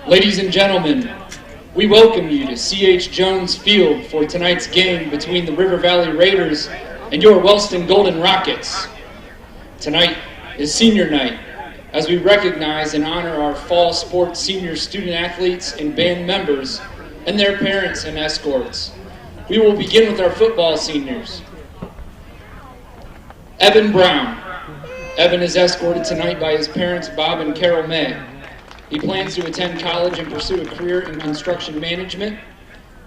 Ladies and gentlemen, we welcome you to C.H. Jones Field for tonight's game between the River Valley Raiders and your Wellston Golden Rockets. Tonight is senior night, as we recognize and honor our fall sports senior student athletes and band members and their parents and escorts. We will begin with our football seniors. Evan Brown. Evan is escorted tonight by his parents, Bob and Carol May. He plans to attend college and pursue a career in construction management.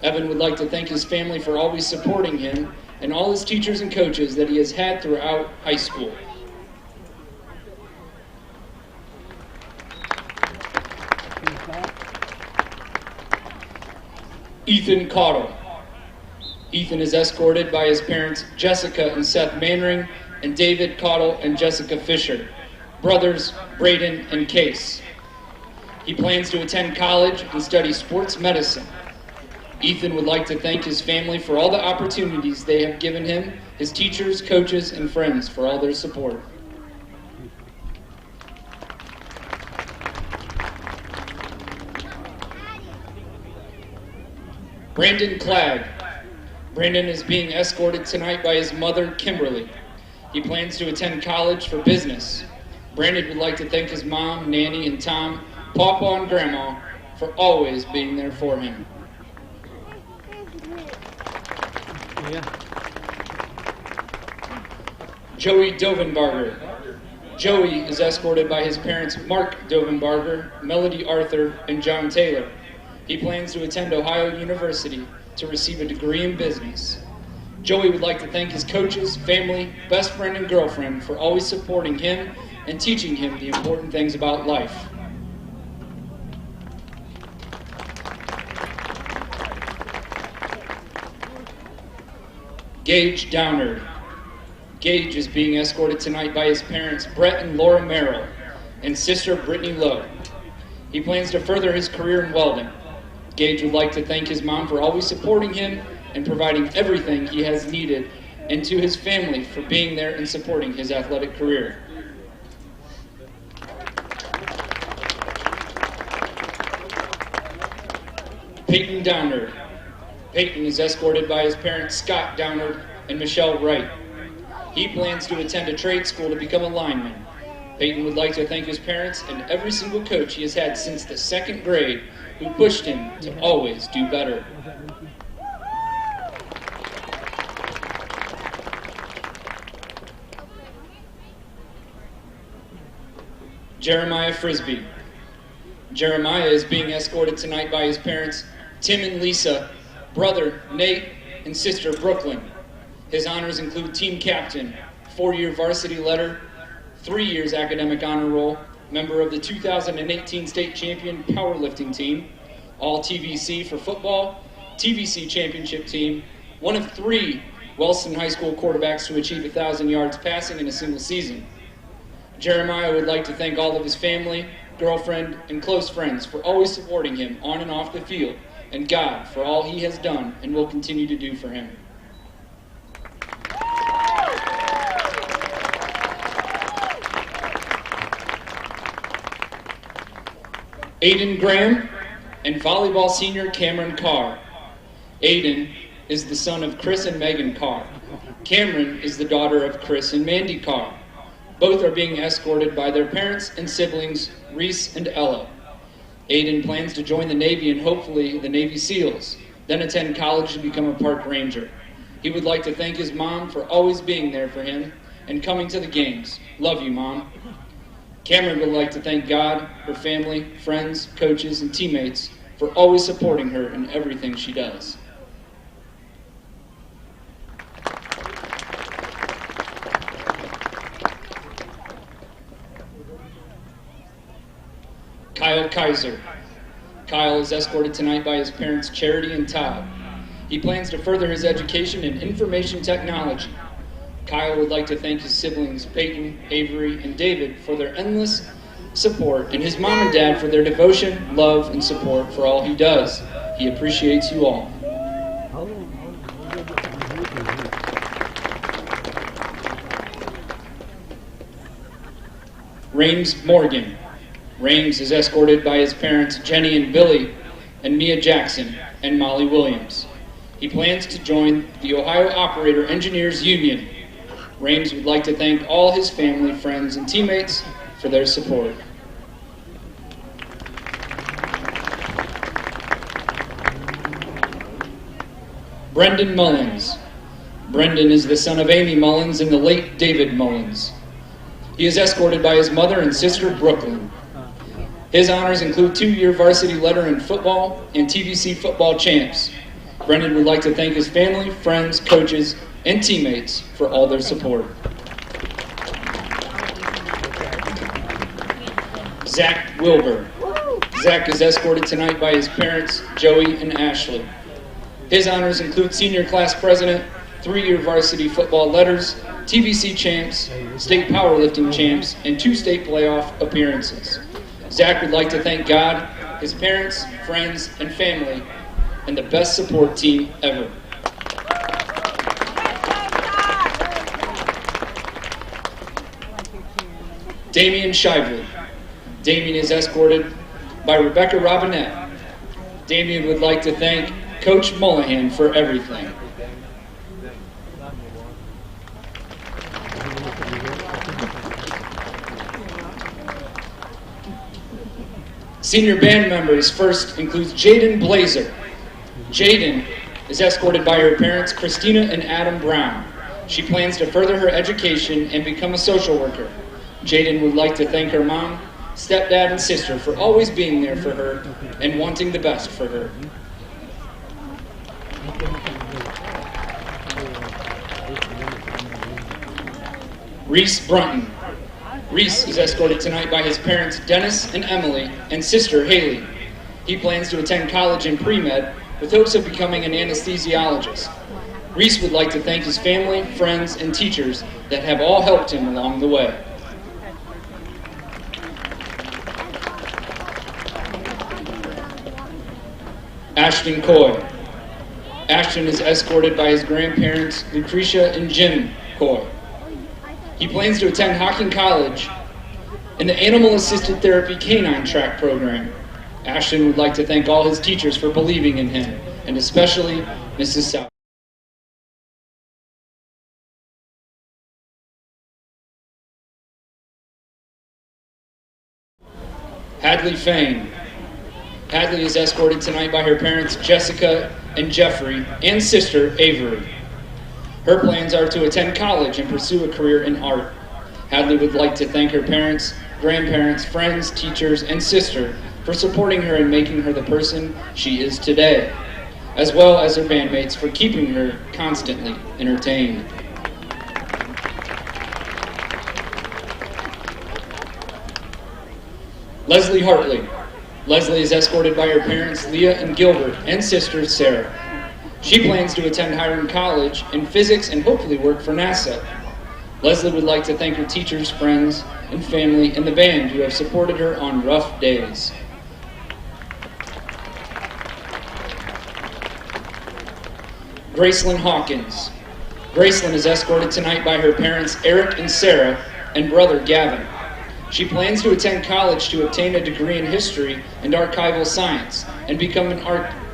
Evan would like to thank his family for always supporting him and all his teachers and coaches that he has had throughout high school. Ethan Caudill. Ethan is escorted by his parents, Jessica and Seth Mannering, and David Caudill and Jessica Fisher, brothers Braden and Case. He plans to attend college and study sports medicine. Ethan would like to thank his family for all the opportunities they have given him, his teachers, coaches, and friends for all their support. Brandon Clagg. Brandon is being escorted tonight by his mother, Kimberly. He plans to attend college for business. Brandon would like to thank his mom, Nanny, and Tom, Papa, and Grandma for always being there for him. Joey Dovenbarger. Joey is escorted by his parents, Mark Dovenbarger, Melody Arthur, and John Taylor. He plans to attend Ohio University to receive a degree in business. Joey would like to thank his coaches, family, best friend, and girlfriend for always supporting him and teaching him the important things about life. Gage Downard. Gage is being escorted tonight by his parents, Brett and Laura Merrill, and sister, Brittany Lowe. He plans to further his career in welding. Gage would like to thank his mom for always supporting him and providing everything he has needed, and to his family for being there and supporting his athletic career. Peyton Downard. Peyton is escorted by his parents, Scott Downard and Michelle Wright. He plans to attend a trade school to become a lineman. Peyton would like to thank his parents and every single coach he has had since the second grade who pushed him to always do better. Jeremiah Frisbee. Jeremiah is being escorted tonight by his parents, Tim and Lisa, brother Nate, and sister Brooklyn. His honors include team captain, 4-year varsity letter, 3 years academic honor roll, member of the 2018 state champion powerlifting team, all TVC for football, TVC championship team, one of 3 Wellston High School quarterbacks to achieve 1,000 yards passing in a single season. Jeremiah would like to thank all of his family, girlfriend, and close friends for always supporting him on and off the field, and God for all he has done and will continue to do for him. Aiden Graham and volleyball senior Cameron Carr. Aiden is the son of Chris and Megan Carr. Cameron is the daughter of Chris and Mandy Carr. Both are being escorted by their parents and siblings, Reese and Ella. Aiden plans to join the Navy and hopefully the Navy SEALs, then attend college to become a park ranger. He would like to thank his mom for always being there for him and coming to the games. Love you, Mom. Cameron would like to thank God, her family, friends, coaches, and teammates for always supporting her in everything she does. Kyle Kaiser. Kyle is escorted tonight by his parents, Charity and Todd. He plans to further his education in information technology. Kyle would like to thank his siblings, Peyton, Avery, and David, for their endless support, and his mom and dad for their devotion, love, and support for all he does. He appreciates you all. Rames Morgan. Rames is escorted by his parents Jenny and Billy and Mia Jackson and Molly Williams. He plans to join the Ohio Operator Engineers Union. Rames would like to thank all his family, friends, and teammates for their support. Brendan Mullins. Brendan is the son of Amy Mullins and the late David Mullins. He is escorted by his mother and sister, Brooklyn. His honors include 2-year varsity letter in football and TVC football champs. Brendan would like to thank his family, friends, coaches, and teammates for all their support. Zach Wilbur. Zach is escorted tonight by his parents, Joey and Ashley. His honors include senior class president, 3-year varsity football letters, TVC champs, state powerlifting champs, and 2 state playoff appearances. Zach would like to thank God, his parents, friends, and family, and the best support team ever. Damian Shively. Damian is escorted by Rebecca Robinette. Damian would like to thank Coach Mullahan for everything. Senior band members first includes Jaden Blazer. Jaden is escorted by her parents, Christina and Adam Brown. She plans to further her education and become a social worker. Jaden would like to thank her mom, stepdad, and sister for always being there for her and wanting the best for her. Reese Brunton. Reese is escorted tonight by his parents, Dennis and Emily, and sister, Haley. He plans to attend college in pre-med with hopes of becoming an anesthesiologist. Reese would like to thank his family, friends, and teachers that have all helped him along the way. Ashton Coy. Ashton is escorted by his grandparents, Lucretia and Jim Coy. He plans to attend Hocking College in the Animal Assisted Therapy Canine Track program. Ashton would like to thank all his teachers for believing in him, and especially Mrs. South. Hadley Fain. Hadley is escorted tonight by her parents, Jessica and Jeffrey, and sister, Avery. Her plans are to attend college and pursue a career in art. Hadley would like to thank her parents, grandparents, friends, teachers, and sister for supporting her and making her the person she is today, as well as her bandmates for keeping her constantly entertained. Leslie Hartley. Leslie is escorted by her parents, Leah and Gilbert, and sister, Sarah. She plans to attend Hiram College in physics and hopefully work for NASA. Leslie would like to thank her teachers, friends, and family and the band who have supported her on rough days. Gracelyn Hawkins. Gracelyn is escorted tonight by her parents, Eric and Sarah, and brother, Gavin. She plans to attend college to obtain a degree in history and archival science and become an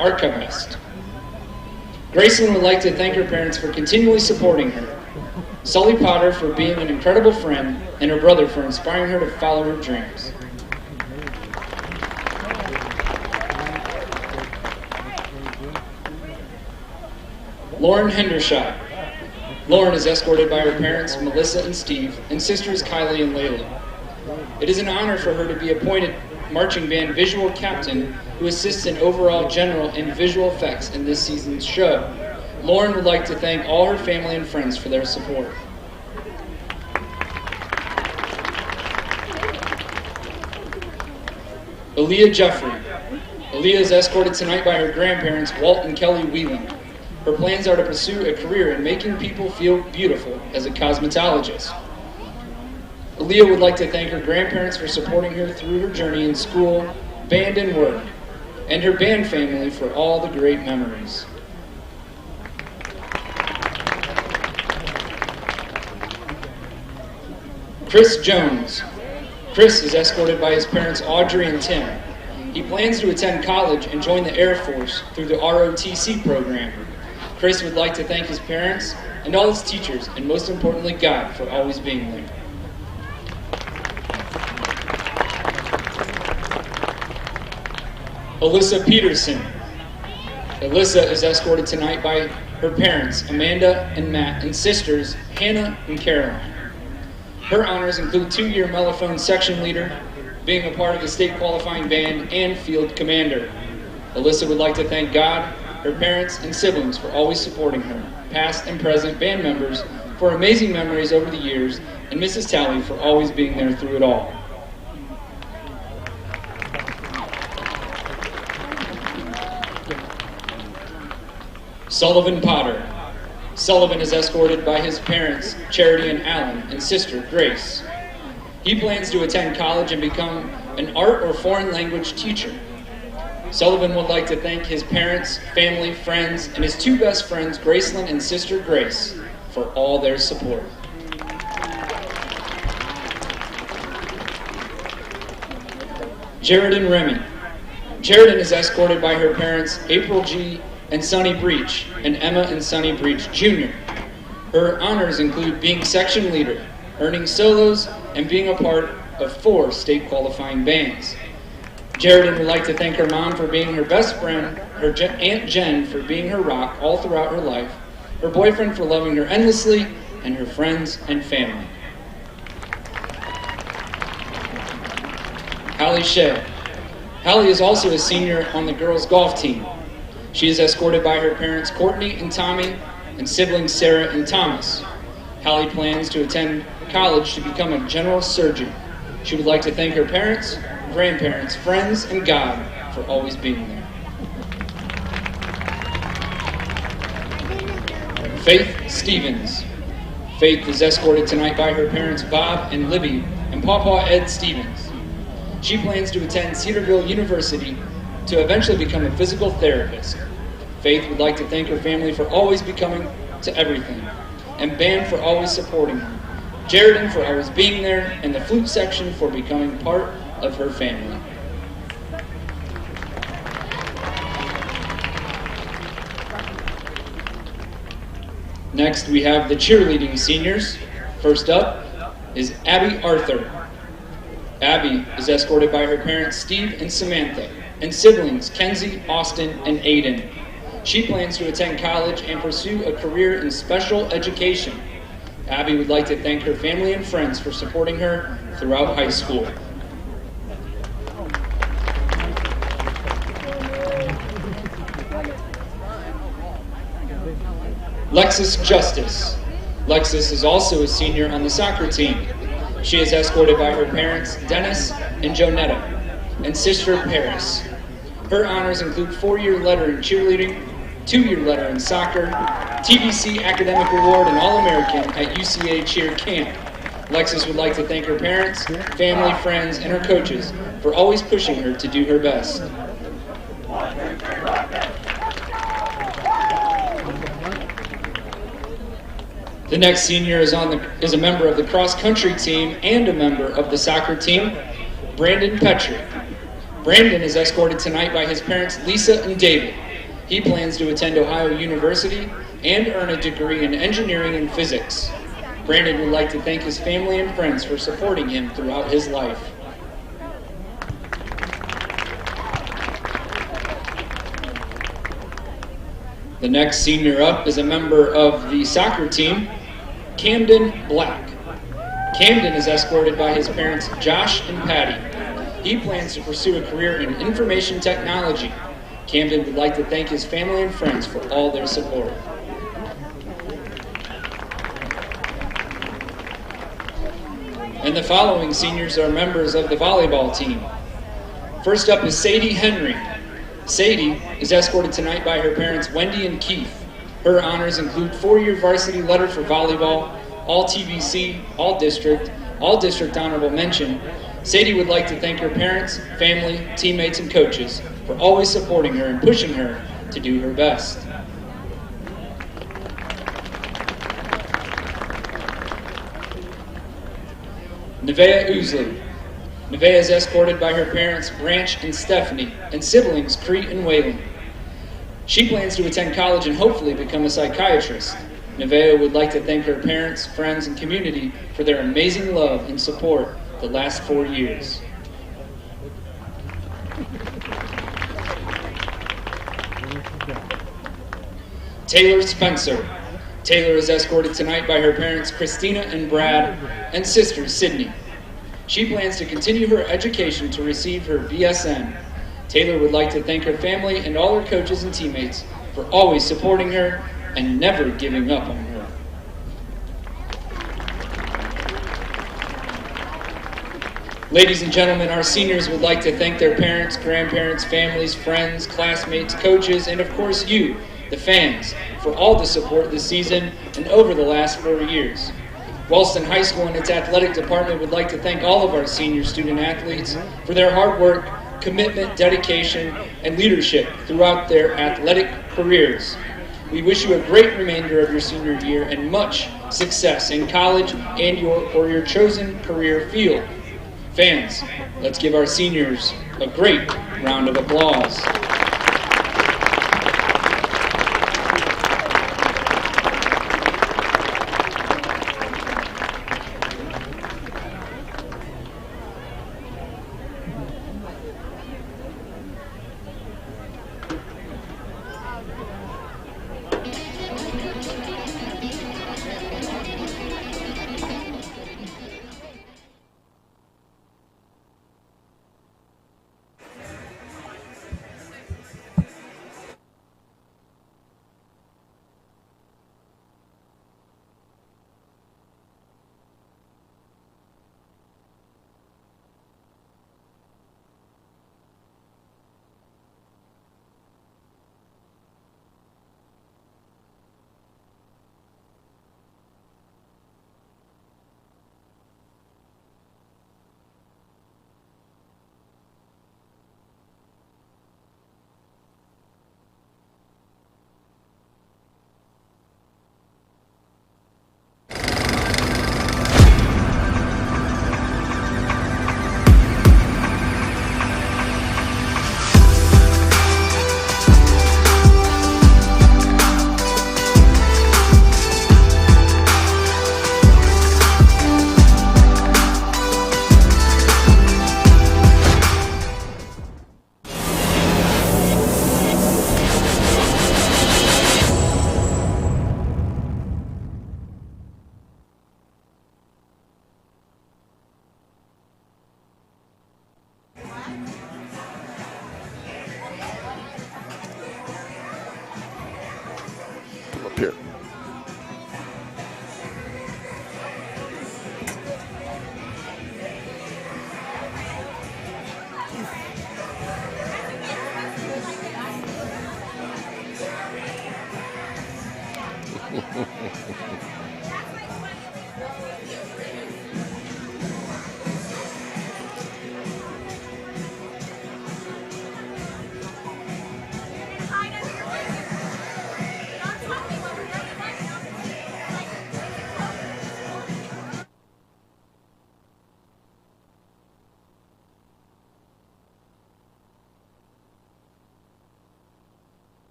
archivist. Gracelyn would like to thank her parents for continually supporting her, Sully Potter for being an incredible friend, and her brother for inspiring her to follow her dreams. Lauren Hendershot. Lauren is escorted by her parents, Melissa and Steve, and sisters, Kylie and Layla. It is an honor for her to be appointed marching band visual captain who assists in overall general and visual effects in this season's show. Lauren would like to thank all her family and friends for their support. Aaliyah Jeffrey. Aaliyah is escorted tonight by her grandparents, Walt and Kelly Whelan. Her plans are to pursue a career in making people feel beautiful as a cosmetologist. Aaliyah would like to thank her grandparents for supporting her through her journey in school, band, and work, and her band family for all the great memories. Chris Jones. Chris is escorted by his parents Audrey and Tim. He plans to attend college and join the Air Force through the ROTC program. Chris would like to thank his parents and all his teachers, and most importantly, God, for always being there. Alyssa Peterson. Alyssa is escorted tonight by her parents, Amanda and Matt, and sisters, Hannah and Caroline. Her honors include 2-year mellophone section leader, being a part of the state qualifying band, and field commander. Alyssa would like to thank God, her parents, and siblings for always supporting her, past and present band members for amazing memories over the years, and Mrs. Talley for always being there through it all. Sullivan Potter. Sullivan is escorted by his parents, Charity and Alan, and sister, Grace. He plans to attend college and become an art or foreign language teacher. Sullivan would like to thank his parents, family, friends, and his 2 best friends, Gracelyn and sister Grace, for all their support. Jaredin Remy. Jaredin is escorted by her parents, April G. and Sonny Breach, and Emma and Sonny Breach Jr. Her honors include being section leader, earning solos, and being a part of 4 state qualifying bands. Jaredin would like to thank her mom for being her best friend, her Aunt Jen for being her rock all throughout her life, her boyfriend for loving her endlessly, and her friends and family. Hallie Shea. Hallie is also a senior on the girls' golf team. She is escorted by her parents Courtney and Tommy and siblings Sarah and Thomas. Hallie plans to attend college to become a general surgeon. She would like to thank her parents, grandparents, friends, and God for always being there. Faith Stevens. Faith is escorted tonight by her parents Bob and Libby and Pawpaw Ed Stevens. She plans to attend Cedarville University to eventually become a physical therapist. Faith would like to thank her family for always becoming to everything, and band for always supporting her, Jaredin for always being there, and the flute section for becoming part of her family. Next, we have the cheerleading seniors. First up is Abby Arthur. Abby is escorted by her parents Steve and Samantha, and siblings Kenzie, Austin, and Aiden. She plans to attend college and pursue a career in special education. Abby would like to thank her family and friends for supporting her throughout high school. Lexus Justice. Lexus is also a senior on the soccer team. She is escorted by her parents Dennis and Jonetta, and sister Paris. Her honors include 4-year letter in cheerleading, 2-year letter in soccer, TBC Academic Award and All-American at UCA Cheer Camp. Lexus would like to thank her parents, family, friends, and her coaches for always pushing her to do her best. The next senior is a member of the cross-country team and a member of the soccer team, Brandon Petrie. Brandon is escorted tonight by his parents Lisa and David. He plans to attend Ohio University and earn a degree in engineering and physics. Brandon would like to thank his family and friends for supporting him throughout his life. The next senior up is a member of the soccer team, Camden Black. Camden is escorted by his parents Josh and Patty. He plans to pursue a career in information technology. Camden would like to thank his family and friends for all their support. And the following seniors are members of the volleyball team. First up is Sadie Henry. Sadie is escorted tonight by her parents Wendy and Keith. Her honors include 4-year varsity letter for volleyball, all TBC, all district honorable mention. Sadie would like to thank her parents, family, teammates, and coaches for always supporting her and pushing her to do her best. Nevaeh Ousley. Nevaeh is escorted by her parents, Branch and Stephanie, and siblings, Crete and Waylon. She plans to attend college and hopefully become a psychiatrist. Nevaeh would like to thank her parents, friends, and community for their amazing love and support the last 4 years. Taylor Spencer. Taylor is escorted tonight by her parents, Christina and Brad, and sister, Sydney. She plans to continue her education to receive her BSN. Taylor would like to thank her family and all her coaches and teammates for always supporting her and never giving up on her. Ladies and gentlemen, our seniors would like to thank their parents, grandparents, families, friends, classmates, coaches, and of course you, the fans, for all the support this season and over the last 4 years. Wellston High School and its athletic department would like to thank all of our senior student athletes for their hard work, commitment, dedication, and leadership throughout their athletic careers. We wish you a great remainder of your senior year and much success in college and your chosen career field. Fans, let's give our seniors a great round of applause. Up here.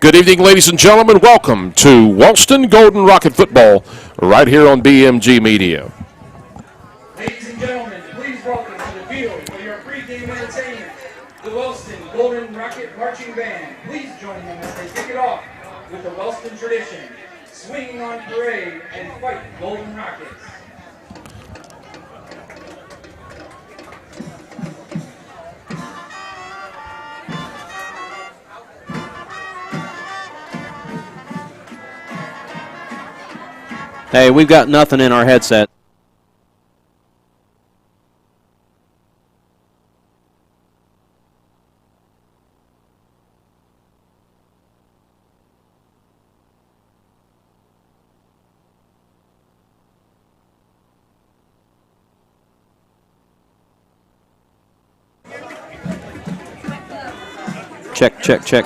Good evening, ladies and gentlemen. Welcome to Wellston Golden Rocket Football right here on BMG Media. Ladies and gentlemen, please welcome to the field for your pregame entertainment, the Wellston Golden Rocket Marching Band. Please join them as they kick it off with the Wellston tradition, swinging on parade and fight Golden Rockets. Hey, we've got nothing in our headset. Check, check, check.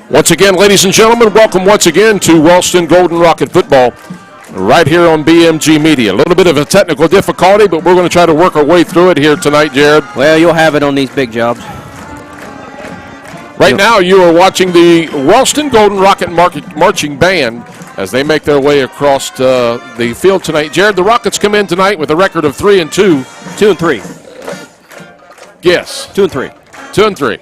Once again, ladies and gentlemen, welcome once again to Wellston Golden Rocket Football right here on BMG Media. A little bit of a technical difficulty, but we're going to try to work our way through it here tonight, Jared. Well, you'll have it on these big jobs. Right now, you are watching the Wellston Golden Rocket Marching Band as they make their way across the field tonight. Jared, the Rockets come in tonight with a record of 3-2. 2-3. Yes. 2-3. 2-3.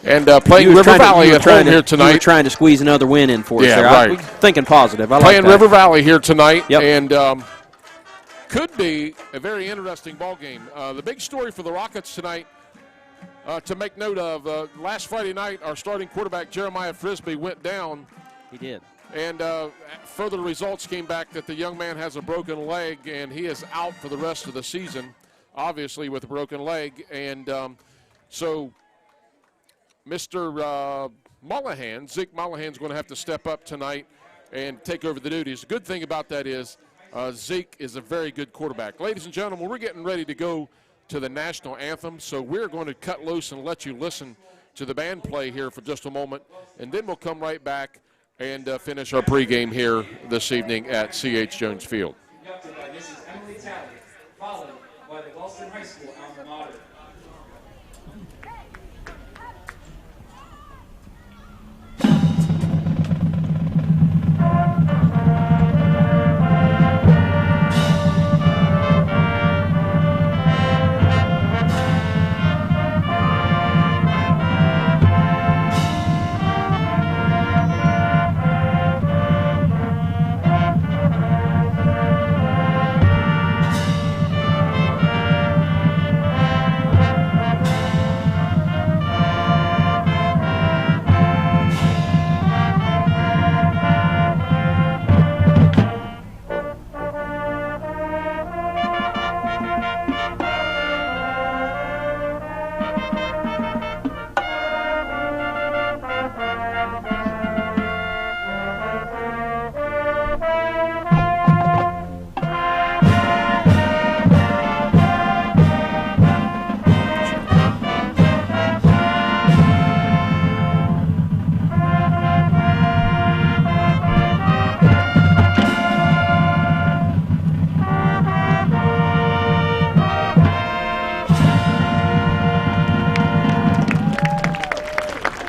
And playing River Valley at home here tonight. You were trying to squeeze another win in for us there. Right. Thinking positive. I playing like that. River Valley here tonight. Yep. And could be a very interesting ball game. The big story for the Rockets tonight, to make note of, last Friday night, our starting quarterback, Jeremiah Frisbee, went down. He did. And further results came back that the young man has a broken leg, and he is out for the rest of the season, obviously with a broken leg. And so Mr. Mullahan, Zeke Mullahan's going to have to step up tonight and take over the duties. The good thing about that is Zeke is a very good quarterback. Ladies and gentlemen, we're getting ready to go to the national anthem, so we're going to cut loose and let you listen to the band play here for just a moment, and then we'll come right back and finish our pregame here this evening at C.H. Jones Field. Conducted by Mrs. Emily Talley, followed by the Wellston High School alma mater.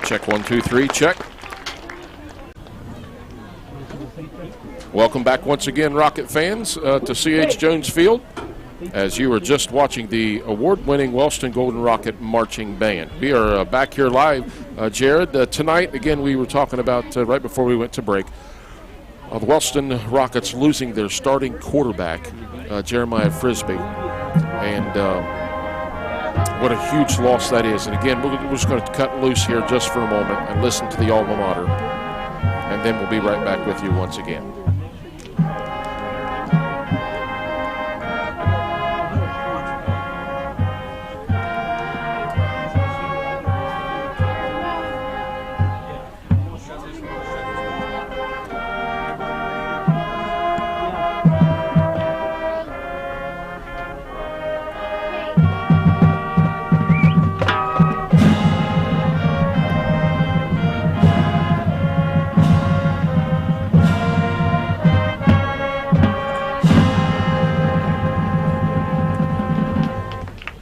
Check 1, 2, 3, check. Welcome back once again, Rocket fans, to C.H. Jones Field, as you were just watching the award-winning Wellston Golden Rocket Marching Band. We are back here live, Jared. Tonight, again, we were talking about, right before we went to break, the Wellston Rockets losing their starting quarterback, Jeremiah Frisbee. And what a huge loss that is. And again, we're just going to cut loose here just for a moment and listen to the alma mater. And then we'll be right back with you once again.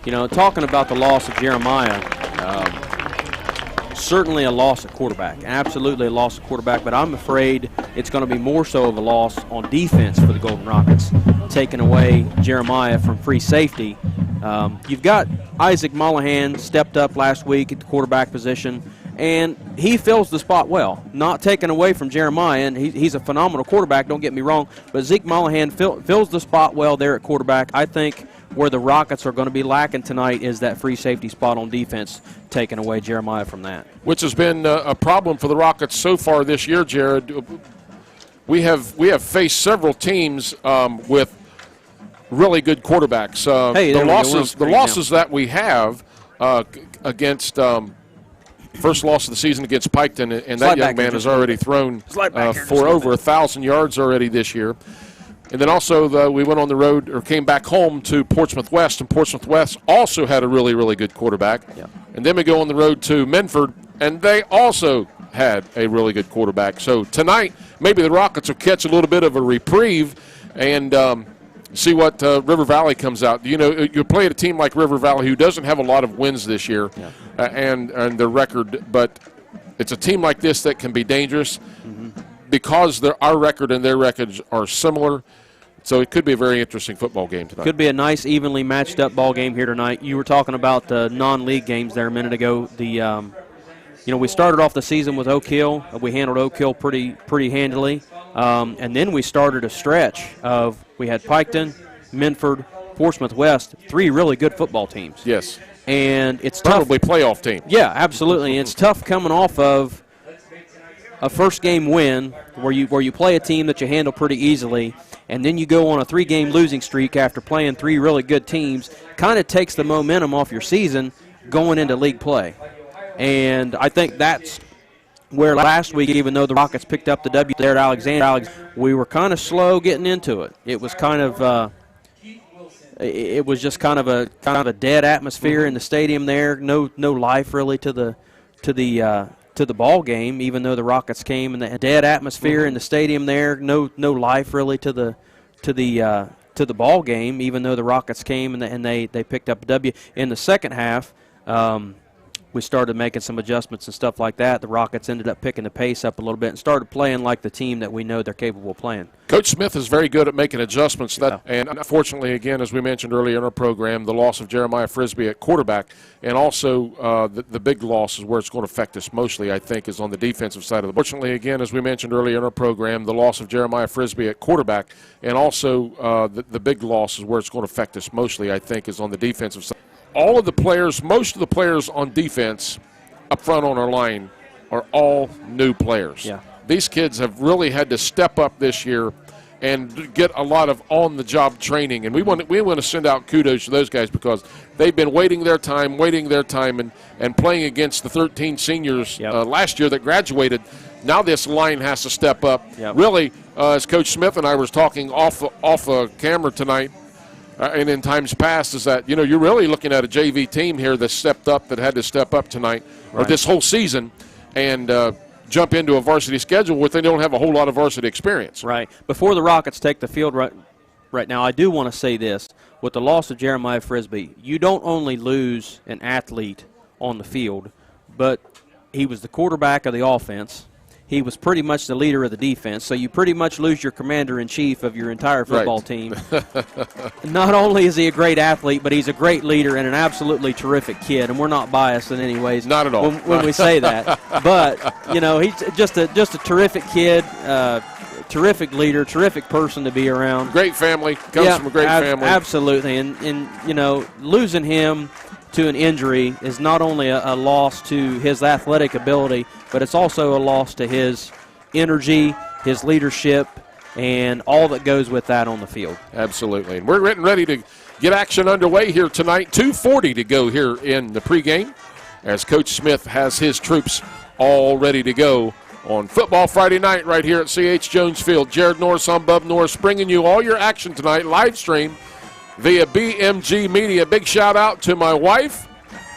You know, talking about the loss of Jeremiah, certainly a loss at quarterback, absolutely a loss at quarterback, but I'm afraid it's going to be more so of a loss on defense for the Golden Rockets, taking away Jeremiah from free safety. You've got Isaac Mullahan stepped up last week at the quarterback position, and he fills the spot well, not taken away from Jeremiah, and he's a phenomenal quarterback, don't get me wrong, but Zeke Mullahan fills the spot well there at quarterback. I think where the Rockets are going to be lacking tonight is that free safety spot on defense, taking away Jeremiah from that. Which has been a problem for the Rockets so far this year, Jared. We have faced several teams with really good quarterbacks. The losses that we have against First loss of the season against Piketon, and that young man has already thrown for over 1,000 yards already this year. And then also we went on the road, or came back home to Portsmouth West, and Portsmouth West also had a really, really good quarterback. Yeah. And then we go on the road to Menford, and they also had a really good quarterback. So tonight, maybe the Rockets will catch a little bit of a reprieve and see what River Valley comes out. You know, you play at a team like River Valley who doesn't have a lot of wins this year, and their record, but it's a team like this that can be dangerous because our record and their records are similar. So it could be a very interesting football game tonight. Could be a nice, evenly matched up ball game here tonight. You were talking about the non-league games there a minute ago. We started off the season with Oak Hill. We handled Oak Hill pretty handily. And then we started a stretch of, we had Piketon, Menford, Portsmouth West, 3 really good football teams. Yes. And it's probably playoff team. Yeah, absolutely. It's tough coming off of a first game win where you play a team that you handle pretty easily, and then you go on a 3-game losing streak after playing 3 really good teams. Kind of takes the momentum off your season going into league play. And I think that's where last week, even though the Rockets picked up the W there at Alexander, we were kind of slow getting into it. It was kind of it was just kind of a dead atmosphere in the stadium there. No life really to the ball game, even though the Rockets came, and the dead atmosphere in the stadium there. No life really to the ball game, even though the Rockets came and they picked up a W. In the second half, we started making some adjustments and stuff like that. The Rockets ended up picking the pace up a little bit and started playing like the team that we know they're capable of playing. Coach Smith is very good at making adjustments. And unfortunately, again, as we mentioned earlier in our program, the loss of Jeremiah Frisbee at quarterback, and also the big loss is where it's going to affect us mostly, I think, is on the defensive side of the ball. Fortunately, again, as we mentioned earlier in our program, the loss of Jeremiah Frisbee at quarterback, and also the big loss is where it's going to affect us mostly, I think, is on the defensive side. All of the players, most of the players on defense up front on our line are all new players. Yeah. These kids have really had to step up this year and get a lot of on-the-job training. And we want to send out kudos to those guys because they've been waiting their time, and playing against the 13 seniors last year that graduated. Now this line has to step up. Yep. Really, as Coach Smith and I was talking off camera tonight, and in times past, is that, you're really looking at a JV team here that had to step up tonight, or this whole season, and jump into a varsity schedule where they don't have a whole lot of varsity experience. Right. Before the Rockets take the field right now, I do want to say this. With the loss of Jeremiah Frisbee, you don't only lose an athlete on the field, but he was the quarterback of the offense. He was pretty much the leader of the defense, so you pretty much lose your commander-in-chief of your entire football team. Not only is he a great athlete, but he's a great leader and an absolutely terrific kid, and we're not biased in any ways. Not at all. When we say that. But, he's just a terrific kid, terrific leader, terrific person to be around. Great family. Comes from a great family. Absolutely. And losing him to an injury is not only a loss to his athletic ability, but it's also a loss to his energy, his leadership, and all that goes with that on the field. Absolutely. And we're getting ready to get action underway here tonight. 2:40 to go here in the pregame as Coach Smith has his troops all ready to go on Football Friday night right here at C.H. Jones Field. Jared Norris on Bub Norris bringing you all your action tonight, live stream via BMG Media. Big shout out to my wife,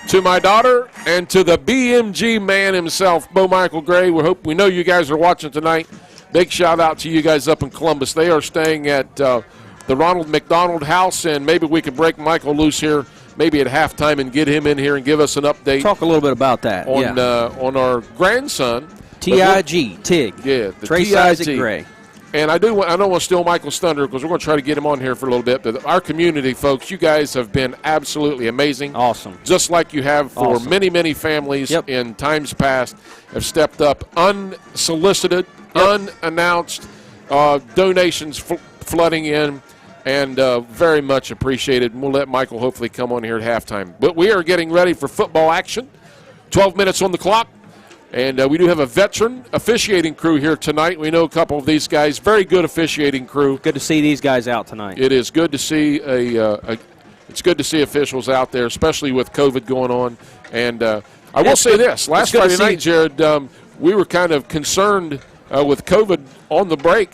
to my daughter, and to the BMG man himself, Bo Michael Gray. We know you guys are watching tonight. Big shout out to you guys up in Columbus. They are staying at the Ronald McDonald House, and maybe we can break Michael loose here maybe at halftime and get him in here and give us an update. Talk a little bit about that. On our grandson. Tig. Yeah, the Trace Isaac Gray. And I don't want to steal Michael's thunder because we're going to try to get him on here for a little bit. But our community, folks, you guys have been absolutely amazing. Awesome. Just like you have for many, many families in times past have stepped up unsolicited, unannounced, donations flooding in, and very much appreciated. And we'll let Michael hopefully come on here at halftime. But we are getting ready for football action. 12 minutes on the clock. And we do have a veteran officiating crew here tonight. We know a couple of these guys, very good officiating crew. Good to see these guys out tonight. It is good to see it's good to see officials out there, especially with COVID going on. And I will say this. Last Friday night, Jared, we were kind of concerned with COVID on the break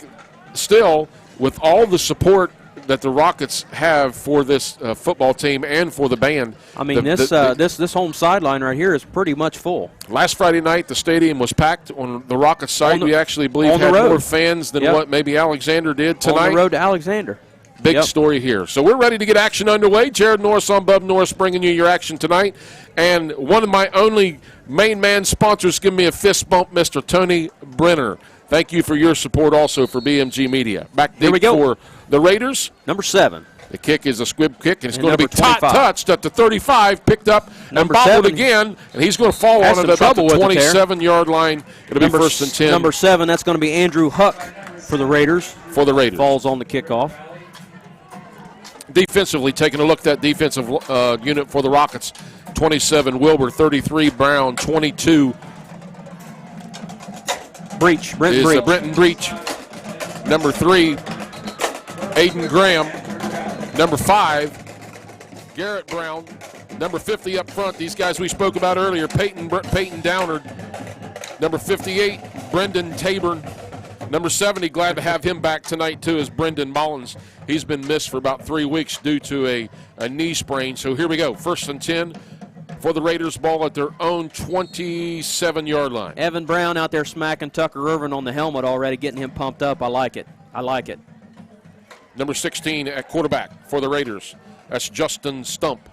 still with all the support that the Rockets have for this football team and for the band. I mean, this home sideline right here is pretty much full. Last Friday night, the stadium was packed on the Rockets side. We actually believe had more fans than what maybe Alexander did tonight. On the road to Alexander. Big story here. So we're ready to get action underway. Jared Norris on Bub Norris bringing you your action tonight. And one of my only main man sponsors, give me a fist bump, Mr. Tony Brenner. Thank you for your support also for BMG Media. Back deep for the Raiders. Number 7. The kick is a squib kick, and it's going to be touched at the 35, picked up and bobbled again, and he's going to fall on it at about the 27-yard line. It'll be first and 10. Number 7, that's going to be Andrew Huck for the Raiders. Falls on the kickoff. Defensively, taking a look at that defensive unit for the Rockets. 27, Wilbur. 33, Brown. 22, Brenton Breach. Number 3, Aiden Graham. Number 5, Garrett Brown. Number 50 up front, these guys we spoke about earlier, Peyton Downard. Number 58, Brendan Taburn. Number 70, glad to have him back tonight too, is Brendan Mullins. He's been missed for about 3 weeks due to a knee sprain. So here we go, first and 10 for the Raiders, ball at their own 27-yard line. Evan Brown out there smacking Tucker Irvin on the helmet already, getting him pumped up. I like it. Number 16 at quarterback for the Raiders. That's Justin Stump.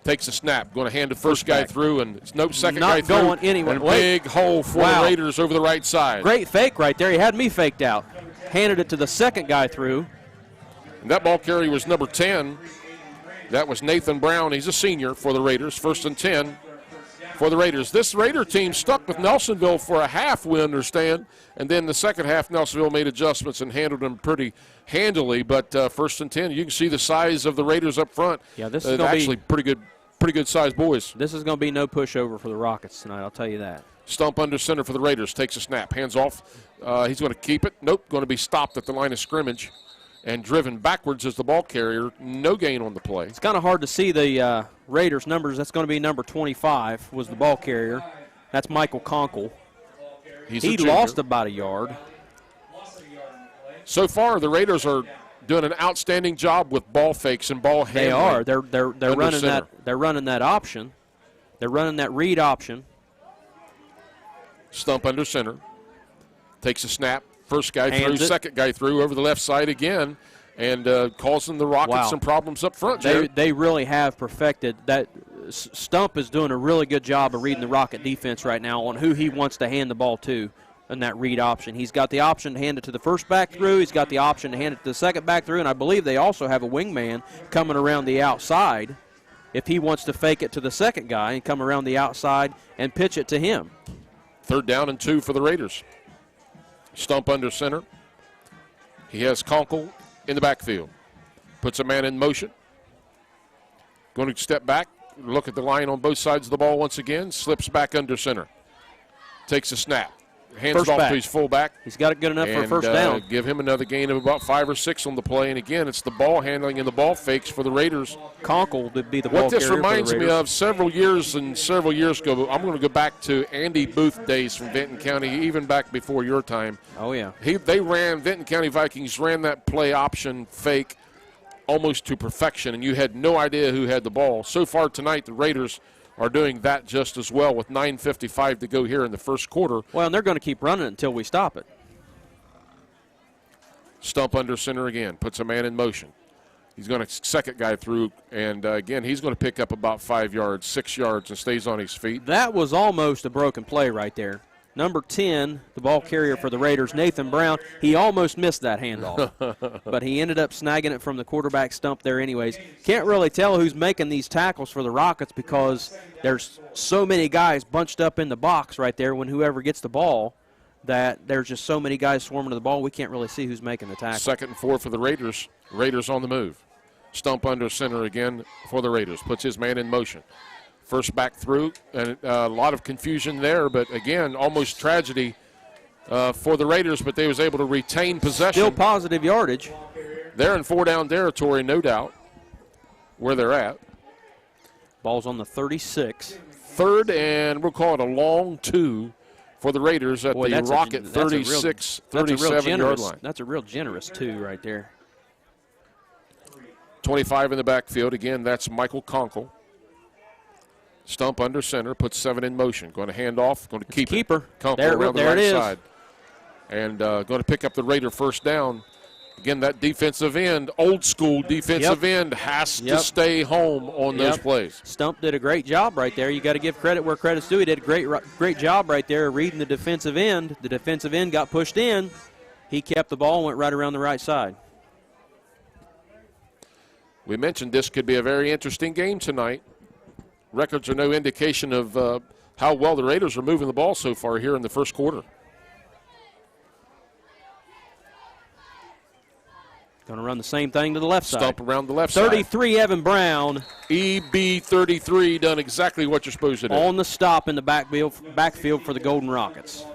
Takes a snap. Going to hand the first guy through, and it's no second guy through. Not going anywhere. And a big hole for the Raiders over the right side. Great fake right there. He had me faked out. Handed it to the second guy through. And that ball carrier was number 10. That was Nathan Brown. He's a senior for the Raiders. First and 10 for the Raiders. This Raider team stuck with Nelsonville for a half, we understand. And then the second half, Nelsonville made adjustments and handled them pretty handily. But first and 10, you can see the size of the Raiders up front. Yeah, this is actually pretty good sized boys. This is going to be no pushover for the Rockets tonight, I'll tell you that. Stump under center for the Raiders. Takes a snap. Hands off. He's going to keep it. Nope. Going to be stopped at the line of scrimmage and driven backwards as the ball carrier. No gain on the play. It's kind of hard to see the Raiders' numbers. That's going to be number 25 was the ball carrier. That's Michael Conkle. He lost about a yard. So far, the Raiders are doing an outstanding job with ball fakes and ball handling. They are. They're running that. They're running that option. They're running that read option. Stump under center. Takes a snap. First guy through, second guy through over the left side again, and causing the Rockets some problems up front. They really have perfected that. Stump is doing a really good job of reading the Rocket defense right now on who he wants to hand the ball to in that read option. He's got the option to hand it to the first back through. He's got the option to hand it to the second back through, and I believe they also have a wingman coming around the outside if he wants to fake it to the second guy and come around the outside and pitch it to him. 3rd down and 2 for the Raiders. Stump under center. He has Conkle in the backfield. Puts a man in motion. Going to step back, look at the line on both sides of the ball once again. Slips back under center. Takes a snap. Hands it off to his fullback. He's got it good enough for a first down. Give him another gain of about 5 or 6 on the play. And again, it's the ball handling and the ball fakes for the Raiders. Conkle would be the ball carrier. What this reminds me of several years ago, I'm going to go back to Andy Booth days from Benton County, even back before your time. Oh, yeah. Benton County Vikings ran that play option fake almost to perfection, and you had no idea who had the ball. So far tonight, the Raiders are doing that just as well with 9:55 to go here in the first quarter. Well, and they're going to keep running it until we stop it. Stump under center again, puts a man in motion. He's going to second guy through, and again, he's going to pick up about 5 yards, 6 yards, and stays on his feet. That was almost a broken play right there. Number 10, the ball carrier for the Raiders, Nathan Brown, he almost missed that handoff. But he ended up snagging it from the quarterback stump there anyways. Can't really tell who's making these tackles for the Rockets because there's so many guys bunched up in the box right there when whoever gets the ball that there's just so many guys swarming to the ball, we can't really see who's making the tackle. 2nd and 4 for the Raiders. Raiders on the move. Stump under center again for the Raiders. Puts his man in motion. First back through, and a lot of confusion there, but again, almost tragedy for the Raiders, but they was able to retain possession. Still positive yardage. They're in 4-down territory, no doubt, where they're at. Ball's on the 36. third, and we'll call it a long 2 for the Raiders at the Rocket 36, 37-yard line. That's a real generous 2 right there. 25 in the backfield. Again, that's Michael Conkle. Stump under center, puts 7 in motion. Going to hand off, going to keep it. Keeper. Conkle around the right side. And going to pick up the Raider first down. Again, that defensive end, old school defensive end, has to stay home on those plays. Stump did a great job right there. You got to give credit where credit's due. He did a great job right there reading the defensive end. The defensive end got pushed in. He kept the ball and went right around the right side. We mentioned this could be a very interesting game tonight. Records are no indication of how well the Raiders are moving the ball so far here in the first quarter. Going to run the same thing to the left side. Stump around the left side. 33, Evan Brown. EB33 done exactly what you're supposed to do. On the stop in the backfield for the Golden Rockets.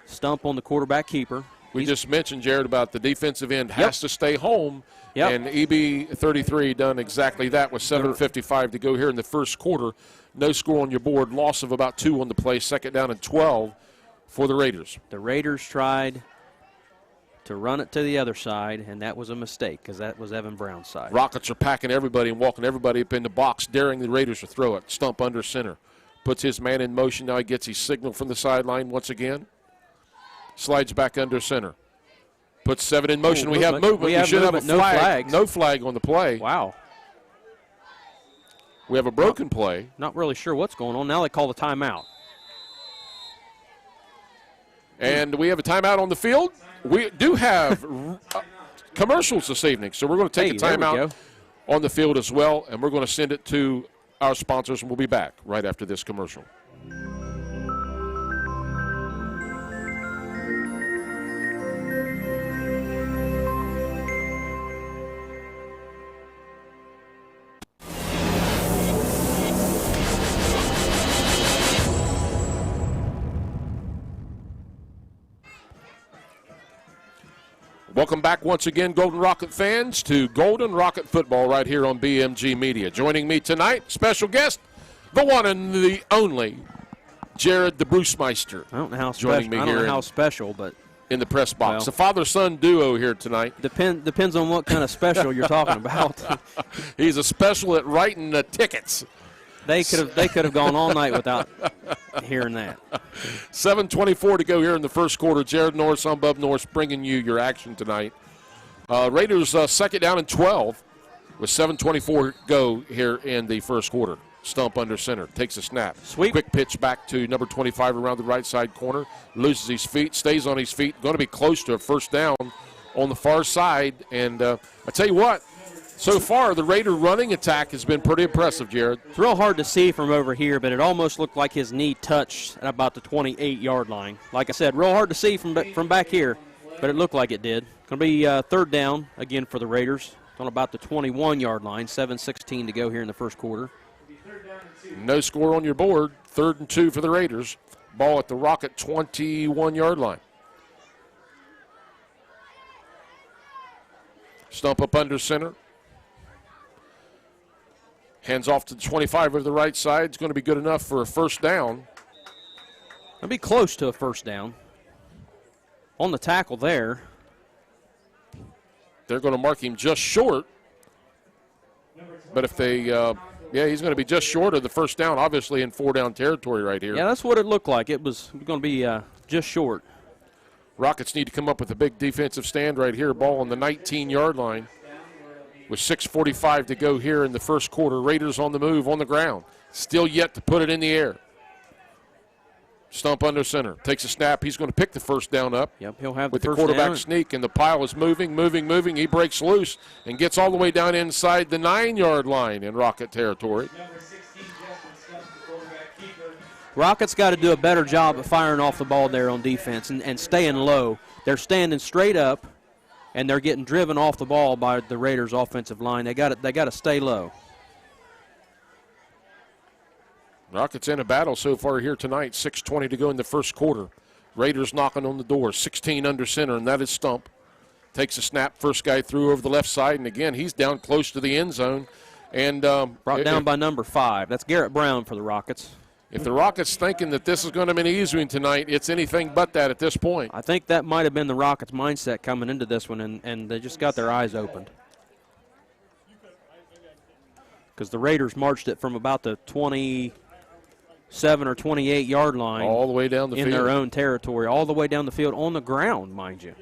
Stump on the quarterback keeper. We just mentioned, Jared, about the defensive end has to stay home. And EB33 done exactly that with 7:55 to go here in the first quarter. No score on your board. Loss of about 2 on the play. Second down and 12 for the Raiders. The Raiders tried to run it to the other side, and that was a mistake because that was Evan Brown's side. Rockets are packing everybody and walking everybody up in the box, daring the Raiders to throw it. Stump under center. Puts his man in motion. Now he gets his signal from the sideline once again. Slides back under center. Puts 7 in motion. We have movement. We should have a flag. No flag on the play. Wow. We have a broken play. Not really sure what's going on. Now they call the timeout. And we have a timeout on the field. We do have commercials this evening, so we're going to take a timeout on the field as well, and we're going to send it to our sponsors, and we'll be back right after this commercial. Welcome back once again, Golden Rocket fans, to Golden Rocket football right here on BMG Media. Joining me tonight, special guest, the one and the only, Jared the Brucemeister. I don't know how special. I don't know how special, but in the press box, a father-son duo here tonight. Depends on what kind of special you're talking about. He's a special at writing the tickets. They could have gone all night without hearing that. 7:24 to go here in the first quarter. Jared Norris on Bub Norris bringing you your action tonight. Raiders second down and 12 with 7:24 go here in the first quarter. Stump under center, takes a snap. Sweep. Quick pitch back to number 25 around the right side corner. Loses his feet, stays on his feet. Going to be close to a first down on the far side. And I tell you what, so far, the Raider running attack has been pretty impressive, Jared. It's real hard to see from over here, but it almost looked like his knee touched at about the 28-yard line. Like I said, real hard to see from back here, but it looked like it did. Going to be third down again for the Raiders on about the 21-yard line. 7:16 to go here in the first quarter. No score on your board. 3rd and 2 for the Raiders. Ball at the Rocket 21-yard line. Stump up under center. Hands off to the 25 over the right side. It's going to be good enough for a first down. It'll be close to a first down. On the tackle there. They're going to mark him just short. But if they, he's going to be just short of the first down, obviously in 4-down territory right here. Yeah, that's what it looked like. It was going to be just short. Rockets need to come up with a big defensive stand right here. Ball on the 19-yard line. With 6:45 to go here in the first quarter. Raiders on the move, on the ground. Still yet to put it in the air. Stump under center. Takes a snap. He's going to pick the first down up. Yep, he'll have with the first quarterback down. Sneak, and the pile is moving. He breaks loose and gets all the way down inside the 9-yard line in Rocket territory. Rockets got to do a better job of firing off the ball there on defense and staying low. They're standing straight up, and they're getting driven off the ball by the Raiders' offensive line. They got to stay low. Rockets in a battle so far here tonight. 6:20 to go in the first quarter. Raiders knocking on the door. 16 under center, and that is Stump. Takes a snap. First guy through over the left side, and again, he's down close to the end zone. And brought down by number 5. That's Garrett Brown for the Rockets. If the Rockets thinking that this is going to be an easy one tonight, it's anything but that at this point. I think that might have been the Rockets' mindset coming into this one, and they just got their eyes opened. Because the Raiders marched it from about the 27 or 28-yard line. All the way down the field. In their own territory, all the way down the field, on the ground, mind you.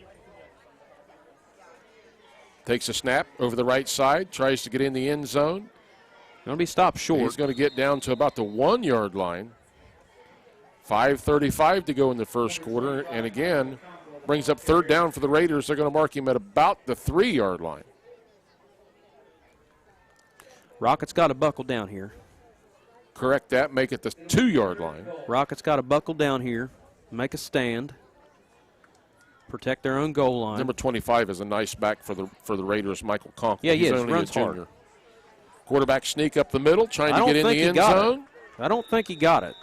Takes a snap over the right side, tries to get in the end zone. Going to be stopped short. He's going to get down to about the 1-yard line. 5:35 to go in the first quarter, and again, brings up third down for the Raiders. They're going to mark him at about the 3-yard line. Rockets got to buckle down here. Correct that, make it the 2-yard line. Rockets got to buckle down here, make a stand, protect their own goal line. Number 25 is a nice back for the Raiders, Michael Conklin. Yeah, he He's is. only Runs a junior. hard. Quarterback sneak up the middle, trying to get in the end zone. I don't think he got it.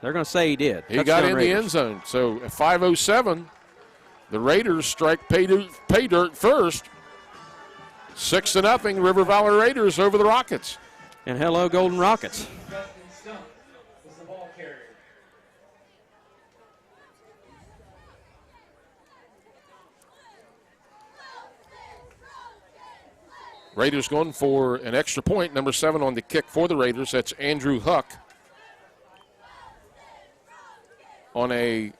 They're going to say he did. He got in the end zone. So at 5:07, the Raiders strike pay dirt first. 6-0, River Valley Raiders over the Rockets. And hello, Golden Rockets. Raiders going for an extra point. Number 7 on the kick for the Raiders. That's Andrew Huck on a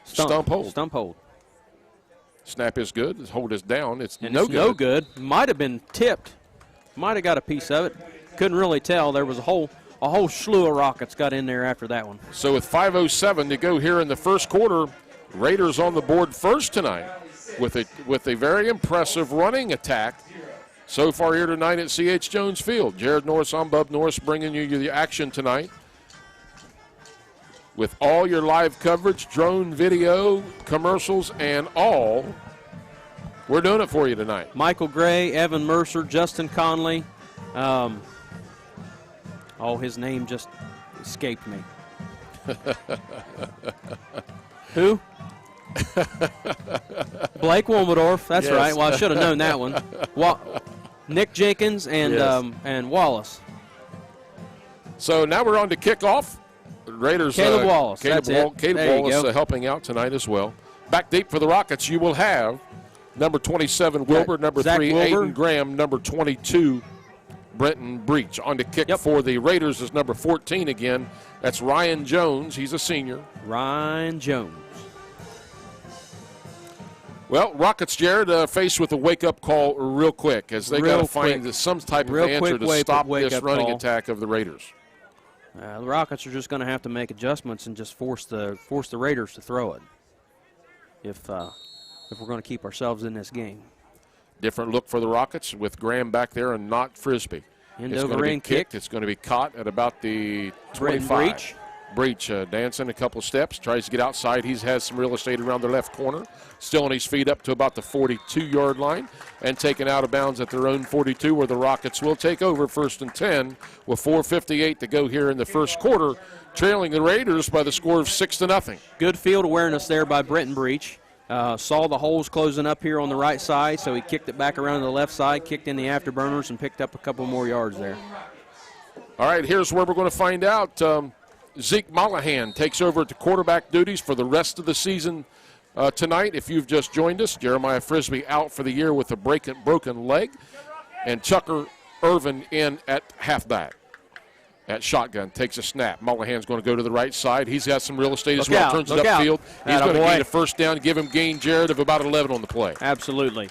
stump hold. Stump hold. Snap is good. His hold is down. It's and no it's good. No good. Might have been tipped. Might have got a piece of it. Couldn't really tell. There was a whole slew of Rockets got in there after that one. So with 5:07 to go here in the first quarter, Raiders on the board first tonight with a very impressive running attack so far here tonight at C.H. Jones Field. Jared Norris, I'm Bub Norris, bringing you the action tonight with all your live coverage, drone video, commercials, and all. We're doing it for you tonight. Michael Gray, Evan Mercer, Justin Conley. His name just escaped me. Who? Blake Wilmerdorf. That's yes. right. Well, I should have known that one. Nick Jenkins and yes. And Wallace. So now we're on to kickoff. Raiders. Caleb Wallace. Caleb Wallace helping out tonight as well. Back deep for the Rockets, you will have number 27 Wilbur, number Zach 3 Wilbur. Aiden Graham, number 22 Brenton Breach. On to kick for the Raiders is number 14 again. That's Ryan Jones. He's a senior. Ryan Jones. Well, Rockets, Jared, faced with a wake-up call real quick as they got to find some type of answer to stop this running attack of the Raiders. The Rockets are just going to have to make adjustments and just force the Raiders to throw it if we're going to keep ourselves in this game. Different look for the Rockets with Graham back there and not Frisbee. End it's over going to be end kicked. kick. It's going to be caught at about the 25. Breach. Breach dancing a couple steps, tries to get outside. He has some real estate around the left corner. Still on his feet up to about the 42-yard line and taken out of bounds at their own 42 where the Rockets will take over 1st and 10 with 4:58 to go here in the first quarter, trailing the Raiders by the score of 6-0. Good field awareness there by Brenton Breach. Saw the holes closing up here on the right side, so he kicked it back around to the left side, kicked in the afterburners, and picked up a couple more yards there. All right, here's where we're going to find out. Zeke Mollahan takes over at the quarterback duties for the rest of the season tonight. If you've just joined us, Jeremiah Frisbee out for the year with a broken leg, and Tucker Irvin in at halfback. At shotgun, takes a snap. Mollahan's going to go to the right side. He's got some real estate as well. Turns it upfield. He's going to gain a first down, give him gain, Jared, of about 11 on the play. Absolutely.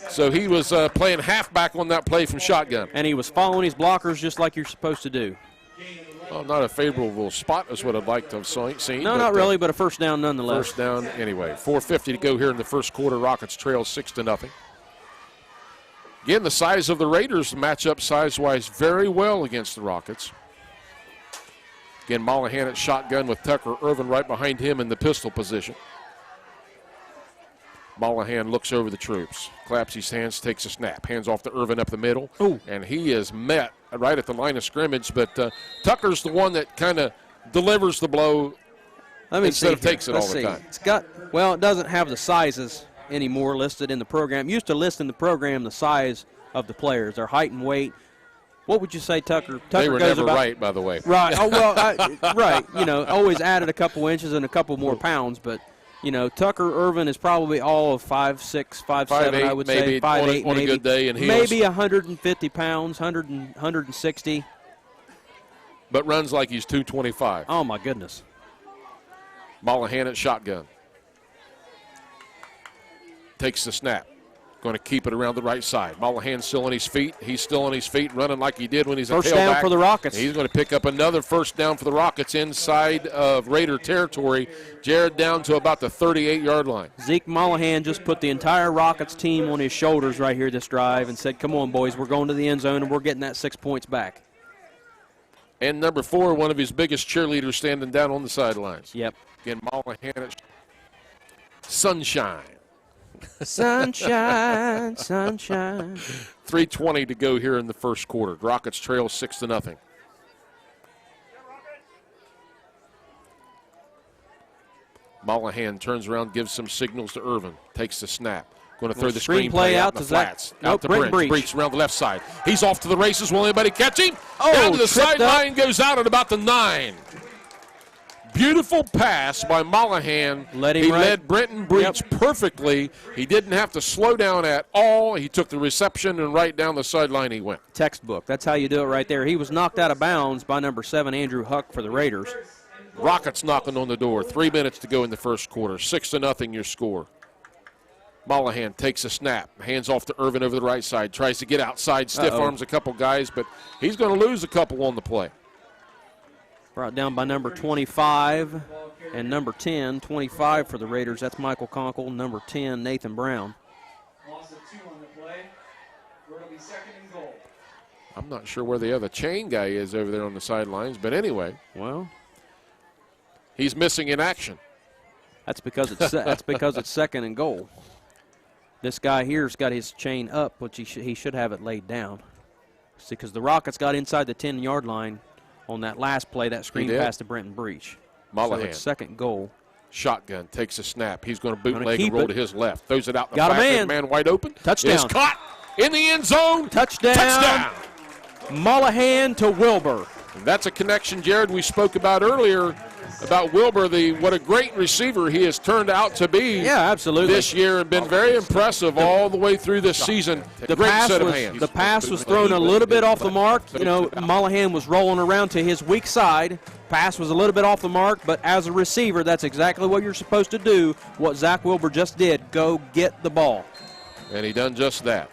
So he was playing halfback on that play from shotgun. And he was following his blockers just like you're supposed to do. Well, not a favorable spot is what I'd like to have seen. No, not really, but a first down nonetheless. First down anyway. 4:50 to go here in the first quarter. Rockets trail 6-0. Again, the size of the Raiders match up size-wise very well against the Rockets. Again, Mollahan at shotgun with Tucker Irvin right behind him in the pistol position. Mollahan looks over the troops, claps his hands, takes a snap, hands off to Irvin up the middle. Ooh. And he is met right at the line of scrimmage, but Tucker's the one that kind of delivers the blow instead of takes it all the time. It doesn't have the sizes anymore listed in the program. Used to list in the program the size of the players, their height and weight. What would you say, Tucker? They Tucker were goes never about, right, by the way. Right. Oh, well, right. You know, always added a couple inches and a couple more pounds. But, you know, Tucker Irvin is probably all of 5'6", 5'7", I would maybe, say. 5'8", on maybe. A good day in heels. Maybe 150 pounds, 160. But runs like he's 225. Oh, my goodness. Mollahan at shotgun. Takes the snap. Going to keep it around the right side. Mollahan still on his feet. He's still on his feet, running like he did when he's a tailback. First down for the Rockets. He's going to pick up another first down for the Rockets inside of Raider territory. Jared down to about the 38-yard line. Zeke Mollahan just put the entire Rockets team on his shoulders right here this drive and said, come on, boys, we're going to the end zone and we're getting that 6 points back. And number 4, one of his biggest cheerleaders standing down on the sidelines. Yep. Again, Mollahan at sunshine. Sunshine, sunshine. 3:20 to go here in the first quarter. Rockets trail 6-0. Mollahan turns around, gives some signals to Irvin. Takes the snap. Going to throw the screen play out to the flats. Out to Breach around the left side. He's off to the races. Will anybody catch him? Oh, down to the sideline, goes out at about the 9. Beautiful pass by Mollahan. He led Brenton Breach perfectly. He didn't have to slow down at all. He took the reception and right down the sideline he went. Textbook. That's how you do it right there. He was knocked out of bounds by number 7, Andrew Huck, for the Raiders. Rockets knocking on the door. 3 minutes to go in the first quarter. 6-0 your score. Mollahan takes a snap. Hands off to Irvin over the right side. Tries to get outside. Stiff arms a couple guys, but he's going to lose a couple on the play. Brought down by number 25 and number 10. 25 for the Raiders. That's Michael Conkle. Number 10, Nathan Brown. Loss of 2 on the play. It'll be 2nd and goal. I'm not sure where the other chain guy is over there on the sidelines, but anyway. Well, he's missing in action. That's because it's 2nd and goal. This guy here's got his chain up, which he should have it laid down. See, because the Rockets got inside the 10-yard line on that last play, that screen pass to Brenton Breach. Mollahan. So it's 2nd goal. Shotgun, takes a snap. He's going to bootleg and roll to his left. Throws it out the got back. Man wide open. Touchdown. Is caught in the end zone. Touchdown. Mollahan to Wilbur. And that's a connection, Jared, we spoke about earlier about Wilbur, what a great receiver he has turned out to be. Yeah, absolutely. This year and been very impressive all the way through this season. The pass was thrown a little bit off the mark. You know, Mollahan was rolling around to his weak side. Pass was a little bit off the mark, but as a receiver, that's exactly what you're supposed to do, what Zach Wilbur just did. Go get the ball. And he done just that.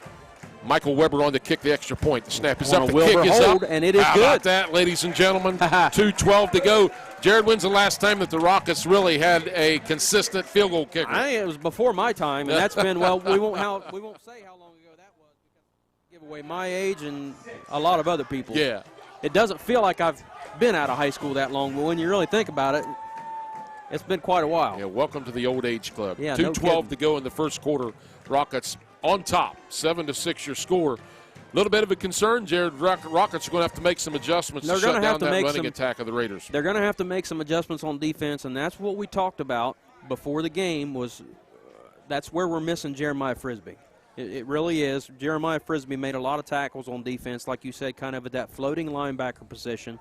Michael Weber on to kick the extra point. The snap is up. The Wilbur kick is hold, up. And it is How good. about that, ladies and gentlemen? 2:12 to go. Jared, when's the last time that the Rockets really had a consistent field goal kicker? I think it was before my time, and that's been, well, we won't say how long ago that was because give away my age and a lot of other people. Yeah. It doesn't feel like I've been out of high school that long, but when you really think about it, it's been quite a while. Yeah, welcome to the old age club. Yeah, 2:12 to go in the first quarter. Rockets on top, 7-6 your score. A little bit of a concern, Jared. Rockets are going to have to make some adjustments to shut down that running attack of the Raiders. They're going to have to make some adjustments on defense, and that's what we talked about before the game was that's where we're missing Jeremiah Frisbee. It really is. Jeremiah Frisbee made a lot of tackles on defense, like you said, kind of at that floating linebacker position.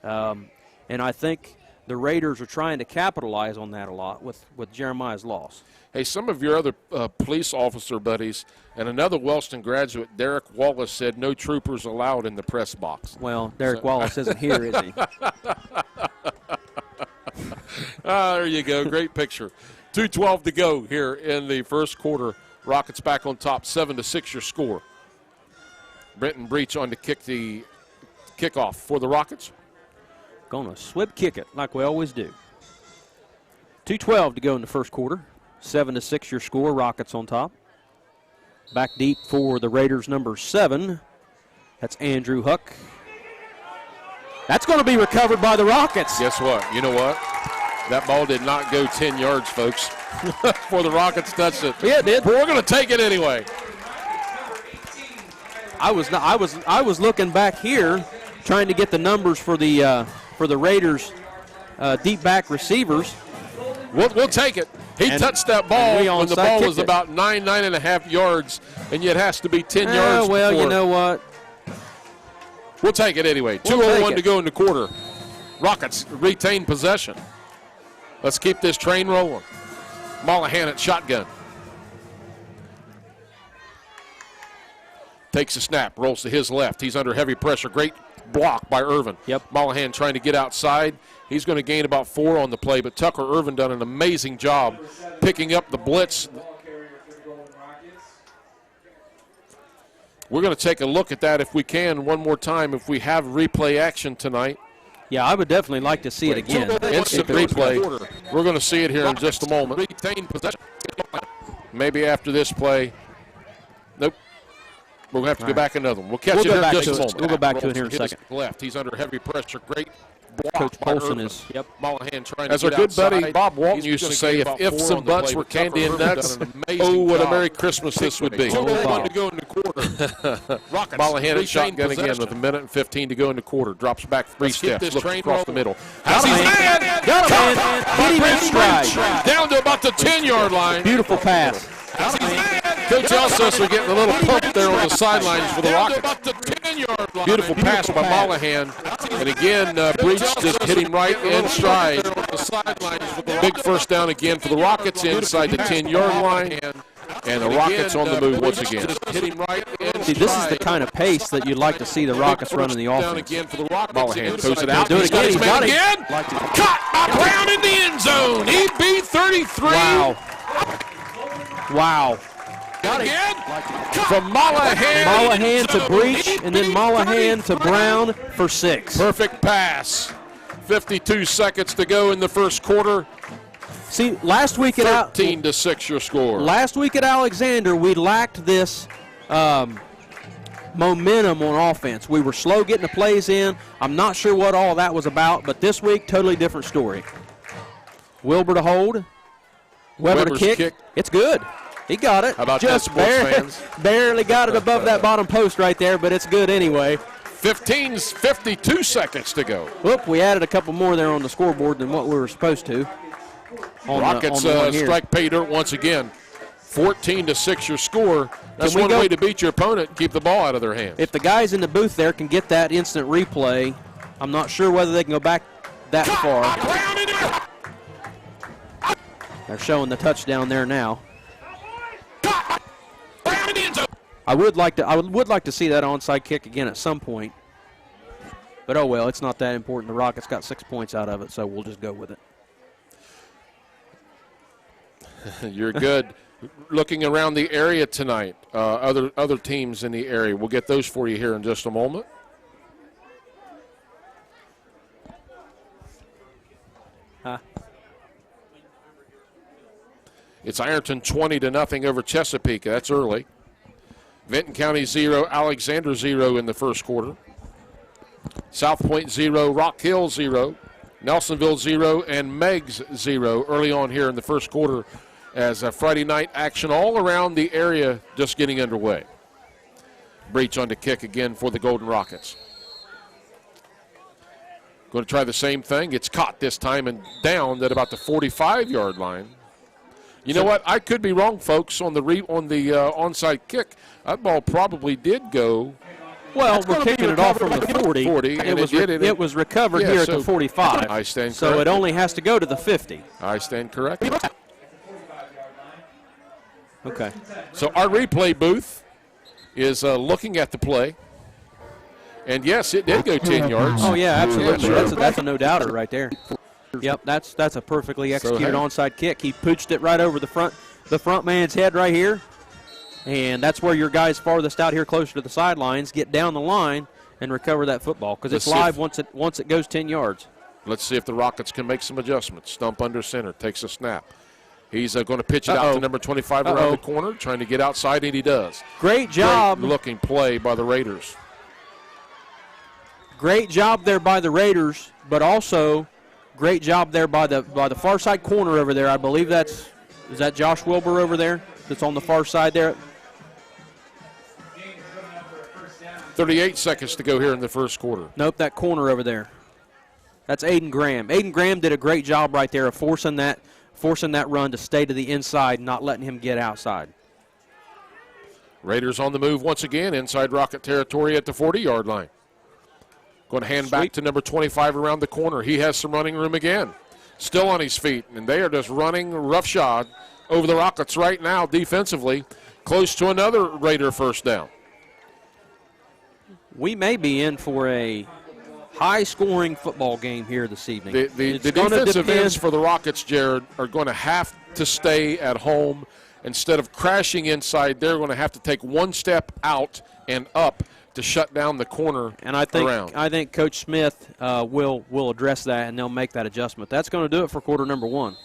And I think the Raiders are trying to capitalize on that a lot with Jeremiah's loss. Hey, some of your other police officer buddies and another Wellston graduate, Derek Wallace, said no troopers allowed in the press box. Well, Derek Wallace isn't here, is he? There you go. Great picture. 2:12 to go here in the first quarter. Rockets back on top, 7-6 your score. Brenton Breach on to kick the kickoff for the Rockets. Gonna swip kick it like we always do. 2:12 to go in the first quarter. 7-6 your score. Rockets on top. Back deep for the Raiders, number 7. That's Andrew Huck. That's going to be recovered by the Rockets. Guess what? You know what? That ball did not go 10 yards, folks, before the Rockets touched it. Yeah, it did. But we're going to take it anyway. I was looking back here, trying to get the numbers for the Raiders deep back receivers. We'll take it. He touched that ball when the ball was about 9.5 yards, and yet it has to be 10 yards Well, before. you know what? We'll take it anyway. 2:01 to go in the quarter. Rockets retain possession. Let's keep this train rolling. Mollahan at shotgun. Takes a snap, rolls to his left. He's under heavy pressure. Great block by Irvin. Yep. Mollahan trying to get outside. He's going to gain about 4 on the play, but Tucker Irvin done an amazing job picking up the blitz. We're going to take a look at that if we can one more time, if we have replay action tonight. Yeah, I would definitely like to see it again. Instant replay. We're going to see it here in just a moment. Retain possession. Maybe after this play. Nope. We're going to have to go back another one. We'll catch it here in just a moment. We'll go back to it here in a second. Left. He's under heavy pressure. Great block. Coach Polson is, Mollahan trying to as our good buddy Bob Walton used to say, if ifs and buts were candy and nuts, oh, what a Merry Christmas this would be. 2:01 to go in the quarter. Mollahan at shotgun again with 1:15 to go in the quarter. Drops back 3 steps, looks across the middle. Got him, man. Got him, man. Hit him in stride. Down to about the 10-yard line. Beautiful pass. Coach Elsesser getting a little pump there on the sidelines for the Rockets. Beautiful pass by Mollahan. And again, Breach just hit him right in stride. Big first down again for the Rockets inside the 10-yard line. And the Rockets on the move once again. See, this is the kind of pace that you'd like to see the Rockets running the offense. Mollahan throws it out. Do it again. He's got it. Caught by Brown in the end zone. EB 33. Wow. Again. From Mollahan. Mollahan to Breach, and then Mollahan to Brown for 6. Perfect pass. 52 seconds to go in the first quarter. See, last week at 13-6 your score. Last week at Alexander, we lacked this momentum on offense. We were slow getting the plays in. I'm not sure what all that was about, but this week, totally different story. Wilbur to hold. Weber's to kick. It's good. He got it. How about just that, barely got it above that bottom post right there, but it's good anyway. 52 seconds to go. Whoop, we added a couple more there on the scoreboard than what we were supposed to. Rockets strike pay dirt once again. 14-6 your score. That's one way to beat your opponent, keep the ball out of their hands. If the guys in the booth there can get that instant replay, I'm not sure whether they can go back that far. They're showing the touchdown there now. I would like to see that onside kick again at some point. But oh well, it's not that important. The Rockets got 6 points out of it, so we'll just go with it. You're good. Looking around the area tonight, other teams in the area. We'll get those for you here in just a moment. It's Ironton 20-0 over Chesapeake. That's early. Vinton County 0, Alexander 0 in the first quarter. South Point 0, Rock Hill 0, Nelsonville 0, and Meigs 0 early on here in the first quarter as Friday night action all around the area just getting underway. Breach on the kick again for the Golden Rockets. Going to try the same thing. It's caught this time and down at about the 45-yard line. You know what? I could be wrong, folks, on the onside kick. That ball probably did go. Well, we're kicking it off from the 40. It was recovered here at the 45. I stand corrected. So it only has to go to the 50. I stand corrected. Okay. So our replay booth is looking at the play. And, yes, it did go 10 yards. Oh, yeah, absolutely. That's a no-doubter right there. Yep, that's a perfectly executed onside kick. He pooched it right over the front man's head right here. And that's where your guys farthest out here closer to the sidelines get down the line and recover that football because it's live once it goes 10 yards. Let's see if the Rockets can make some adjustments. Stump under center, takes a snap. He's going to pitch it out to number 25 around the corner, trying to get outside, and he does. Great job. Great looking play by the Raiders. Great job there by the Raiders, but also great job there by the far side corner over there. I believe is that Josh Wilbur over there that's on the far side there? 38 seconds to go here in the first quarter. Nope, that corner over there. That's Aiden Graham. Aiden Graham did a great job right there of forcing that run to stay to the inside, not letting him get outside. Raiders on the move once again inside Rocket territory at the 40-yard line. Going to hand back to number 25 around the corner. He has some running room again. Still on his feet, and they are just running roughshod over the Rockets right now defensively, close to another Raider first down. We may be in for a high-scoring football game here this evening. The defensive ends for the Rockets, Jared, are going to have to stay at home. Instead of crashing inside, they're going to have to take one step out and up to shut down the corner. And I think Coach Smith will address that, and they'll make that adjustment. That's going to do it for quarter number 1.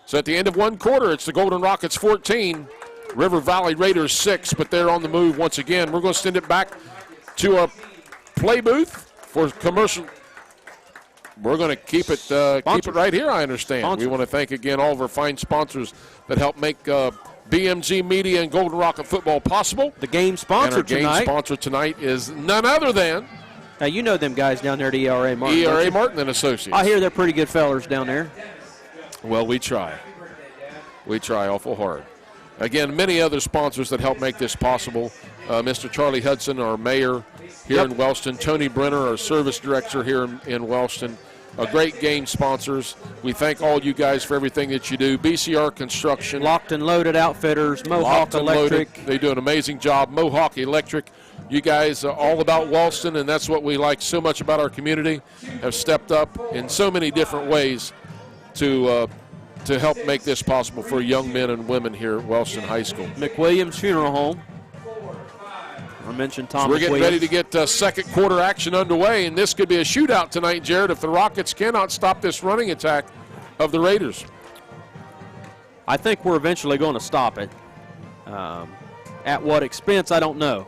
So at the end of one quarter, it's the Golden Rockets 14, River Valley Raiders 6, but they're on the move once again. We're going to send it back to a play booth for commercial. We're going to keep it right here, I understand. Sponsors. We want to thank again all of our fine sponsors that help make BMG Media and Golden Rocket Football possible. The game sponsor tonight. And our game sponsor tonight is none other than... Now, you know them guys down there at ERA Martin. ERA Martin and Associates. I hear they're pretty good fellers down there. Well, we try. We try awful hard. Again, many other sponsors that help make this possible. Mr. Charlie Hudson, our mayor here in Wellston. Tony Brenner, our service director here in Wellston. Great game sponsors. We thank all you guys for everything that you do. BCR Construction. Locked and Loaded Outfitters. Mohawk Electric. They do an amazing job. Mohawk Electric. You guys are all about Wellston, and that's what we like so much about our community. Have stepped up in so many different ways to help make this possible for young men and women here at Wellston High School. McWilliams Funeral Home. I mentioned Tom. So we're getting ready to get second quarter action underway, and this could be a shootout tonight, Jared, if the Rockets cannot stop this running attack of the Raiders. I think we're eventually going to stop it. At what expense, I don't know.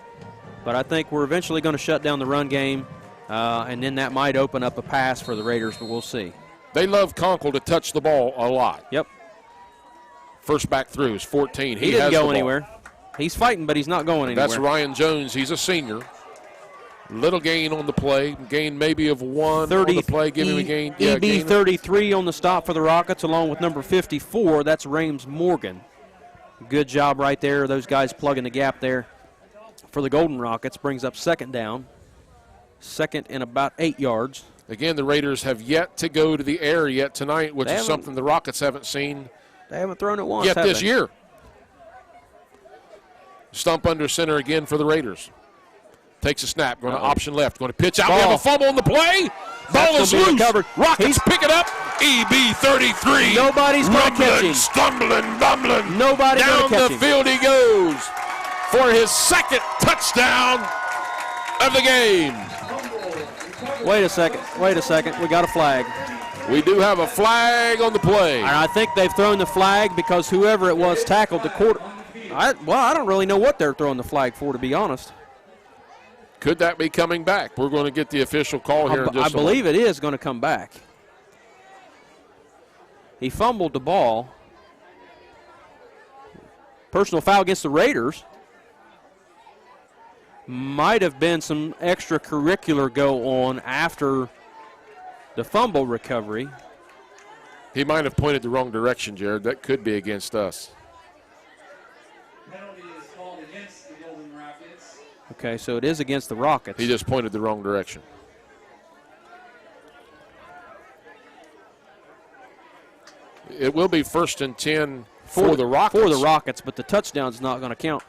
But I think we're eventually going to shut down the run game, and then that might open up a pass for the Raiders, but we'll see. They love Conkle to touch the ball a lot. Yep. First back through is 14. He didn't go anywhere. He's fighting, but he's not going anywhere. That's Ryan Jones. He's a senior. Little gain on the play. Gain maybe of 1 on the play. Give him a gain. EB 33 on the stop for the Rockets, along with number 54. That's Rames Morgan. Good job right there. Those guys plugging the gap there for the Golden Rockets. Brings up second down. Second and about 8 yards. Again, the Raiders have yet to go to the air yet tonight, which is something the Rockets haven't seen. They haven't thrown it once yet this year. Stump under center again for the Raiders. Takes a snap, going to option left, going to pitch out. We have a fumble on the play. Ball is loose. Recovered. Rockets pick it up. EB 33. Nobody's going to catch him. Stumbling, bumbling. Nobody's going to catch him. Down the field he goes for his second touchdown of the game. Wait a second. We got a flag. We do have a flag on the play. And I think they've thrown the flag because whoever it was tackled the quarter. I don't really know what they're throwing the flag for, to be honest. Could that be coming back? We're going to get the official call here in just a moment. I believe it is going to come back. He fumbled the ball. Personal foul against the Raiders. Might have been some extracurricular go on after the fumble recovery. He might have pointed the wrong direction, Jared. That could be against us. Penalty is called against the Golden Rockets. Okay, so it is against the Rockets. He just pointed the wrong direction. It will be 1st and 10 for the Rockets. For the Rockets, but the touchdown's not going to count.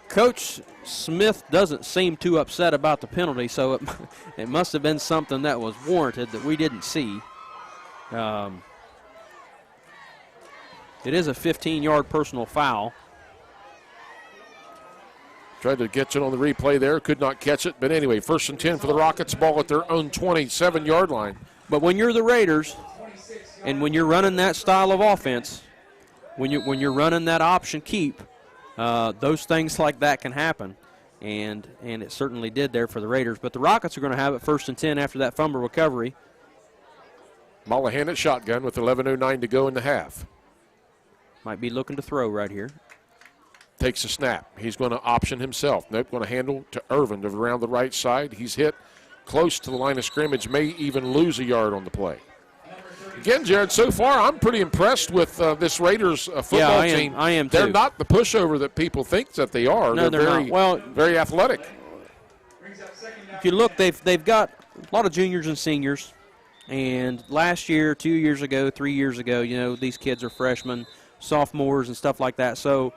Coach Smith doesn't seem too upset about the penalty, so it must have been something that was warranted that we didn't see. It is a 15-yard personal foul. Tried to catch it on the replay there, could not catch it. But anyway, 1st and 10 for the Rockets, ball at their own 27-yard line. But when you're the Raiders, and when you're running that style of offense, when you're running that option keep, those things like that can happen. And it certainly did there for the Raiders. But the Rockets are going to have it 1st and 10 after that fumble recovery. Mollahan at shotgun with 11:09 to go in the half. Might be looking to throw right here. Takes a snap. He's going to option himself. Nope, going to handle to Irvin around the right side. He's hit close to the line of scrimmage, may even lose a yard on the play. Again, Jared, so far I'm pretty impressed with this Raiders football team. I am too. They're not the pushover that people think that they are. No, they're very, not. Well, very athletic. if you look, they've got a lot of juniors and seniors. And last year, 2 years ago, 3 years ago, these kids are freshmen, sophomores, and stuff like that. So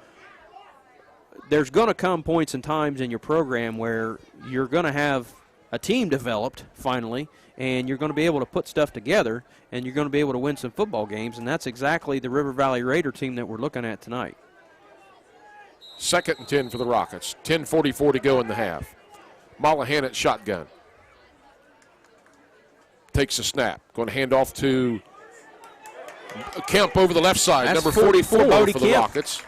there's going to come points and times in your program where you're going to have a team developed finally, and you're going to be able to put stuff together, and you're going to be able to win some football games, and that's exactly the River Valley Raider team that we're looking at tonight. 2nd and 10 for the Rockets. 10:44 to go in the half. Mollahan at shotgun. Takes a snap. Going to hand off to Kemp over the left side. That's number 44 Bodie for the Kemp. Rockets.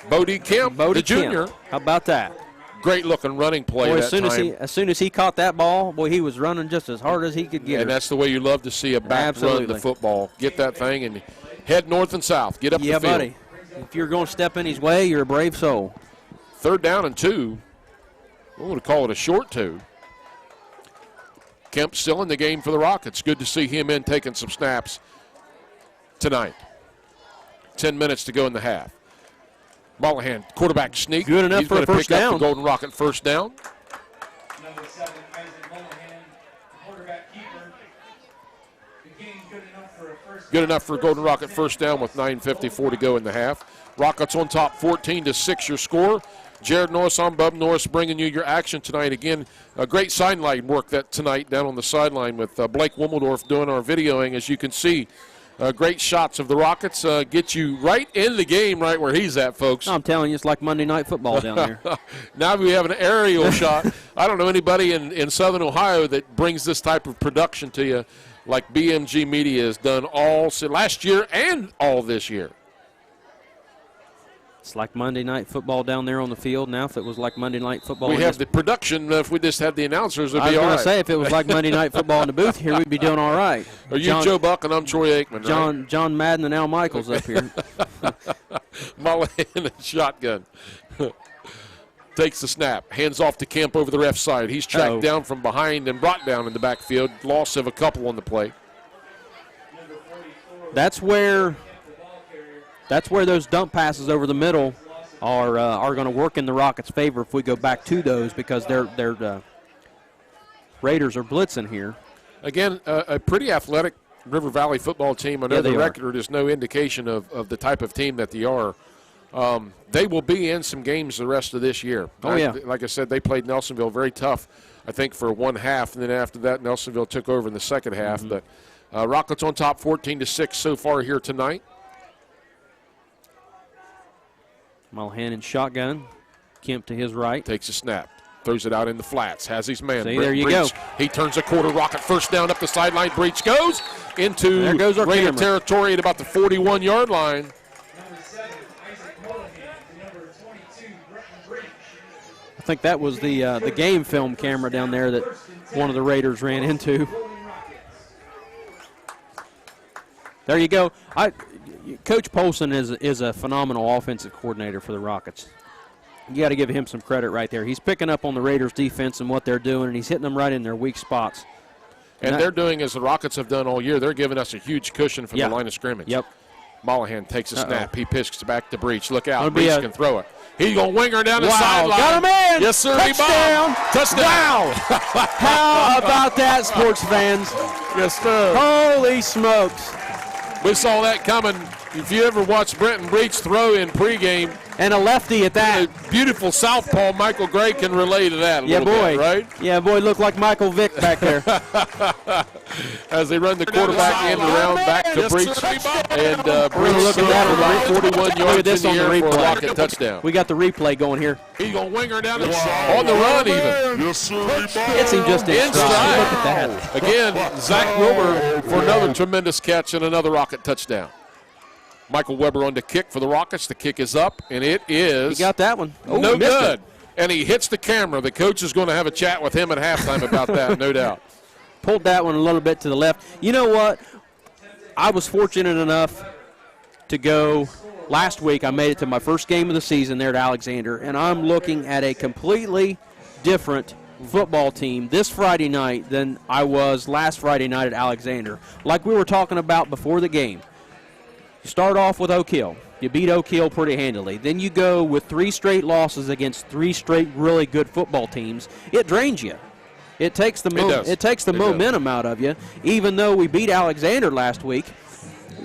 Bodie Kemp, Bodie the junior. Kemp. How about that? Great looking running play Boy, that time. as soon as he caught that ball, boy, he was running just as hard as he could get. And that's the way you love to see a back Absolutely. run the football. Get that thing and head north and south. Get up the field. Yeah, buddy. If you're going to step in his way, you're a brave soul. 3rd down and 2. We're going to call it a short 2. Kemp still in the game for the Rockets. Good to see him in taking some snaps tonight. 10 minutes to go in the half. Mollahan, quarterback sneak. Good enough He's for a going to first pick up down. the Golden Rocket first down. Number 7, Isaac Mollahan, quarterback keeper. The game good enough for a first. Good enough for a Golden Rocket first down with 9:54 to go in the half. Rockets on top 14-6 your score. Jared Norris on Bub Norris bringing you your action tonight. Again, a great sideline work that tonight down on the sideline with Blake Wimmeldorf doing our videoing. As you can see, great shots of the Rockets. Get you right in the game right where he's at, folks. I'm telling you, it's like Monday Night Football down there. Now we have an aerial shot. I don't know anybody in Southern Ohio that brings this type of production to you like BMG Media has done all last year and all this year. It's like Monday Night Football down there on the field. Now, if it was like Monday Night Football, We have the production. If we just had the announcers, it'd I was be all going right. to say, if it was like Monday Night Football in the booth here, we'd be doing all right. Are you Joe Buck and I'm Troy Aikman, right? John Madden and Al Michaels up here. Mollahan and shotgun. Takes the snap. Hands off to Kemp over the left side. He's tracked down from behind and brought down in the backfield. Loss of a couple on the play. That's where those dump passes over the middle are going to work in the Rockets' favor if we go back to those, because their Raiders are blitzing here. Again, a pretty athletic River Valley football team. I know the record is no indication of the type of team that they are. They will be in some games the rest of this year. Like I said, they played Nelsonville very tough, I think, for one half, and then after that, Nelsonville took over in the second half. But Rockets on top 14-6 so far here tonight. Mollahan in shotgun. Kemp to his right. Takes a snap. Throws it out in the flats. Has his man. See, there you go. He turns a quarter. Rocket first down up the sideline. Breach goes into Raider territory at about the 41-yard line. Number 7, Isaac Mollahan, to number 22, Bretton Breach. I think that was the game film camera down there that one of the Raiders ran into. There you go. Coach Polson is a phenomenal offensive coordinator for the Rockets. You got to give him some credit right there. He's picking up on the Raiders' defense and what they're doing, and he's hitting them right in their weak spots. And they're doing as the Rockets have done all year. They're giving us a huge cushion from the line of scrimmage. Yep. Mollahan takes a snap. He pisks back to Breach. Look out. Breach can throw it. He's going to wing her down the sideline. Got him in. Yes, sir. Touchdown. Touchdown. Wow. How about that, sports fans? Yes, sir. Holy smokes. We saw that coming. If you ever watched Bretton Breach throw in pregame, and a lefty at that. A beautiful southpaw. Michael Gray can relay to that a little bit, right? Yeah, boy, looked like Michael Vick back there. As they run the quarterback end around back to Breach. And Breach look at that about 41 yards in the air for a Rocket touchdown. We got the replay going here. He's going to wing her down on the run even. Hits him just in stride. Look at that. Again, Zach Wilbur for another tremendous catch and another Rocket touchdown. Michael Weber on the kick for the Rockets. The kick is up, and it is. He got that one. No good. And he hits the camera. The coach is going to have a chat with him at halftime about that, no doubt. Pulled that one a little bit to the left. You know what? I was fortunate enough to go last week. I made it to my first game of the season there at Alexander, and I'm looking at a completely different football team this Friday night than I was last Friday night at Alexander. Like we were talking about before the game. Start off with Oak Hill. You beat Oak Hill pretty handily. Then you go with 3 straight losses against 3 straight really good football teams. It drains you. It takes the momentum out of you. Even though we beat Alexander last week,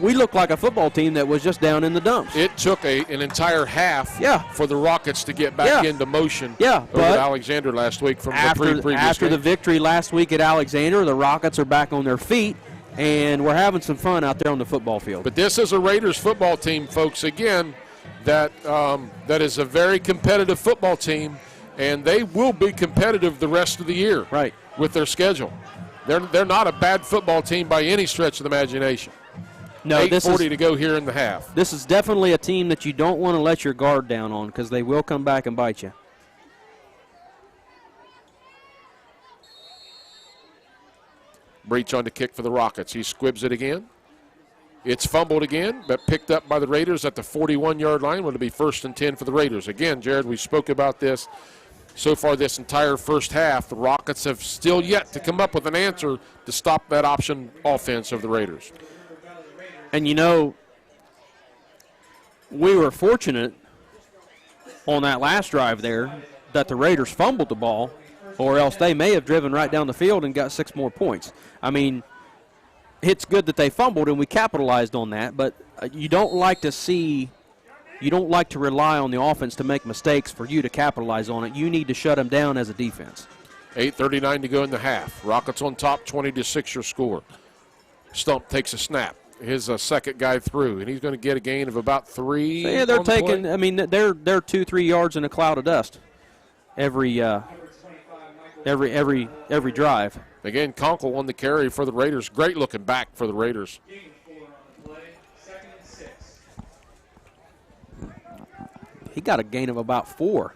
we looked like a football team that was just down in the dumps. It took an entire half for the Rockets to get back into motion over Alexander last week from the previous game. After the victory last week at Alexander, the Rockets are back on their feet, and we're having some fun out there on the football field. But this is a Raiders football team, folks, again, that is a very competitive football team, and they will be competitive the rest of the year with their schedule. They're not a bad football team by any stretch of the imagination. No, 8:40 to go here in the half. This is definitely a team that you don't want to let your guard down on because they will come back and bite you. Breach on the kick for the Rockets. He squibs it again. It's fumbled again, but picked up by the Raiders at the 41-yard line. It'll be 1st and 10 for the Raiders. Again, Jared, we spoke about this so far this entire first half. The Rockets have still yet to come up with an answer to stop that option offense of the Raiders. And, you know, we were fortunate on that last drive there that the Raiders fumbled the ball, or else they may have driven right down the field and got 6 more points. I mean, it's good that they fumbled and we capitalized on that, but you don't like to rely on the offense to make mistakes for you to capitalize on it. You need to shut them down as a defense. 8:39 to go in the half. Rockets on top, 20-6 your score. Stump takes a snap. His second guy through, and he's going to get a gain of about 3. So yeah, they're taking. I mean, they're 2-3 yards in a cloud of dust every drive. Again, Conkle on the carry for the Raiders. Great looking back for the Raiders. He got a gain of about 4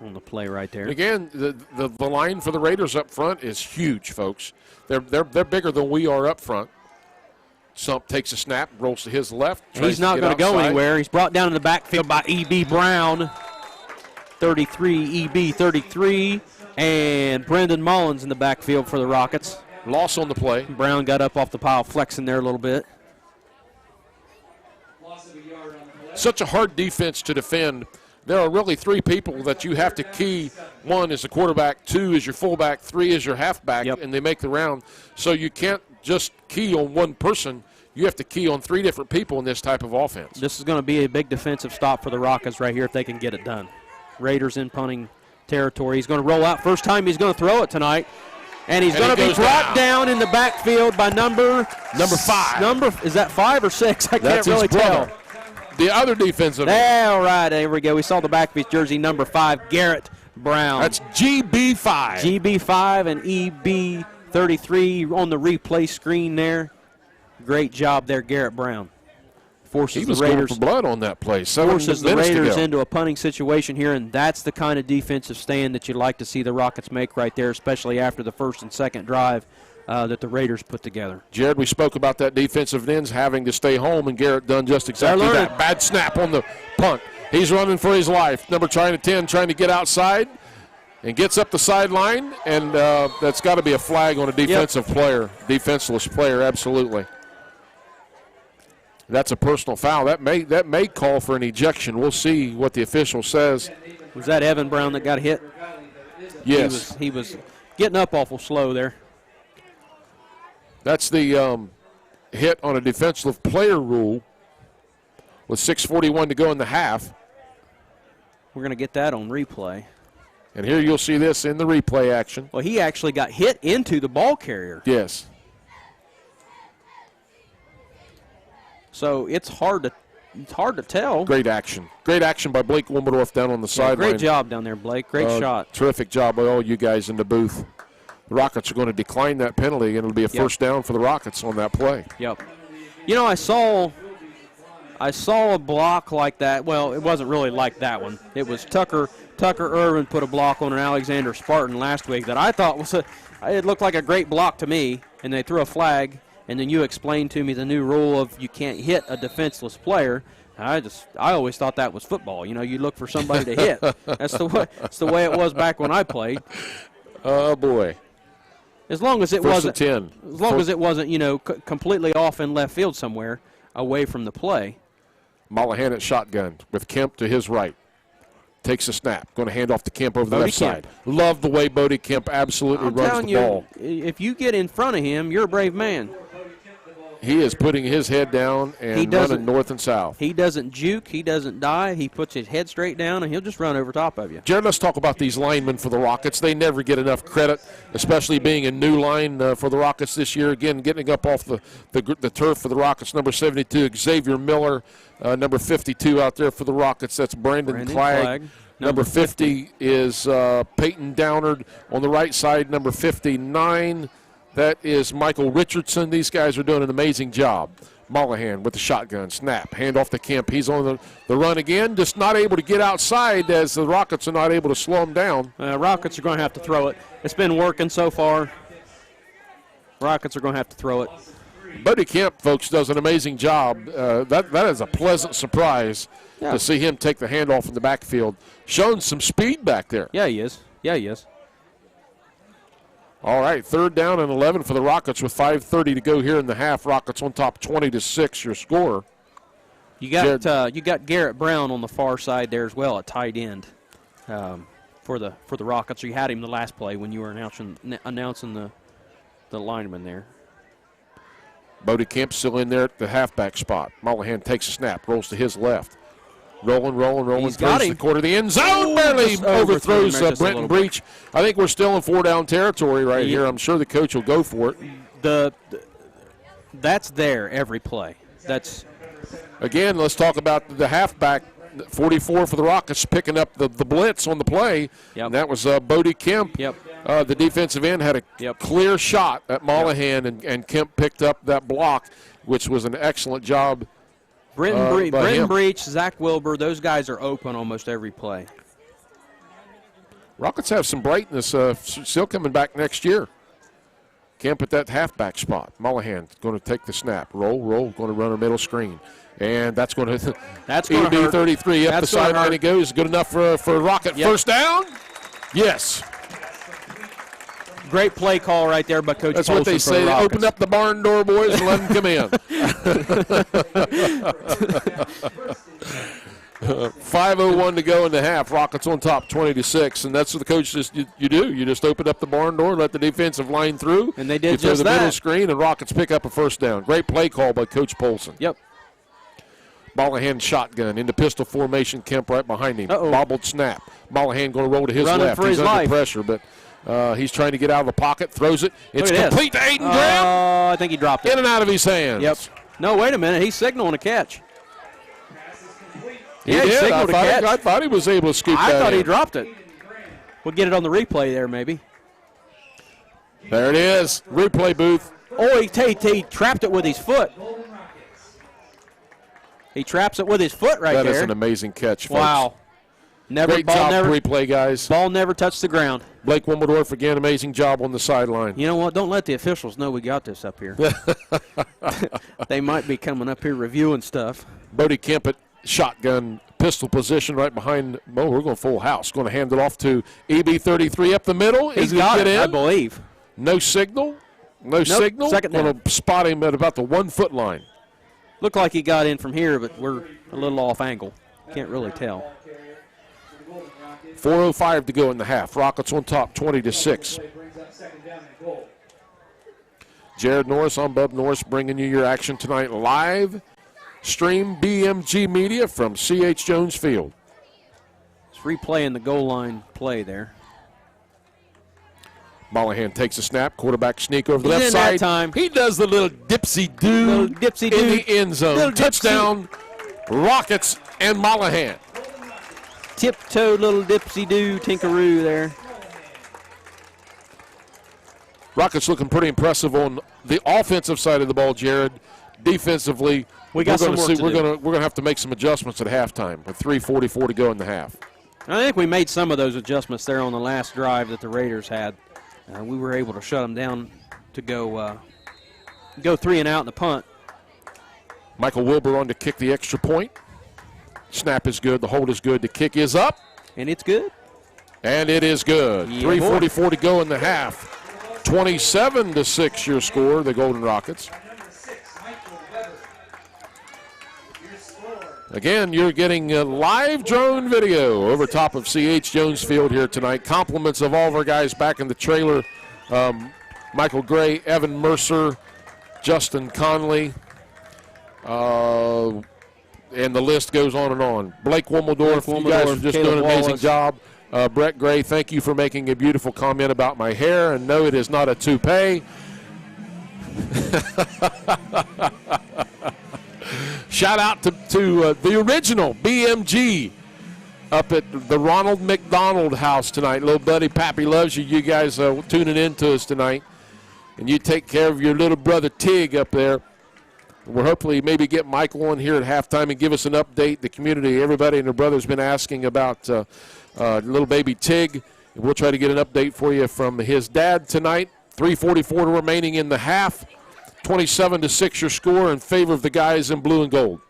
on the play right there. And again, the line for the Raiders up front is huge, folks. They're bigger than we are up front. Stump takes a snap, rolls to his left. He's not going to go anywhere. He's brought down in the backfield by E.B. Brown. 33, E.B. 33. And Brendan Mullins in the backfield for the Rockets. Loss on the play. Brown got up off the pile, flexing there a little bit. Such a hard defense to defend. There are really 3 people that you have to key. 1 is the quarterback, 2 is your fullback, 3 is your halfback, and they make the round. So you can't just key on one person. You have to key on 3 different people in this type of offense. This is going to be a big defensive stop for the Rockets right here if they can get it done. Raiders in punting territory. He's going to roll out. First time he's going to throw it tonight. And he's going to be brought down in the backfield by number 5. Is that 5 or 6? I can't really tell. The other defensive. All right, there we go. We saw the back of his jersey, number 5, Garrett Brown. That's GB5. GB5 and EB33 on the replay screen there. Great job there, Garrett Brown. Forces the Raiders going for blood on that play. Forces the Raiders into a punting situation here, and that's the kind of defensive stand that you'd like to see the Rockets make right there, especially after the first and second drive that the Raiders put together. Jared, we spoke about that defensive ends having to stay home, and Garrett done just exactly that. Bad snap on the punt. He's running for his life. Number 10 trying to get outside and gets up the sideline, and that's got to be a flag on a defensive player, defenseless player, absolutely. That's a personal foul. That may call for an ejection. We'll see what the official says. Was that Evan Brown that got hit? Yes. He was getting up awful slow there. That's the hit on a defensive player rule with 6:41 to go in the half. We're going to get that on replay. And here you'll see this in the replay action. Well, he actually got hit into the ball carrier. Yes. So it's hard to tell. Great action. Great action by Blake Wilmerdorf down on the sideline. Great job down there, Blake. Great shot. Terrific job by all you guys in the booth. The Rockets are going to decline that penalty, and it'll be a first down for the Rockets on that play. Yep. You know, I saw a block like that. Well, it wasn't really like that one. It was Tucker Irvin put a block on an Alexander Spartan last week that I thought it looked like a great block to me, and they threw a flag. And then you explained to me the new rule of you can't hit a defenseless player. I always thought that was football. You know, you look for somebody to hit. That's the way it was back when I played. Oh boy! As long as it wasn't 10. As long as it wasn't, you know, completely off in left field somewhere away from the play. Mollahan at shotgun with Kemp to his right. Takes a snap. Going to hand off to Kemp over the left side. Love the way Bodie Kemp absolutely runs the ball. If you get in front of him, you're a brave man. He is putting his head down and running north and south. He doesn't juke. He doesn't dive. He puts his head straight down, and he'll just run over top of you. Jared, let's talk about these linemen for the Rockets. They never get enough credit, especially being a new line for the Rockets this year. Again, getting up off the turf for the Rockets, number 72, Xavier Miller, number 52 out there for the Rockets. That's Brandon Clegg. Number 50 is Peyton Downard. On the right side, number 59, that is Michael Richardson. These guys are doing an amazing job. Mollahan with the shotgun. Snap. Hand off to Kemp. He's on the run again. Just not able to get outside as the Rockets are not able to slow him down. Rockets are going to have to throw it. It's been working so far. Rockets are going to have to throw it. Bodie Kemp, folks, does an amazing job. That is a pleasant surprise to see him take the handoff in the backfield. Showing some speed back there. Yeah, he is. All right, 3rd down and 11 for the Rockets with 5:30 to go here in the half. Rockets on top 20-6, your score. You got Garrett Brown on the far side there as well at tight end for the Rockets. You had him the last play when you were announcing the lineman there. Bodie Kemp still in there at the halfback spot. Mollahan takes a snap, rolls to his left. Rolling, throws the quarter of the end zone, barely overthrows Brenton Breach. I think we're still in 4-down territory right here. I'm sure the coach will go for it. That's there every play. Again, let's talk about the halfback, 44 for the Rockets, picking up the blitz on the play. Yep. And that was Bodie Kemp. Yep. The defensive end had a clear shot at Mollahan, and Kemp picked up that block, which was an excellent job. Brenton Breach, Zach Wilbur, those guys are open almost every play. Rockets have some brightness still coming back next year. Kemp at that halfback spot. Mollahan going to take the snap. Roll, going to run a middle screen. And that's going to EB 33 up the sideline it goes. Good enough for Rocket. Yep. First down? Yes. Great play call right there by Coach That's Polson. what they say. They open up the barn door, boys, and let them come in. 5:01 to go in the half. Rockets on top, 20-6, and that's what the coach you do. You just open up the barn door, let the defensive line through, and they did you just throw the middle screen, and Rockets pick up a first down. Great play call by Coach Polson. Yep. Mollahan shotgun into pistol formation. Kemp right behind him. Bobbled snap. Mollahan going to roll to his left. He's under pressure, but he's trying to get out of the pocket. Throws it. It's complete to Aiden Graham. I think he dropped it. In and out of his hands. Yep. No, wait a minute. He's signaling a catch. He did. I thought he was able to scoop that in. I thought he dropped it. We'll get it on the replay there, maybe. There it is. Replay booth. Oh, he trapped it with his foot. He traps it with his foot right there. That is an amazing catch, folks. Wow. Great top replay, guys. Ball never touched the ground. Blake Wimbledorf, again, amazing job on the sideline. You know what? Don't let the officials know we got this up here. They might be coming up here reviewing stuff. Bodie Kemp at shotgun pistol position right behind. We're going full house. Going to hand it off to EB 33 up the middle. He's got it, I believe. No signal. No signal. Second down. Going to spot him at about the 1 foot line. Looked like he got in from here, but we're a little off angle. Can't really tell. 4:05 to go in the half. Rockets on top, 20-6. Jared Norris on Bub Norris bringing you your action tonight live. Stream BMG Media from C.H. Jones Field. It's replaying the goal line play there. Mollahan takes a snap. Quarterback sneak over the left side. That time. He does the little dipsy-doo in the end zone. Touchdown, Rockets and Mollahan. Tiptoe little dipsy-doo tinkaroo there. Rockets looking pretty impressive on the offensive side of the ball, Jared. Defensively, we're going to have to make some adjustments at halftime with 3:44 to go in the half. I think we made some of those adjustments there on the last drive that the Raiders had. We were able to shut them down to go 3 and out in the punt. Michael Wilbur on to kick the extra point. Snap is good. The hold is good. The kick is up. And it's good. And it is good. Yeah, 3:44 to go in the half. 27-6 your score, the Golden Rockets. Again, you're getting a live drone video over top of C.H. Jones Field here tonight. Compliments of all of our guys back in the trailer. Michael Gray, Evan Mercer, Justin Conley, and the list goes on and on. Blake Wommeldorf, you guys are just doing an amazing job. Brett Gray, thank you for making a beautiful comment about my hair, and no, it is not a toupee. Shout out to the original BMG up at the Ronald McDonald House tonight. Little buddy Pappy loves you. You guys tuning in to us tonight. And you take care of your little brother Tig up there. We'll hopefully maybe get Michael on here at halftime and give us an update. The community, everybody and their brother has been asking about little baby Tig. And we'll try to get an update for you from his dad tonight. 3:44 remaining in the half. 27-6 your score in favor of the guys in blue and gold.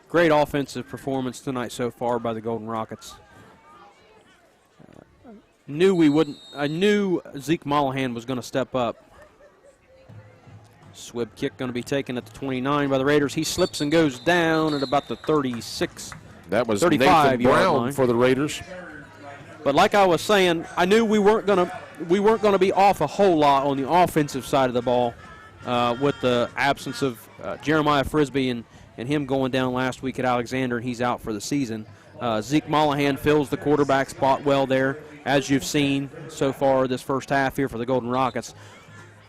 Great offensive performance tonight so far by the Golden Rockets. I knew Zeke Mollahan was going to step up. Swib kick going to be taken at the 29 by the Raiders. He slips and goes down at about the 36. That was Nathan Brown line for the Raiders. But like I was saying, I knew we weren't going to be off a whole lot on the offensive side of the ball with the absence of Jeremiah Frisbee and him going down last week at Alexander, and he's out for the season. Zeke Mollahan fills the quarterback spot well there, as you've seen so far this first half here for the Golden Rockets.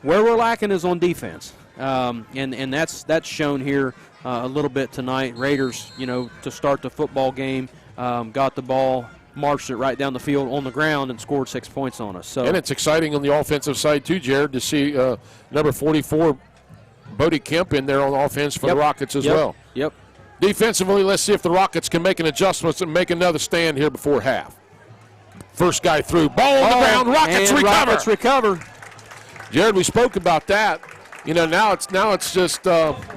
Where we're lacking is on defense, and that's shown here a little bit tonight. Raiders, to start the football game, got the ball, marched it right down the field on the ground, and scored 6 points on us. So, and it's exciting on the offensive side too, Jared, to see number 44, Bodie Kemp, in there on offense for the Rockets as well. Yep. Defensively, let's see if the Rockets can make an adjustment and make another stand here before half. First guy through, ball on the ground, Rockets recover. Jared, we spoke about that. Now it's just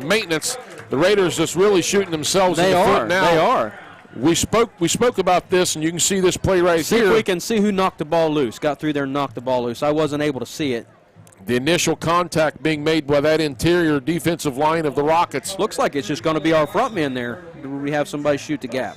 maintenance. The Raiders just really shooting themselves in the foot now. They are. We spoke about this, and you can see this play right here. See if we can see who knocked the ball loose. Got through there and knocked the ball loose. I wasn't able to see it. The initial contact being made by that interior defensive line of the Rockets. Looks like it's just going to be our front man there. We have somebody shoot the gap.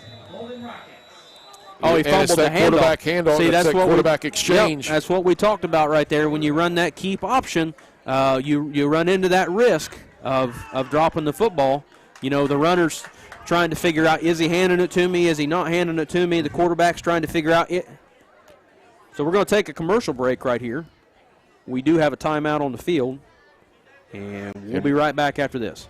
Oh, he fumbled the handoff. Quarterback handoff. See, that's that quarterback exchange. Yep, that's what we talked about right there. When you run that keep option, you run into that risk of dropping the football. The runner's trying to figure out, is he handing it to me? Is he not handing it to me? The quarterback's trying to figure out it. So we're going to take a commercial break right here. We do have a timeout on the field, and we'll be right back after this.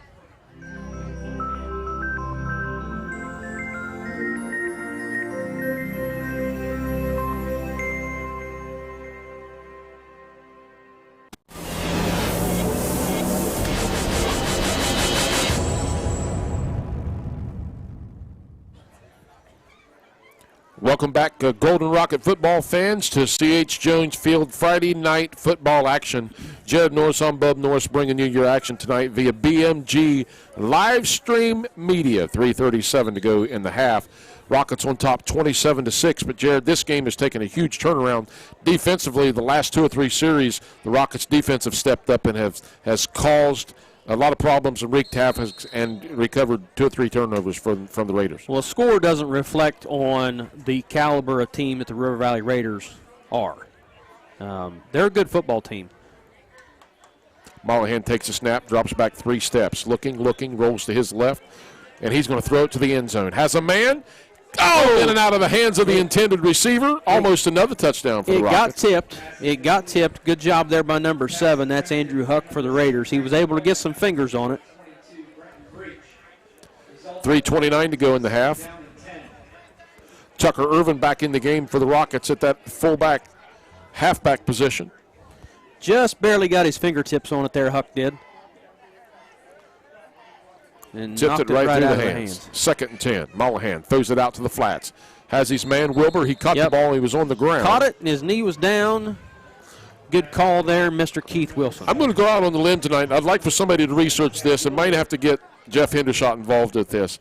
Welcome back, Golden Rocket football fans, to C.H. Jones Field Friday night football action. Jared Norris, I'm Bub Norris, bringing you your action tonight via BMG live stream media. 3:37 to go in the half. Rockets on top 27-6, but Jared, this game has taken a huge turnaround. Defensively, the last 2 or 3 series, the Rockets defense have stepped up and has caused a lot of problems and wreaked havoc and recovered 2 or 3 turnovers from the Raiders. Well, score doesn't reflect on the caliber of team that the River Valley Raiders are. They're a good football team. Mollahan takes a snap, drops back 3 steps, looking, rolls to his left, and he's going to throw it to the end zone. Has a man. Oh, in and out of the hands of the intended receiver. Almost another touchdown for the Rockets. It got tipped. Good job there by number 7. That's Andrew Huck for the Raiders. He was able to get some fingers on it. 3:29 to go in the half. Tucker Irvin back in the game for the Rockets at that fullback, halfback position. Just barely got his fingertips on it there, Huck did. And tipped it right through the hands. 2nd and 10. Mollahan throws it out to the flats. Has his man Wilbur. He caught the ball. He was on the ground. Caught it, and his knee was down. Good call there, Mr. Keith Wilson. I'm going to go out on the limb tonight. I'd like for somebody to research this. I might have to get Jeff Hendershot involved with this.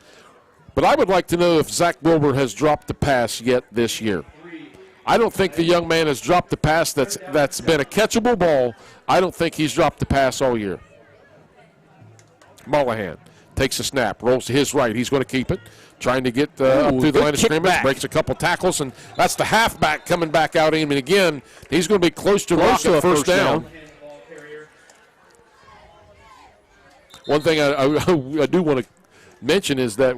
But I would like to know if Zach Wilbur has dropped the pass yet this year. I don't think the young man has dropped the pass that's been a catchable ball. I don't think he's dropped the pass all year. Mollahan takes a snap, rolls to his right. He's going to keep it, trying to get up through the line of scrimmage, breaks a couple tackles, and that's the halfback coming back out. And again, he's going to be close to Rocket first down. One thing I do want to mention is that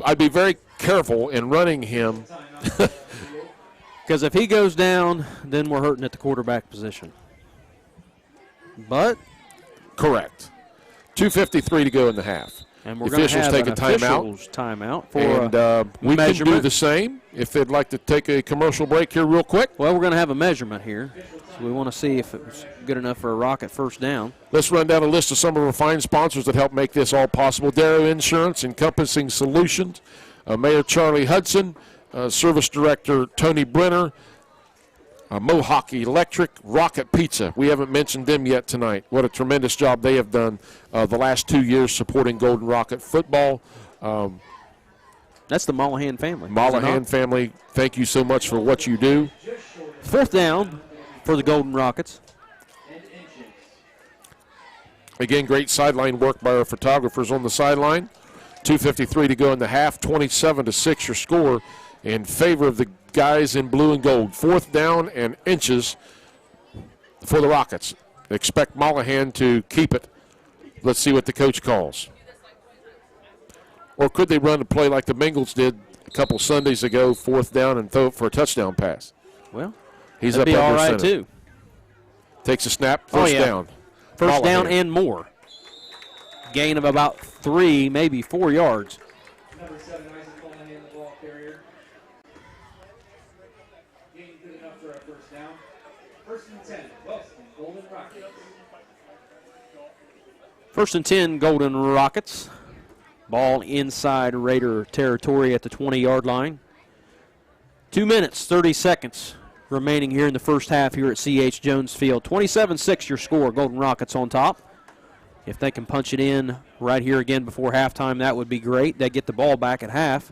I'd be very careful in running him. Because if he goes down, then we're hurting at the quarterback position. But correct. 2:53 to go in the half. And we're going to have an officials timeout for and we can do the same if they'd like to take a commercial break here real quick. Well, we're going to have a measurement here. So we want to see if it was good enough for a Rocket first down. Let's run down a list of some of our fine sponsors that help make this all possible. Darrow Insurance, Encompassing Solutions, Mayor Charlie Hudson, Service Director Tony Brenner, Mohawk Electric, Rocket Pizza. We haven't mentioned them yet tonight. What a tremendous job they have done the last 2 years supporting Golden Rocket football. That's the Mollahan family. Mollahan family, thank you so much for what you do. Fourth down for the Golden Rockets. Again, great sideline work by our photographers on the sideline. 2:53 to go in the half, 27-6 your score in favor of the guys in blue and gold. Fourth down and inches for the Rockets. Expect Mollahan to keep it. Let's see what the coach calls. Or could they run a play like the Bengals did a couple Sundays ago, fourth down and throw it for a touchdown pass? Well, he's that'd up be all under right center. too. Takes a snap, first down. First down and more. Gain of about 3, maybe 4 yards. Number 7, Isaac Mollahan, the ball carrier. Gain good enough for a first down. First and 10, Wellston, Golden Rockets. First and 10, Golden Rockets. Ball inside Raider territory at the 20-yard line. 2 minutes, 30 seconds remaining here in the first half here at C.H. Jones Field. 27-6 your score, Golden Rockets on top. If they can punch it in right here again before halftime, that would be great. They get the ball back at half.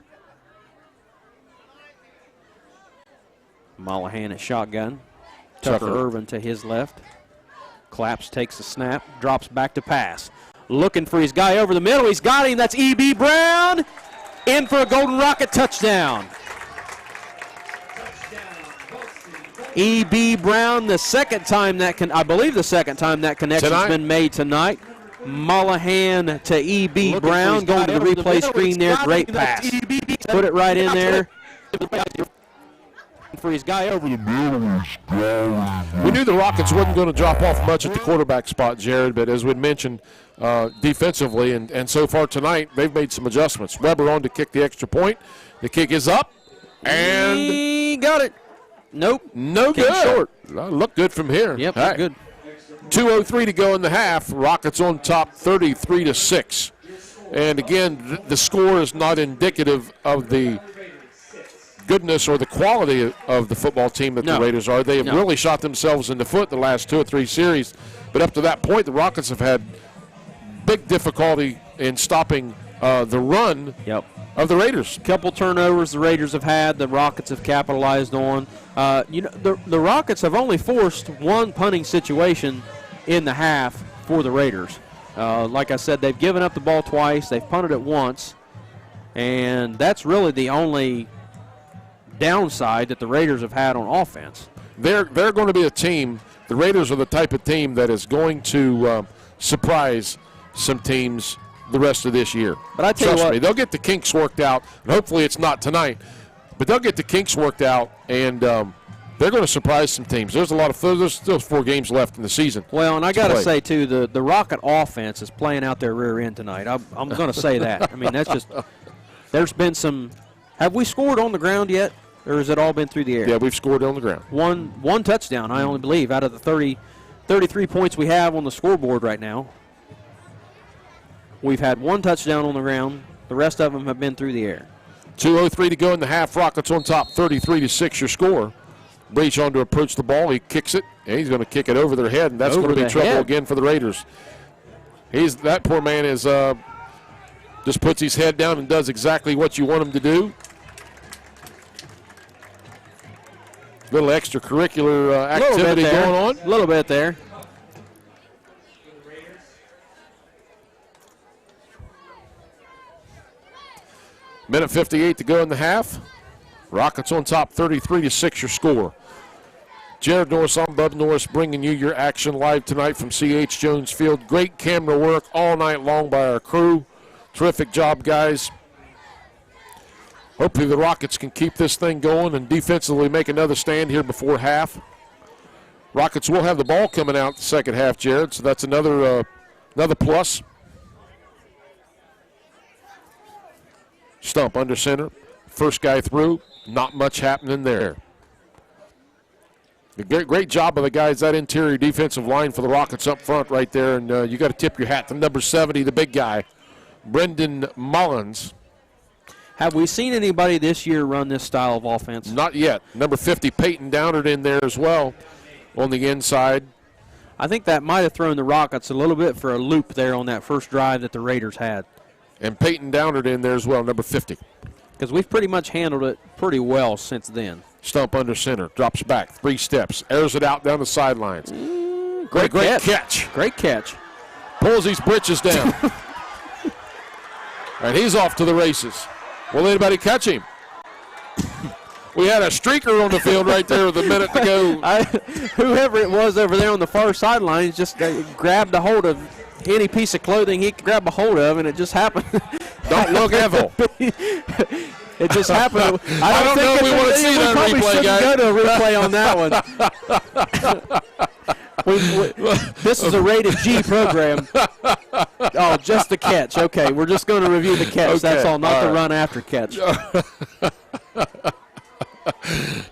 Mollahan at shotgun. Tucker Irvin to his left. Claps, takes the snap, drops back to pass. Looking for his guy over the middle. He's got him. That's E.B. Brown. In for a Golden Rocket touchdown. E.B. Brown, the second time that I believe the second time that connection's been made tonight. Mollahan to E.B. Brown, going to the replay screen there. Great pass. Put it right in there. For his guy over the middle. We knew the Rockets wasn't going to drop off much at the quarterback spot, Jared, but as we mentioned, defensively, and so far tonight, they've made some adjustments. Weber on to kick the extra point. The kick is up, and he got it. Nope. No good. Short. Looked good from here. Yep, good. 2:03 to go in the half. Rockets on top, 33-6. And again, the score is not indicative of the goodness or the quality of the football team that the Raiders are. They have really shot themselves in the foot the last 2 or 3 series. But up to that point, the Rockets have had big difficulty in stopping the run of the Raiders. Couple turnovers the Raiders have had, the Rockets have capitalized on. The Rockets have only forced one punting situation in the half for the Raiders. Like I said, they've given up the ball twice. They've punted it once. And that's really the only downside that the Raiders have had on offense. They're going to be a team. The Raiders are the type of team that is going to surprise some teams the rest of this year. But I tell you what, they'll get the kinks worked out, and hopefully it's not tonight, but they'll get the kinks worked out, and they're going to surprise some teams. There's still 4 games left in the season. Well, and I got to say, too, the Rocket offense is playing out their rear end tonight. I'm going to say that. I mean, that's just – there's been some – have we scored on the ground yet, or has it all been through the air? Yeah, we've scored on the ground. One touchdown, I only believe, out of the 33 points we have on the scoreboard right now. We've had 1 touchdown on the ground. The rest of them have been through the air. 2:03 to go in the half. Rockets on top, 33-6 your score. Breach on to approach the ball. He kicks it, and he's going to kick it over their head, and that's going to be trouble again for the Raiders. That poor man is just puts his head down and does exactly what you want him to do. Little extracurricular activity going on. A little bit there. Minute 58 to go in the half. Rockets on top, 33-6 your score. Jared Norris, I'm Bub Norris, bringing you your action live tonight from C.H. Jones Field. Great camera work all night long by our crew. Terrific job, guys. Hopefully the Rockets can keep this thing going and defensively make another stand here before half. Rockets will have the ball coming out the second half, Jared, so that's another plus. Stump under center. First guy through. Not much happening there. A great job of the guys, that interior defensive line for the Rockets up front right there. And you got to tip your hat to number 70, the big guy, Brendan Mullins. Have we seen anybody this year run this style of offense? Not yet. Number 50, Peyton Downard in there as well on the inside. I think that might have thrown the Rockets a little bit for a loop there on that first drive that the Raiders had. And Peyton Downard in there as well, number 50. Because we've pretty much handled it pretty well since then. Stump under center, drops back, 3 steps, airs it out down the sidelines. Great catch. Great catch. Pulls these britches down. And he's off to the races. Will anybody catch him? We had a streaker on the field right there with a minute to go. Whoever it was over there on the far sidelines just grabbed a hold of any piece of clothing he could grab a hold of, and it just happened. Don't look evil. It just happened. I don't know if we want to see that replay, guys. Go to a replay on that one. This is a rated G program. Oh, just the catch. Okay, we're just going to review the catch. Okay, that's all, not the run after catch.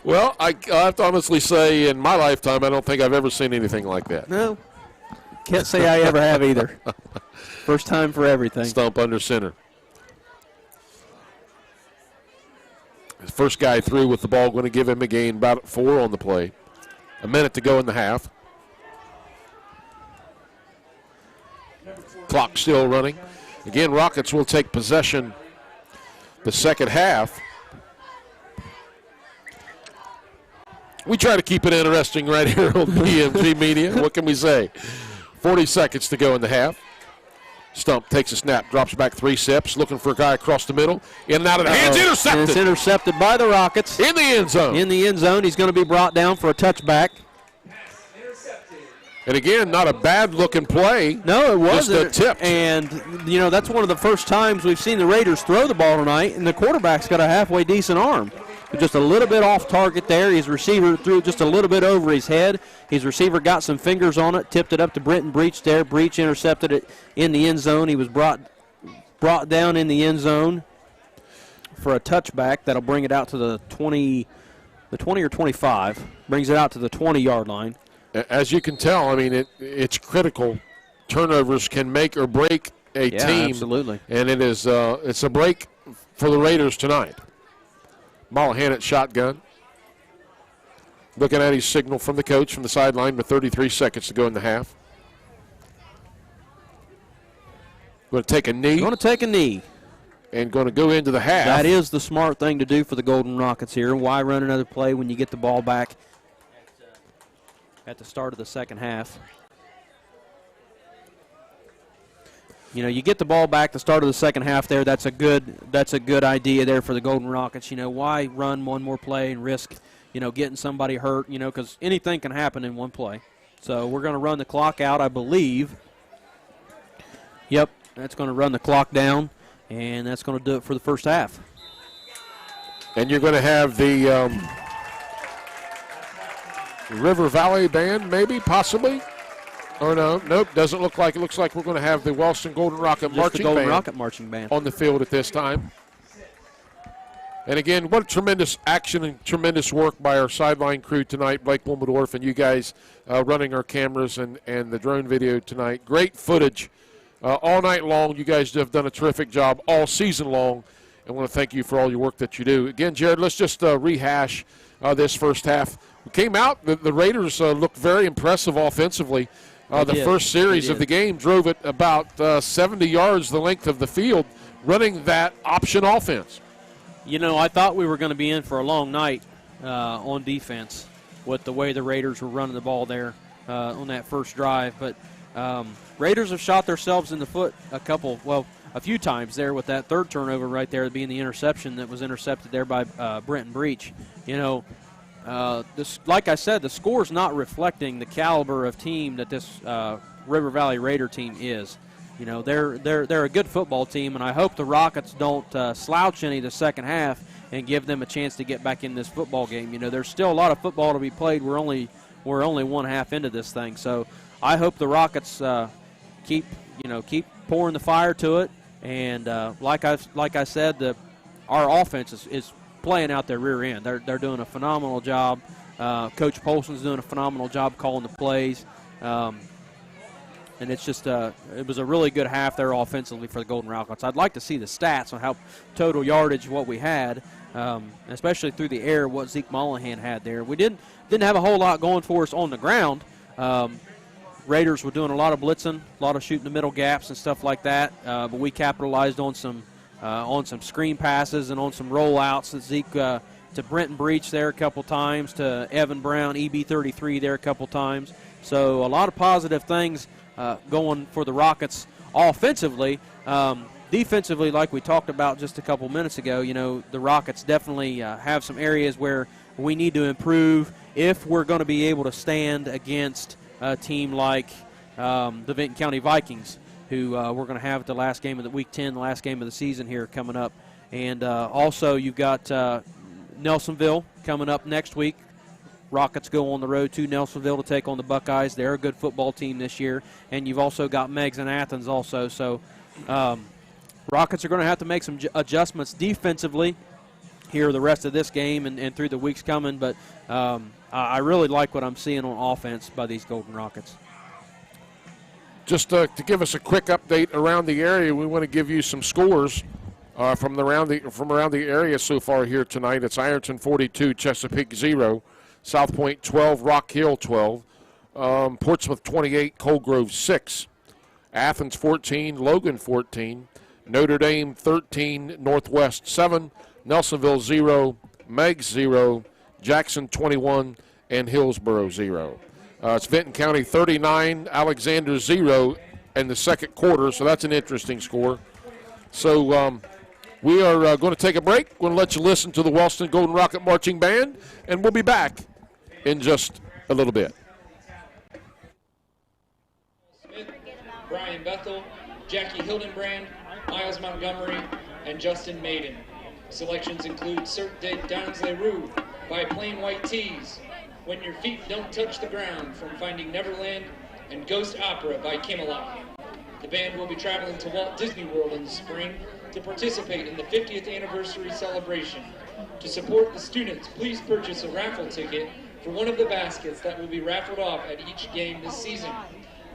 Well, I have to honestly say, in my lifetime, I don't think I've ever seen anything like that. No, can't say I ever have either. First time for everything. Stump under center. His first guy through with the ball, going to give him a gain about 4 on the play. A minute to go in the half. Clock still running. Again, Rockets will take possession the second half. We try to keep it interesting right here on BMG Media. What can we say? 40 seconds to go in the half. Stump takes a snap, drops back 3 steps, looking for a guy across the middle. In and out of the hands, intercepted. And it's intercepted by the Rockets. In the end zone. In the end zone. He's going to be brought down for a touchback. And again, not a bad-looking play. No, it wasn't. Just a tip. And, you know, that's one of the first times we've seen the Raiders throw the ball tonight, and the quarterback's got a halfway decent arm. Just a little bit off target there. His receiver threw just a little bit over his head. His receiver got some fingers on it, tipped it up to Brenton Breach there. Breach intercepted it in the end zone. He was brought down in the end zone for a touchback. That'll bring it out to the 20 or 25. Brings it out to the 20-yard line. As you can tell, I mean, it's critical. Turnovers can make or break a team. Absolutely. And it's a break for the Raiders tonight. Mollahan at shotgun. Looking at his signal from the coach from the sideline with 33 seconds to go in the half. Going to take a knee. Going to take a knee. And going to go into the half. That is the smart thing to do for the Golden Rockets here. Why run another play when you get the ball back at the start of the second half? You know, you get the ball back the start of the second half there. That's a good idea there for the Golden Rockets. You know, why run one more play and risk, you know, getting somebody hurt, you know, because anything can happen in one play. So we're going to run the clock out, I believe. Yep, that's going to run the clock down, and that's going to do it for the first half. And you're going to have the River Valley Band, maybe, possibly? Or no, nope, doesn't look like it. Looks like we're going to have the Wellston Golden Rocket Marching Band on the field at this time. And again, what a tremendous action and tremendous work by our sideline crew tonight, Blake Wilmendorf and you guys running our cameras and the drone video tonight. Great footage all night long. You guys have done a terrific job all season long. I want to thank you for all your work that you do. Again, Jared, let's just rehash this first half. We came out, the Raiders looked very impressive offensively. The first series of the game drove it about 70 yards the length of the field, running that option offense. You know, I thought we were going to be in for a long night on defense with the way the Raiders were running the ball there on that first drive. But Raiders have shot themselves in the foot a few times there with that third turnover right there being the interception that was intercepted there by Brenton Breach. You know, like I said, the score's not reflecting the caliber of team that this River Valley Raider team is. You know, they're a good football team, and I hope the Rockets don't slouch any the second half and give them a chance to get back in this football game. You know, there's still a lot of football to be played. We're only one half into this thing, so I hope the Rockets keep pouring the fire to it. And like I said, our offense is playing out their rear end. They're doing a phenomenal job. Coach Polson's doing a phenomenal job calling the plays. And it's just it was a really good half there offensively for the Golden Rockets. I'd like to see the stats on how total yardage what we had, especially through the air, what Zeke Mollahan had there. We didn't have a whole lot going for us on the ground. Raiders were doing a lot of blitzing, a lot of shooting the middle gaps and stuff like that. But we capitalized on some screen passes and on some rollouts that Zeke to Brenton Breach there a couple times, to Evan Brown, EB33 there a couple times. So a lot of positive things going for the Rockets offensively. Defensively, like we talked about just a couple minutes ago, you know, the Rockets definitely have some areas where we need to improve if we're going to be able to stand against a team like the Vinton County Vikings, who we're going to have at the last game of the Week 10, the last game of the season here coming up. And also you've got Nelsonville coming up next week. Rockets go on the road to Nelsonville to take on the Buckeyes. They're a good football team this year. And you've also got Meigs and Athens also. So Rockets are going to have to make some adjustments defensively here the rest of this game and through the weeks coming. But I really like what I'm seeing on offense by these Golden Rockets. Just to give us a quick update around the area, we want to give you some scores from around the area so far here tonight. It's Ironton 42, Chesapeake 0, South Point 12, Rock Hill 12, Portsmouth 28, Cold Grove 6, Athens 14, Logan 14, Notre Dame 13, Northwest 7, Nelsonville 0, Meigs 0, Jackson 21, and Hillsboro 0. It's Vinton County 39, Alexander 0 in the second quarter, so that's an interesting score. So we are going to take a break. We're going to let you listen to the Wellston Golden Rocket Marching Band, and we'll be back in just a little bit. Smith, Brian Bethel, Jackie Hildenbrand, Miles Montgomery, and Justin Maiden. Selections include Cert de Dans Les Roues by Plain White Tees, When Your Feet Don't Touch the Ground from Finding Neverland, and Ghost Opera by Camelot. The band will be traveling to Walt Disney World in the spring to participate in the 50th anniversary celebration. To support the students, please purchase a raffle ticket for one of the baskets that will be raffled off at each game this season.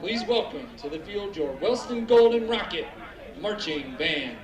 Please welcome to the field your Wellston Golden Rocket Marching Band.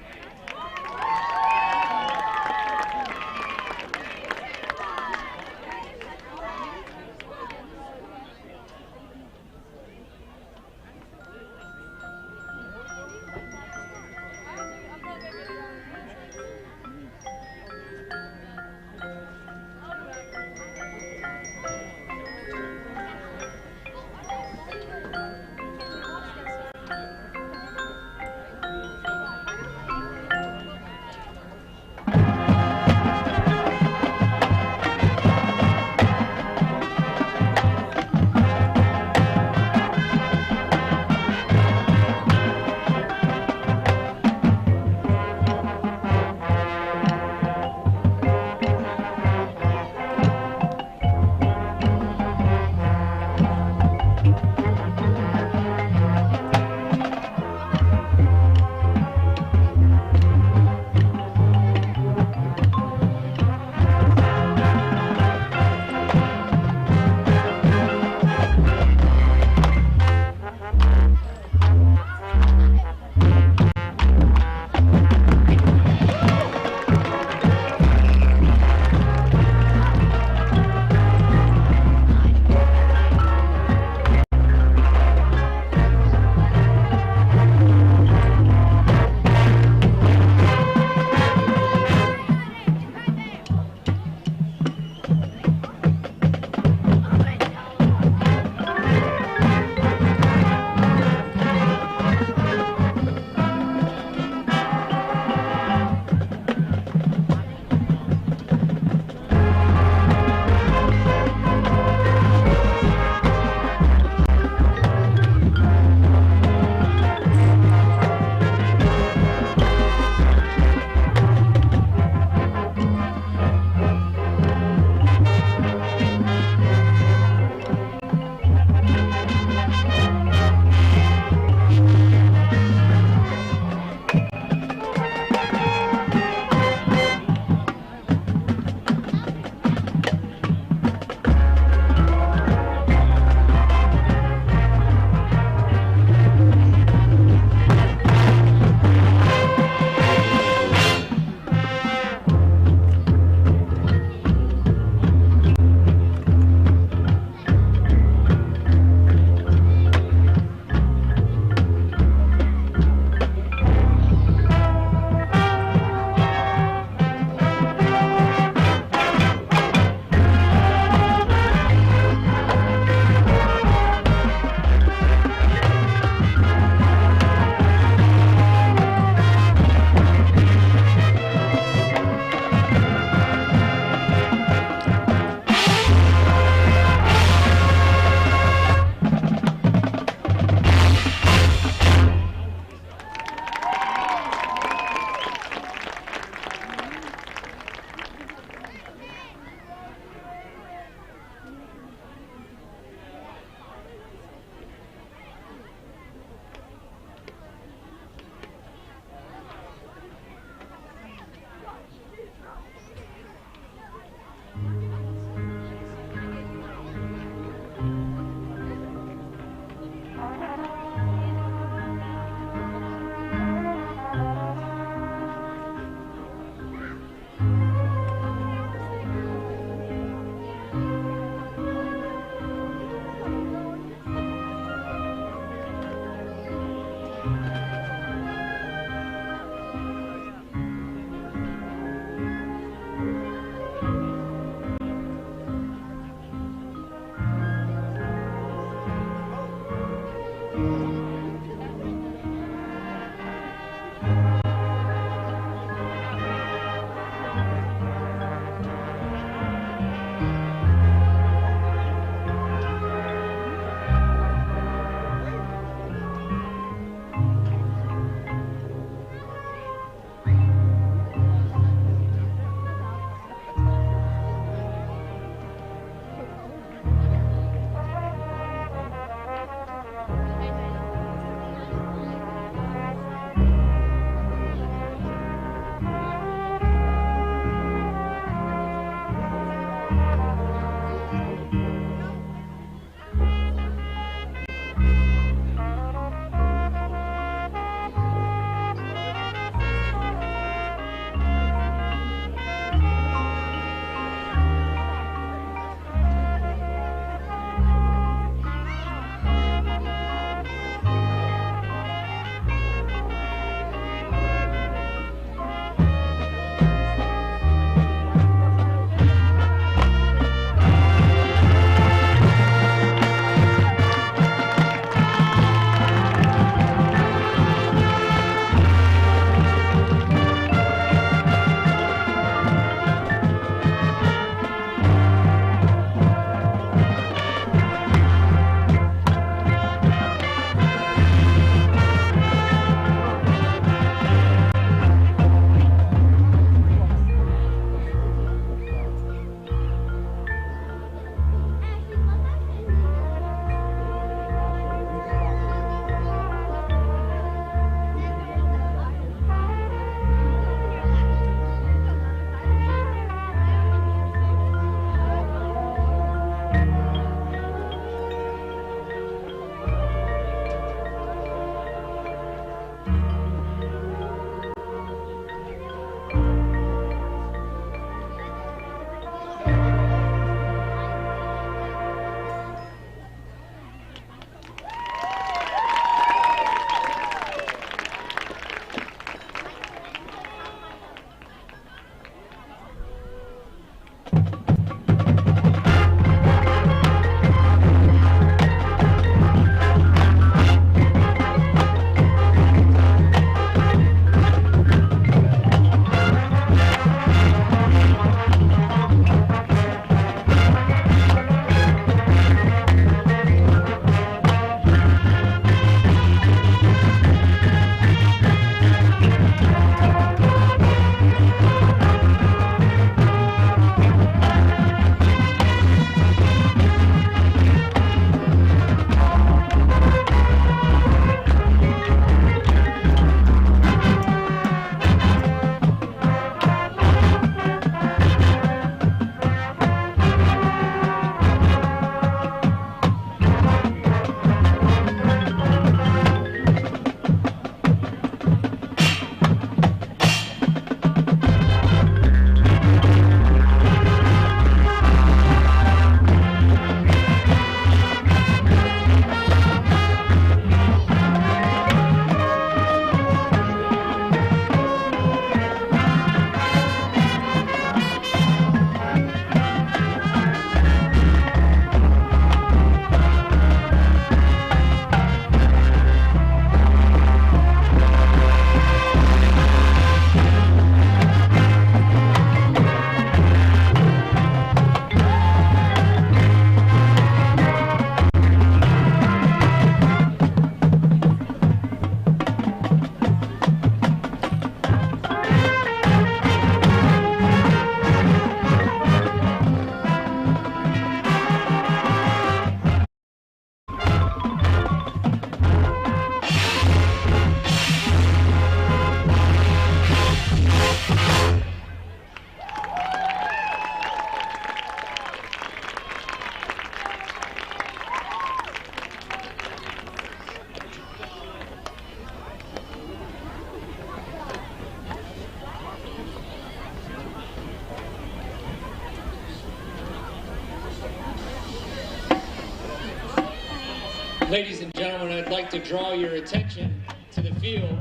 Ladies and gentlemen, I'd like to draw your attention to the field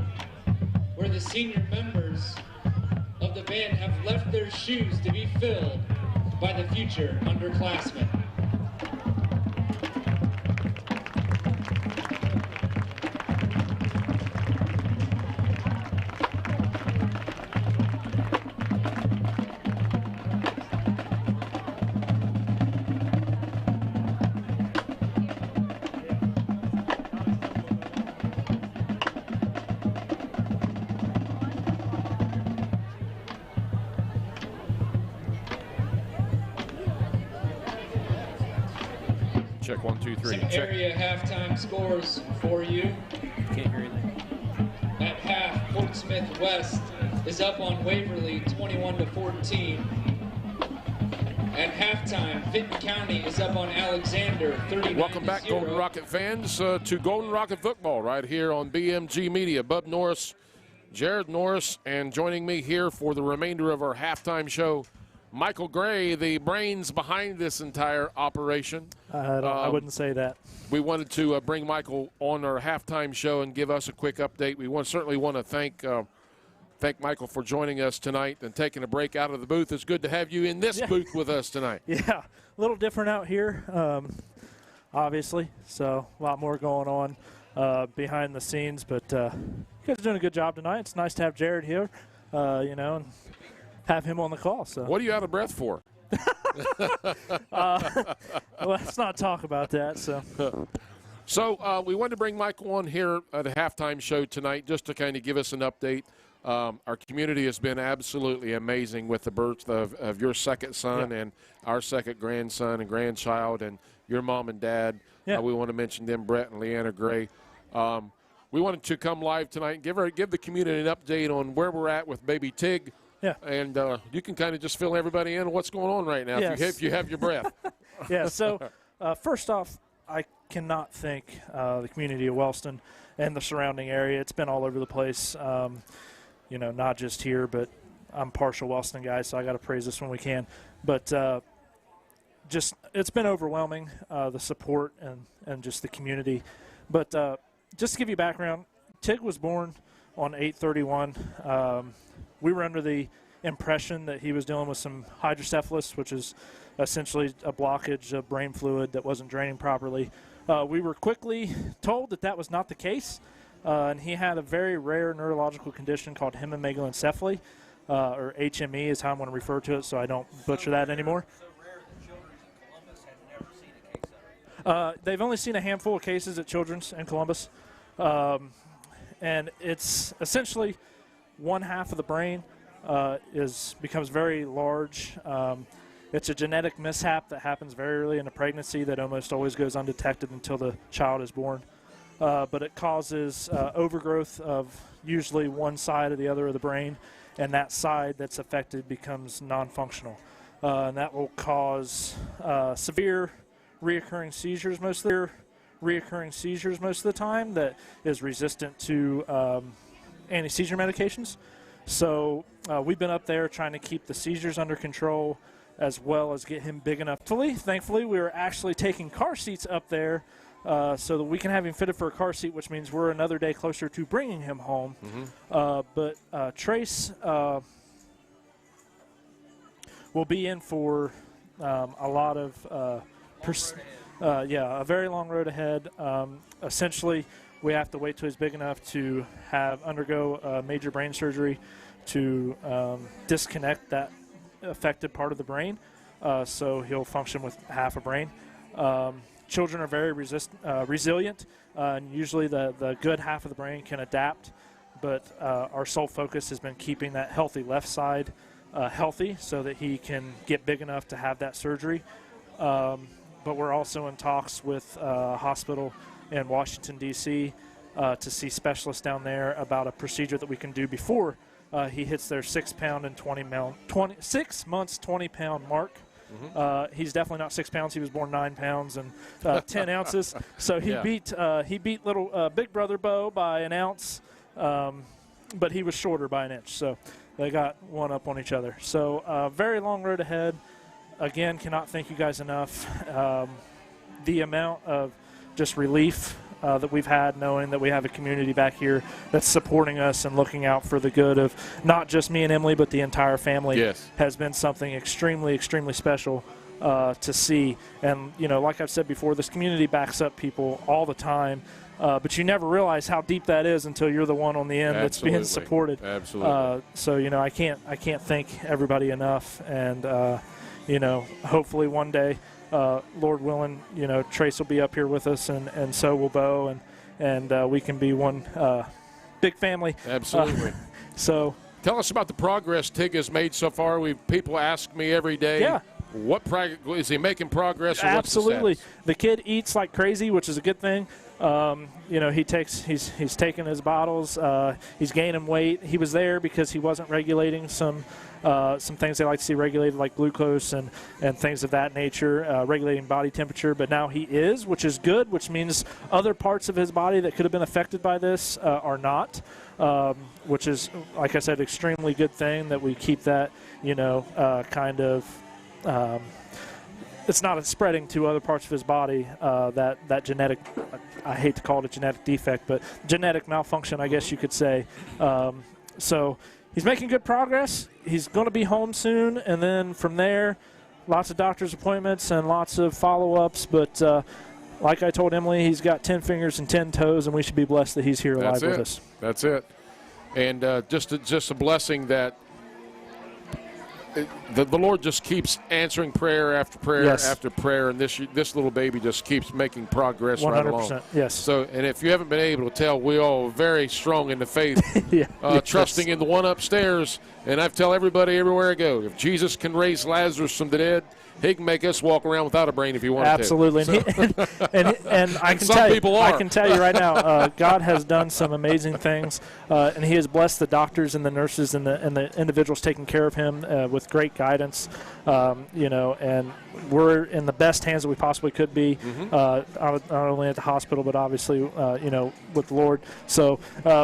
where the senior members of the band have left their shoes to be filled by the future underclassmen. Check 1, 2, 3. Some Check. area halftime scores for you. Can't hear anything. At half, Fort Smith West is up on Waverly 21-14. At halftime, Fenton County is up on Alexander 39-0. Welcome back, Golden Rocket fans, to Golden Rocket football right here on BMG Media. Bub Norris, Jared Norris, and joining me here for the remainder of our halftime show, Michael Gray, the brains behind this entire operation. I wouldn't say that. We wanted to bring Michael on our halftime show and give us a quick update. We certainly want to thank Michael for joining us tonight and taking a break out of the booth. It's good to have you in this booth with us tonight. Yeah, a little different out here, obviously. So a lot more going on behind the scenes. But you guys are doing a good job tonight. It's nice to have Jared here, and have him on the call. So what are you out of breath for? Let's not talk about that. So we wanted to bring Michael on here at the halftime show tonight just to kind of give us an update. Our community has been absolutely amazing with the birth of your second son and our second grandson and grandchild and your mom and dad. Yeah. We want to mention them, Brett and Leanna Gray. We wanted to come live tonight and give the community an update on where we're at with baby Tig. Yeah. And you can kind of just fill everybody in on what's going on right now if you have your breath. Yeah, so first off, I cannot thank the community of Wellston and the surrounding area. It's been all over the place, not just here, but I'm partial Wellston guy, so I got to praise this when we can. But it's been overwhelming, the support and just the community. But just to give you background, Tig was born on 8/31. We were under the impression that he was dealing with some hydrocephalus, which is essentially a blockage of brain fluid that wasn't draining properly. We were quickly told that was not the case, and he had a very rare neurological condition called hemimegalencephaly, or HME is how I'm going to refer to it, so I don't butcher that anymore. So rare that Children's in Columbus have never seen a case of it. They've only seen a handful of cases at Children's in Columbus, and it's essentially one half of the brain becomes very large. It's a genetic mishap that happens very early in a pregnancy that almost always goes undetected until the child is born. But it causes overgrowth of usually one side or the other of the brain, and that side that's affected becomes non-functional. And that will cause severe reoccurring seizures most of the time that is resistant to anti-seizure medications. So we've been up there trying to keep the seizures under control as well as get him big enough. Thankfully, we were actually taking car seats up there so that we can have him fitted for a car seat, which means we're another day closer to bringing him home. Mm-hmm. But Trace will be in for a lot of a very long road ahead. Essentially, we have to wait till he's big enough to undergo major brain surgery to disconnect that affected part of the brain, so he'll function with half a brain. Children are very resilient, and usually the good half of the brain can adapt, but our sole focus has been keeping that healthy left side healthy so that he can get big enough to have that surgery. But we're also in talks with a hospital in Washington, D.C. To see specialists down there about a procedure that we can do before he hits their 6 months, 20 pound mark. Mm-hmm. He's definitely not 6 pounds. He was born 9 pounds and 10 ounces. So he beat little Big Brother Bo by an ounce, but he was shorter by an inch. So they got one up on each other. So very long road ahead. Again, cannot thank you guys enough. The amount of just relief that we've had, knowing that we have a community back here that's supporting us and looking out for the good of not just me and Emily, but the entire family. Yes. Has been something extremely, extremely special to see. And, like I've said before, this community backs up people all the time, but you never realize how deep that is until you're the one on the end that's being supported. Absolutely. So, I can't thank everybody enough. And, hopefully one day, Lord willing, Trace will be up here with us, and so will Bo, and we can be one big family. Absolutely. So tell us about the progress Tig has made so far. People ask me every day. Yeah. What is he making progress? Or absolutely. What's the kid eats like crazy, which is a good thing. He's taking his bottles. He's gaining weight. He was there because he wasn't regulating some things they like to see regulated, like glucose and things of that nature, regulating body temperature. But now he is, which is good, which means other parts of his body that could have been affected by this are not, which is, like I said, extremely good thing that we keep that, kind of it's not spreading to other parts of his body, that genetic, I hate to call it a genetic defect, but genetic malfunction, I guess you could say. So he's making good progress. He's going to be home soon, and then from there, lots of doctor's appointments and lots of follow-ups. But like I told Emily, he's got 10 fingers and 10 toes, and we should be blessed that he's here alive with us. That's it. And just a blessing that the Lord just keeps answering prayer after prayer after prayer, and this little baby just keeps making progress 100%, right along. Yes. So, and if you haven't been able to tell, we all are very strong in the faith, trusting in the one upstairs. And I tell everybody everywhere I go, if Jesus can raise Lazarus from the dead, he can make us walk around without a brain if he wanted Absolutely. to. Absolutely. And I can tell you right now, God has done some amazing things, and he has blessed the doctors and the nurses and the individuals taking care of him with great guidance, and we're in the best hands that we possibly could be, not only at the hospital, but obviously, with the Lord. So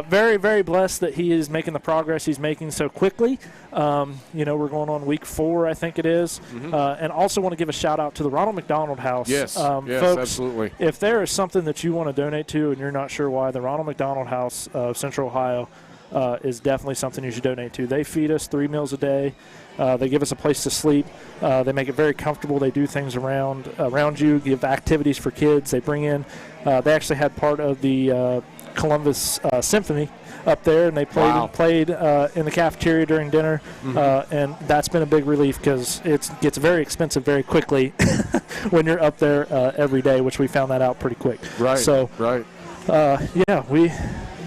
very, very blessed that he is making the progress he's making so quickly. We're going on week 4, I think it is, and also want to give a shout out to the Ronald McDonald House. Yes, folks, absolutely. If there is something that you want to donate to and you're not sure why, the Ronald McDonald House of Central Ohio is definitely something you should donate to. They feed us 3 meals a day. They give us a place to sleep. They make it very comfortable. They do things around you, give activities for kids. They bring in, they actually had part of the Columbus Symphony up there, and they played in the cafeteria during dinner, and that's been a big relief because it gets very expensive very quickly when you're up there every day, which we found that out pretty quick. Right. So, we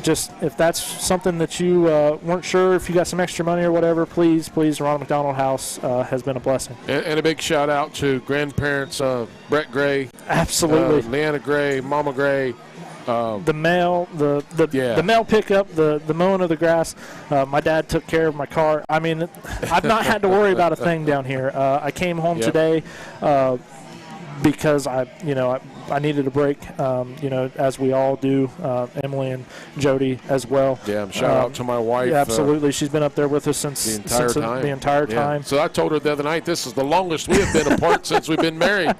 just, if that's something that you weren't sure, if you got some extra money or whatever, please, Ronald McDonald House has been a blessing. And a big shout out to grandparents Brett Gray, absolutely, Leanna Gray, Mama Gray. The mail, the mail pickup, the mowing of the grass. My dad took care of my car. I mean, I've not had to worry about a thing down here. I came home today because I needed a break, as we all do, Emily and Jody as well. Yeah, shout out to my wife. Yeah, absolutely. She's been up there with us since the entire time. So I told her the other night, this is the longest we have been apart since we've been married.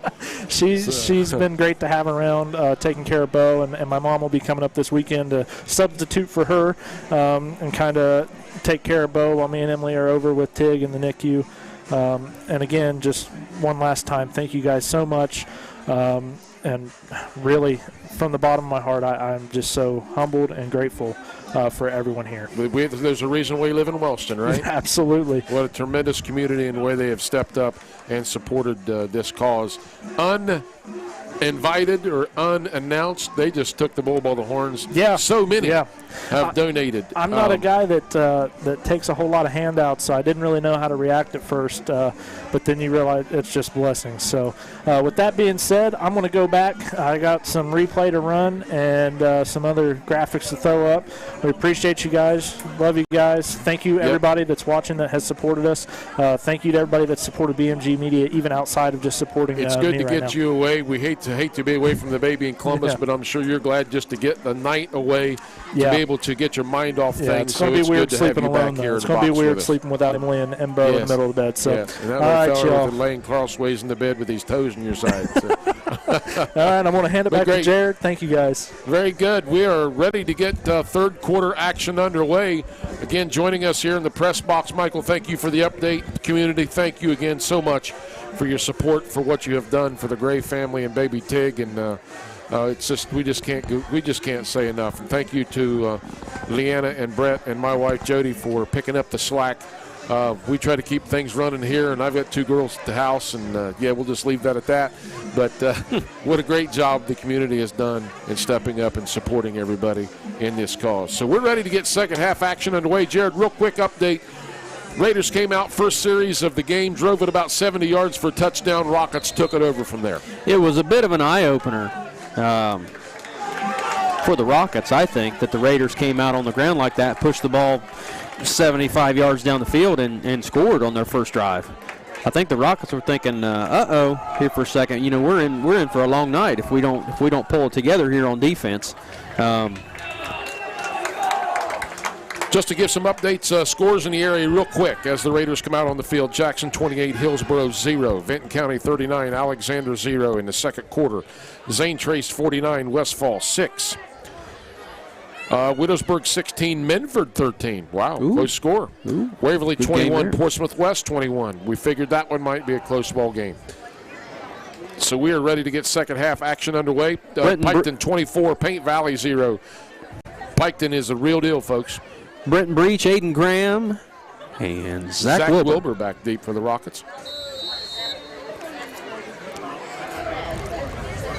She's been great to have around, taking care of Bo, and my mom will be coming up this weekend to substitute for her and kind of take care of Bo while me and Emily are over with Tig in the NICU. And again, just one last time, thank you guys so much. And really, from the bottom of my heart, I'm just so humbled and grateful for everyone here. There's a reason we live in Wellston, right? Absolutely. What a tremendous community and the way they have stepped up and supported this cause. Uninvited or unannounced, they just took the bull by the horns. Yeah. So many have donated. I'm not a guy that takes a whole lot of handouts, so I didn't really know how to react at first, but then you realize it's just blessings. So with that being said, I'm going to go back. I got some replay to run and some other graphics to throw up. We appreciate you guys. Love you guys. Thank you, everybody that's watching that has supported us. Thank you to everybody that's supported BMG Media, even outside of just supporting It's good me to right get now. you away. We hate to be away from the baby in Columbus, but I'm sure you're glad just to get the night away to be able to get your mind off things. It's going to be weird sleeping alone, though. It's going to be weird sleeping without Emily and Bo in the middle of the bed. So, and that fella laying crossways in the bed with his toes on your side. So. right, I'm going to hand it back to Jared. Thank you, guys. Very good. We are ready to get third quarter action underway. Again, joining us here in the press box, Michael, thank you for the update. Community, thank you again so much for your support, for what you have done for the Gray family and baby Tig. And it's just we just can't say enough. And thank you to Leanna and Brett and my wife Jody for picking up the slack. We try to keep things running here, and I've got 2 girls at the house, and we'll just leave that at that. But what a great job the community has done in stepping up and supporting everybody in this cause. So we're ready to get second half action underway. Jared, real quick update. Raiders came out first series of the game, drove it about 70 yards for a touchdown. Rockets took it over from there. It was a bit of an eye-opener for the Rockets, I think, that the Raiders came out on the ground like that, pushed the ball 75 yards down the field and scored on their first drive. I think the Rockets were thinking, here for a second. You know, we're in for a long night if we don't pull it together here on defense. Just to give some updates, scores in the area real quick as the Raiders come out on the field. Jackson 28, Hillsborough 0, Vinton County 39, Alexander 0 in the second quarter. Zane Trace 49, Westfall 6. Widowsburg 16, Menford 13. Wow, close score. Waverly 21, Portsmouth West 21. We figured that one might be a close ball game. So we are ready to get second half action underway. Piketon 24, Paint Valley 0. Piketon is a real deal, folks. Brenton Breach, Aiden Graham, and Zach Wilbur back deep for the Rockets.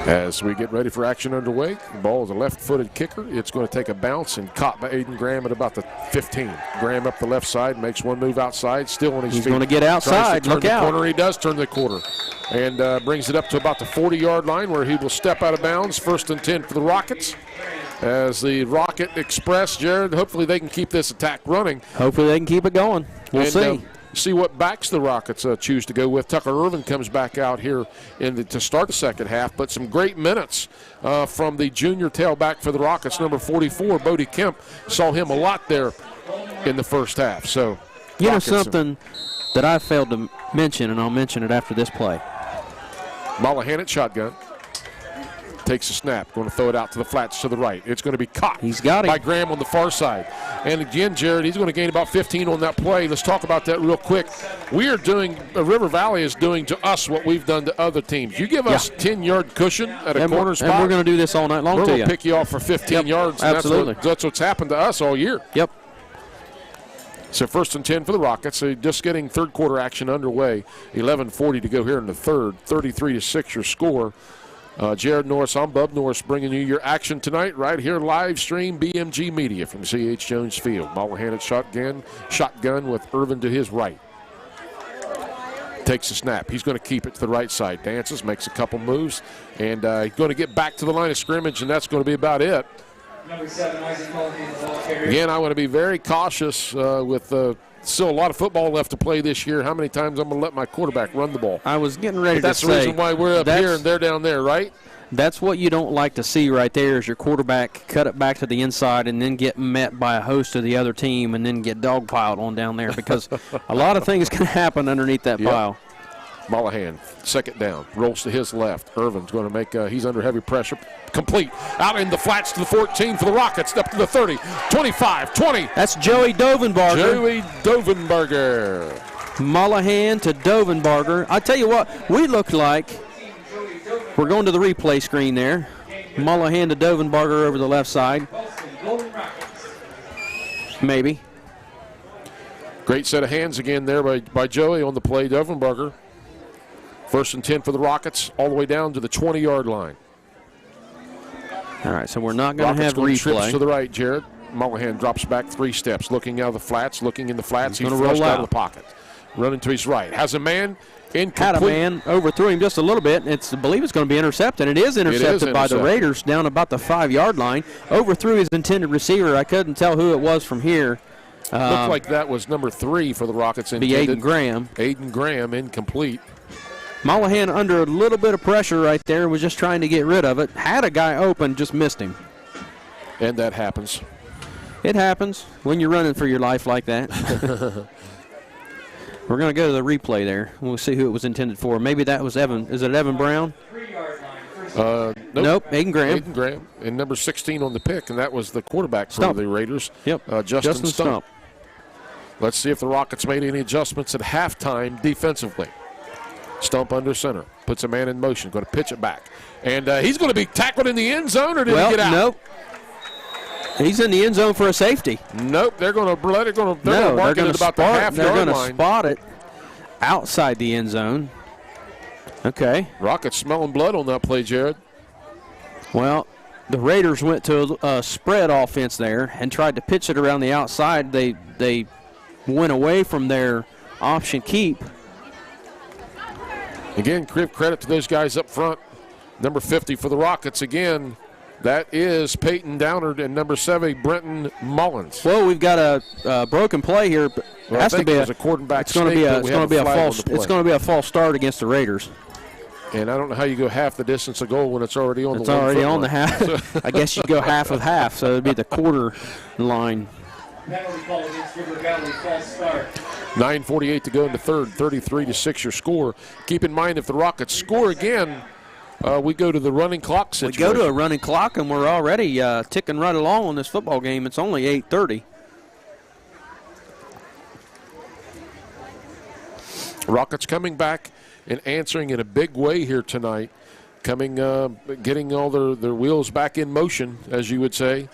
As we get ready for action underway, the ball is a left-footed kicker. It's going to take a bounce and caught by Aiden Graham at about the 15. Graham up the left side, makes one move outside, still on his feet. He's going to get outside. Look out. Corner. He does turn the corner and brings it up to about the 40-yard line where he will step out of bounds. 1st and 10 for the Rockets. As the Rocket Express, Jared, hopefully they can keep this attack running. Hopefully they can keep it going. We'll see. See what backs the Rockets choose to go with. Tucker Irvin comes back out here to start the second half, but some great minutes from the junior tailback for the Rockets, number 44, Bodie Kemp. Saw him a lot there in the first half. So, you know something that I failed to mention, and I'll mention it after this play. Mollahan at shotgun. Takes a snap, going to throw it out to the flats to the right. It's going to be caught by Graham on the far side. And again, Jared, he's going to gain about 15 on that play. Let's talk about that real quick. We are doing, River Valley is doing to us what we've done to other teams. You give us 10-yard cushion at a corner spot. And we're going to do this all night long. We're going to pick you off for 15 yards. Absolutely. That's what's happened to us all year. Yep. So 1st and 10 for the Rockets. So just getting third quarter action underway. 11:40 to go here in the third. 33-6 your score. Jared Norris, I'm Bub Norris, bringing you your action tonight right here, live stream BMG Media from C.H. Jones Field. Mollahan at shotgun with Irvin to his right. Takes a snap. He's going to keep it to the right side. Dances, makes a couple moves, and he's going to get back to the line of scrimmage, and that's going to be about it. Number 7, Isaac Mollahan, the ball carrier. Again, I want to be very cautious with still a lot of football left to play this year. How many times I'm going to let my quarterback run the ball? I was getting ready to say. That's the reason why we're up here and they're down there, right? That's what you don't like to see right there is your quarterback cut it back to the inside and then get met by a host of the other team and then get dogpiled on down there because a lot of things can happen underneath that pile. Mollahan, second down, rolls to his left. Irvin's going to make, he's under heavy pressure. Complete. Out in the flats to the 14 for the Rockets, up to the 30, 25, 20. That's Joey Dovenbarger. Joey Dovenbarger. Mollahan to Dovenbarger. I tell you what, we look like we're going to the replay screen there. Mollahan to Dovenbarger over the left side. Maybe. Great set of hands again there by Joey on the play. Dovenbarger. 1st and 10 for the Rockets, all the way down to the 20-yard line. All right, so we're not going to have replay. Trips to the right, Jared. Mollahan drops back 3 steps, looking out of the flats, looking in the flats. He's flushed out of the pocket. Running to his right. Has a man. Incomplete. Had a man, overthrew him just a little bit. I believe it's going to be intercepted. It is intercepted by the Raiders down about the 5-yard line. Overthrew his intended receiver. I couldn't tell who it was from here. Looked like that was number 3 for the Rockets. Be Aiden Graham. Aiden Graham, incomplete. Mollahan under a little bit of pressure right there, was just trying to get rid of it. Had a guy open, just missed him. And that happens. It happens when you're running for your life like that. We're going to go to the replay there. We'll see who it was intended for. Maybe that was Evan. Is it Evan Brown? Nope, Aiden Graham. Aiden Graham, and number 16 on the pick, and that was the quarterback for the Raiders. Yep, Justin Stump. Let's see if the Rockets made any adjustments at halftime defensively. Stump under center, puts a man in motion, going to pitch it back. And he's going to be tackled in the end zone, or did he get out? Nope. He's in the end zone for a safety. Nope, they're going to let it go. They're going to about the half-yard line. They're going to spot it outside the end zone. Okay. Rockets smelling blood on that play, Jared. Well, the Raiders went to a spread offense there and tried to pitch it around the outside. They went away from their option keep. Again, give credit to those guys up front. Number 50 for the Rockets again. That is Peyton Downard and number 7, Brenton Mullins. Well, we've got a broken play here. But well, has to be a quarterback. It's going to be a false start against the Raiders. And I don't know how you go half the distance of goal when it's already on the 1 foot line. The half. I guess you go half of half, so it'd be the quarter line. Penalty call against River Valley, false start. 9:48 to go in the third, 33-6 your score. Keep in mind, if the Rockets score again, we go to the running clock situation. We go to a running clock, and we're already ticking right along on this football game. It's only 8:30. Rockets coming back and answering in a big way here tonight, getting all their wheels back in motion, as you would say,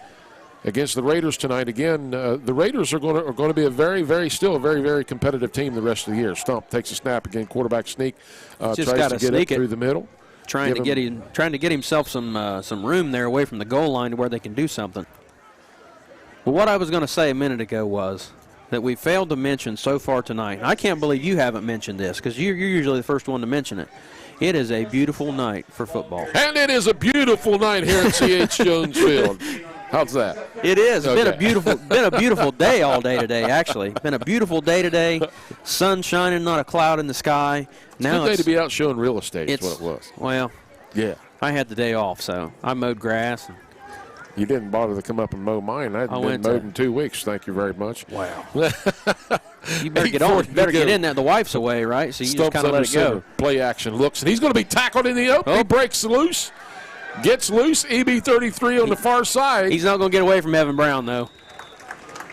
against the Raiders tonight. Again, the Raiders are going to be a very, very competitive team the rest of the year. Stump takes a snap again, quarterback sneak, tries to get it through the middle. Trying to get himself some room there away from the goal line to where they can do something. Well, what I was going to say a minute ago was that we failed to mention so far tonight. I can't believe you haven't mentioned this because you're usually the first one to mention it. It is a beautiful night for football. And it is a beautiful night here at C.H. Jones Field. How's that? It is. Okay. Been a beautiful day all day today, actually. Been a beautiful day today. Sun shining, not a cloud in the sky. Now it's a good day to be out showing real estate is what it was. Well, yeah. I had the day off, so I mowed grass. You didn't bother to come up and mow mine. I hadn't been mowed in 2 weeks. Thank you very much. Wow. You better get on. You better get in there. The wife's away, right? So you just kind of let it go. Play action looks, and he's going to be tackled in the open. He breaks loose. Gets loose, EB33 on the far side. He's not going to get away from Evan Brown, though.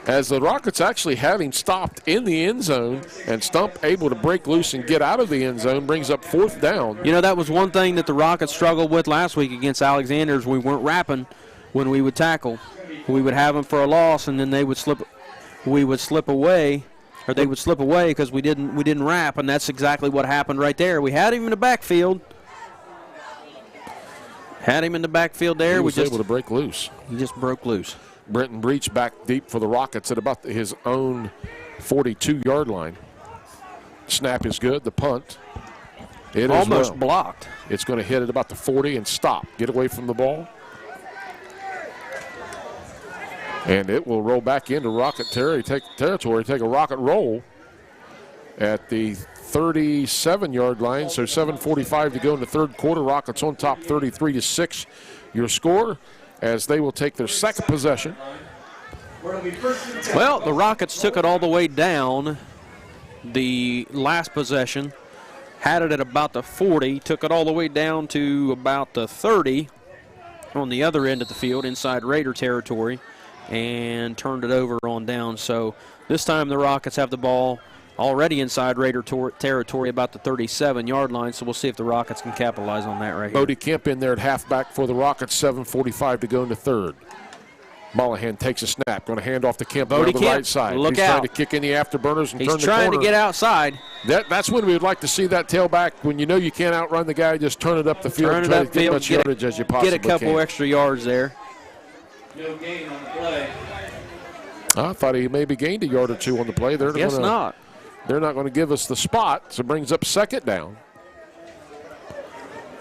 As the Rockets actually having stopped in the end zone, and Stump able to break loose and get out of the end zone, brings up 4th down. You know, that was one thing that the Rockets struggled with last week against Alexander's. We weren't wrapping when we would tackle. We would have them for a loss, and then they would slip. We would slip away, or they would slip away because we didn't wrap, and that's exactly what happened right there. We had him in the backfield. Had him in the backfield there. He was able to break loose. He just broke loose. Brenton Breach back deep for the Rockets at about his own 42-yard line. Snap is good. The punt. It almost blocked. It's going to hit at about the 40 and stop. Get away from the ball. And it will roll back into Rocket territory. Take a Rocket roll at the 37-yard line, so 7:45 to go in the third quarter. Rockets on top 33-6. Your score as they will take their second possession. Well, the Rockets took it all the way down the last possession, had it at about the 40, took it all the way down to about the 30 on the other end of the field inside Raider territory and turned it over on down. So this time the Rockets have the ball already inside Raider territory about the 37-yard line, so we'll see if the Rockets can capitalize on that right here. Bodie Kemp in there at halfback for the Rockets, 7:45 to go in the third. Mollahan takes a snap, going to hand off to Kemp on the right side. Look He's out. trying to kick in the afterburners and turn the corner. He's trying to get outside. That's when we would like to see that tailback. When you know you can't outrun the guy, just turn it up the field and try to get as much yardage as you possibly can. Get a couple extra yards there. No gain on the play. I thought he maybe gained a yard or two on the play. Guess not. They're not going to give us the spot, so it brings up 2nd down.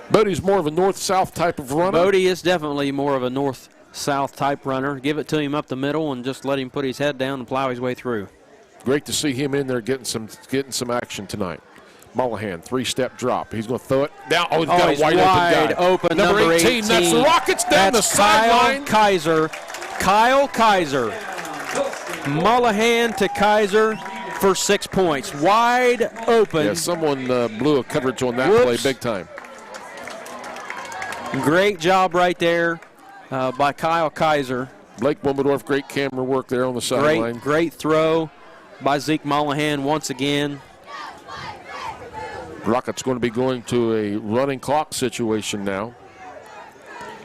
Bodie's more of a north-south type of runner. Bodie is definitely more of a north-south type runner. Give it to him up the middle and just let him put his head down and plow his way through. Great to see him in there getting some action tonight. Mollahan, 3-step drop. He's going to throw it down. Oh, he's got a wide open guy. Number 18. That's the Rockets down the sideline. Kyle Kaiser. Mollahan to Kaiser for 6 points. Wide open. Yeah, someone blew a coverage on that play big time. Great job right there by Kyle Kaiser. Blake Womendorf, great camera work there on the sideline. Great throw by Zeke Mollahan once again. Rockets going to be going to a running clock situation now,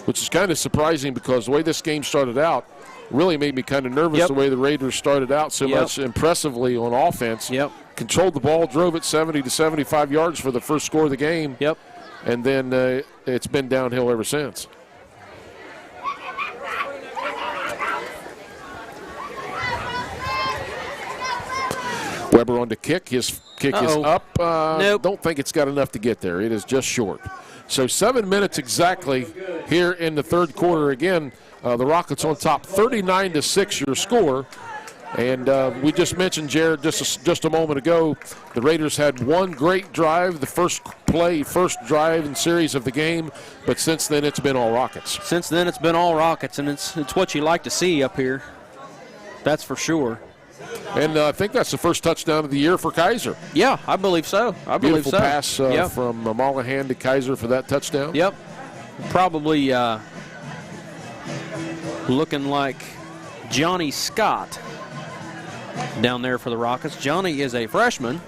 which is kind of surprising because the way this game started out really made me kind of nervous. The way the Raiders started out so much impressively on offense. Controlled the ball, drove it 70 to 75 yards for the first score of the game. And then it's been downhill ever since. Weber on the kick. His kick is up. Don't think it's got enough to get there. It is just short. So 7 minutes exactly here in the third quarter. Again, the Rockets on top, 39-6 your score. And we just mentioned, Jared, just a moment ago, the Raiders had one great drive, the first drive and series of the game, but since then it's been all Rockets. Since then it's been all Rockets, and it's what you like to see up here. That's for sure. And I think that's the first touchdown of the year for Kaiser. Yeah, I believe so. Beautiful pass from Mollahan to Kaiser for that touchdown. Probably looking like Johnny Scott down there for the Rockets. Johnny is a freshman,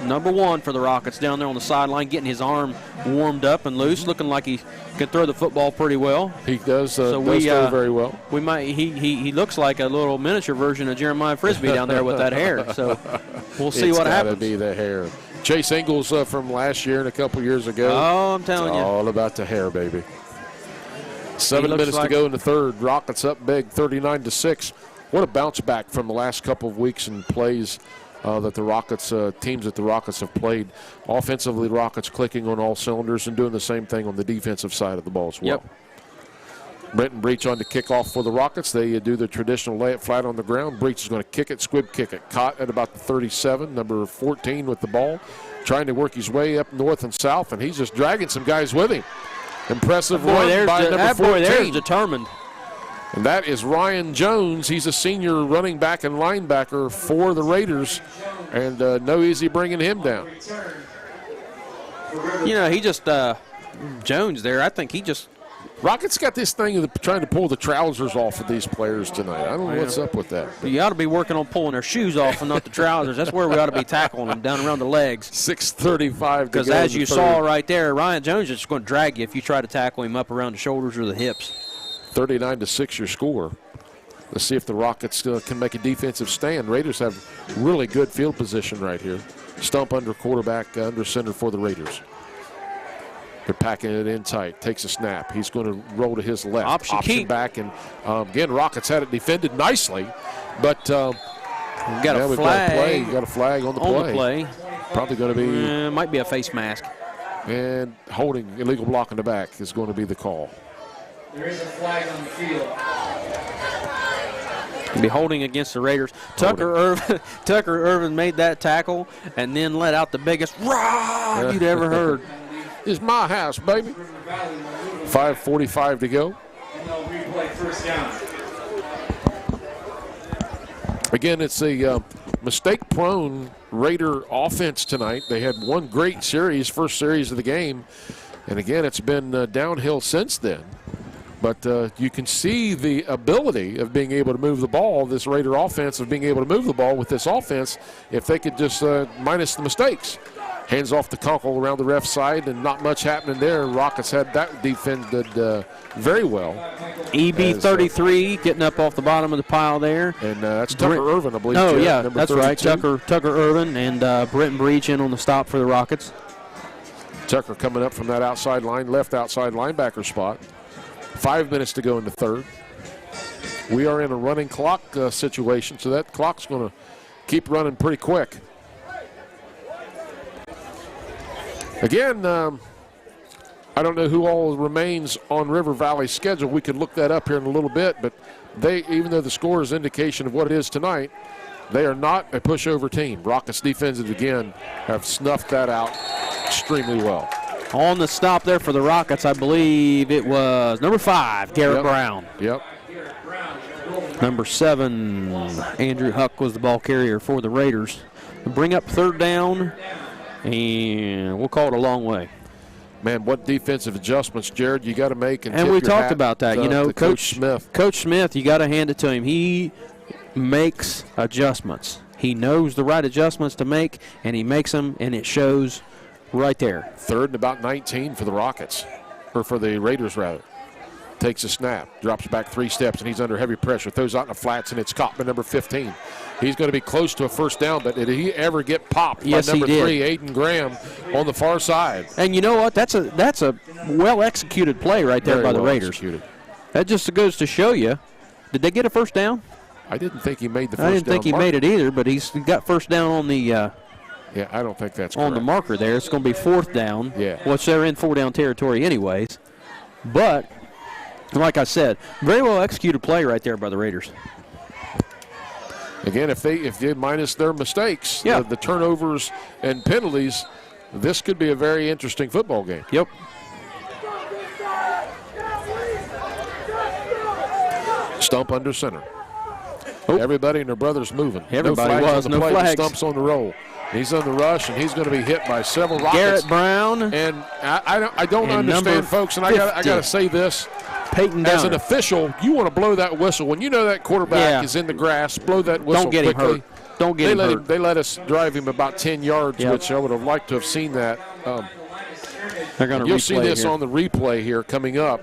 number 1 for the Rockets down there on the sideline, getting his arm warmed up and loose, looking like he can throw the football pretty well. He does throw very well. We might he looks like a little miniature version of Jeremiah Frisbee down there with that hair. So we'll see what happens. It's got to be the hair. Chase Ingles from last year and a couple years ago. Oh, I'm telling you. All about the hair, baby. 7 minutes to go in the third. Rockets up big, 39-6. What a bounce back from the last couple of weeks and plays that the Rockets, teams that the Rockets have played. Offensively, the Rockets clicking on all cylinders and doing the same thing on the defensive side of the ball as well. Brenton Breach on the kickoff for the Rockets. They do the traditional lay it flat on the ground. Breach is going to kick it, squib kick it. Caught at about the 37, number 14 with the ball. Trying to work his way up north and south, and he's just dragging some guys with him. Impressive run by number 14. There's determined. And that is Ryan Jones. He's a senior running back and linebacker for the Raiders, and no easy bringing him down. You know, he just, Jones there, I think he just. Rockets got this thing of trying to pull the trousers off of these players tonight. I don't know what's up with that. You ought to be working on pulling their shoes off and not the trousers. That's where we ought to be tackling them, down around the legs. 6:35 because as you saw right there, Ryan Jones is just going to drag you if you try to tackle him up around the shoulders or the hips. 39-6 your score. Let's see if the Rockets can make a defensive stand. Raiders have really good field position right here. Stump under quarterback, under center for the Raiders. They're packing it in tight. Takes a snap. He's going to roll to his left. Option back. And again, Rockets had it defended nicely. But got a flag. Got a flag on the play. Probably going to be. Might be a face mask. And holding, illegal block in the back is going to be the call. There is a flag on the field. Be holding against the Raiders. Tucker Irvin made that tackle and then let out the biggest rah you'd ever heard. It's my house, baby. 5:45 to go. Again, it's a mistake-prone Raider offense tonight. They had one great series, first series of the game, and again, it's been downhill since then. But you can see the ability of being able to move the ball, this Raider offense, of being able to move the ball with this offense if they could just minus the mistakes. Hands off to Conkle around the ref side, and not much happening there. Rockets had that defended very well. EB33 getting up off the bottom of the pile there. And that's Tucker Irvin, I believe. Oh, yeah, that's 32. right. Tucker Irvin and Brenton Breach in on the stop for the Rockets. Tucker coming up from that outside line, left outside linebacker spot. 5 minutes to go in the third. We are in a running clock situation, so that clock's going to keep running pretty quick. Again, I don't know who all remains on River Valley's schedule. We could look that up here in a little bit, but they, even though the score is indication of what it is tonight, they are not a pushover team. Rockets defensive again have snuffed that out extremely well. On the stop there for the Rockets, I believe it was number 5, Garrett Brown. Yep. Number 7, Andrew Huck was the ball carrier for the Raiders. Bring up third down, and we'll call it a long way. Man, what defensive adjustments, Jared, you got to make. And we talked about that. Coach Smith. Coach Smith, you got to hand it to him. He makes adjustments. He knows the right adjustments to make, and he makes them, and it shows right there. 3rd and about 19 for the Rockets, or for the Raiders, rather. Takes a snap, drops back 3 steps, and he's under heavy pressure. Throws out in the flats, and it's caught by number 15. He's going to be close to a first down, but did he ever get popped by number 3, Aiden Graham, on the far side? And you know what? That's a well-executed play right there by the Raiders. Executed. That just goes to show you. Did they get a first down? I didn't think he made the first down. I didn't think he made it either, but he's got first down on the yeah, I don't think that's on correct. the marker there. It's going to be 4th down. Yeah. Which they're in 4-down territory anyways. But, like I said, very well executed play right there by the Raiders. Again, if they minus their mistakes, the turnovers and penalties, this could be a very interesting football game. Yep. Stump under center. Oh. Everybody and their brother's moving. Everybody no flags on the play. flags. Stump's on the roll. He's on the rush, and he's going to be hit by several Rockets. Garrett Brown. And I don't understand, folks, and I got to say this. Peyton As Downer. an official, you want to blow that whistle. When you know that quarterback is in the grass, blow that whistle Don't get quickly. him hurt. Don't get him hurt. They let us drive him about 10 yards, Yep. which I would have liked to have seen that. They're going to You'll see this here. on the replay here coming up.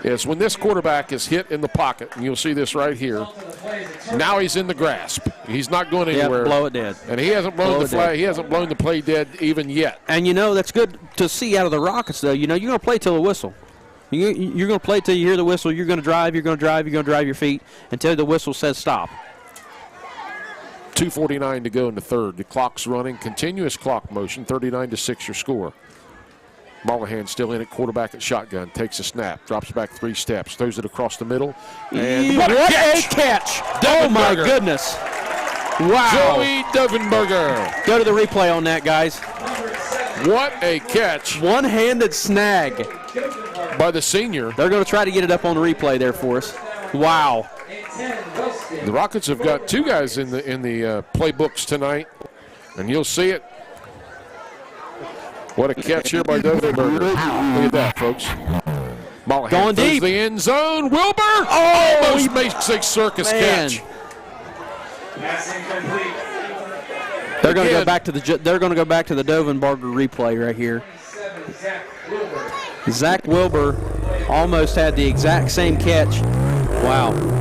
Is when this quarterback is hit in the pocket, and you'll see this right here. Now he's in the grasp. He's not going anywhere. Yep, blow it dead. And he hasn't blown the flag. He hasn't blown the play dead even yet. And that's good to see out of the Rockets, though. You're going to play till the whistle. You're going to play till you hear the whistle. You're going to drive. You're going to drive. You're going to drive your feet until the whistle says stop. 2:49 to go in the 3rd. The clock's running. Continuous clock motion. 39-6 your score. Mollahan still in at quarterback at shotgun. Takes a snap. Drops back 3 steps. Throws it across the middle. And what a catch! Oh, my goodness. Wow. Joey Dovenberger. Go to the replay on that, guys. What a catch. One-handed snag by the senior. They're going to try to get it up on the replay there for us. Wow. The Rockets have got 2 guys in the playbooks tonight, and you'll see it. What a catch here by Dovenberger. Look at that, folks. Mollahan going deep. The end zone. Wilbur almost makes a circus catch. They're going to go back to the Dovenberger replay right here. Zach Wilbur almost had the exact same catch. Wow.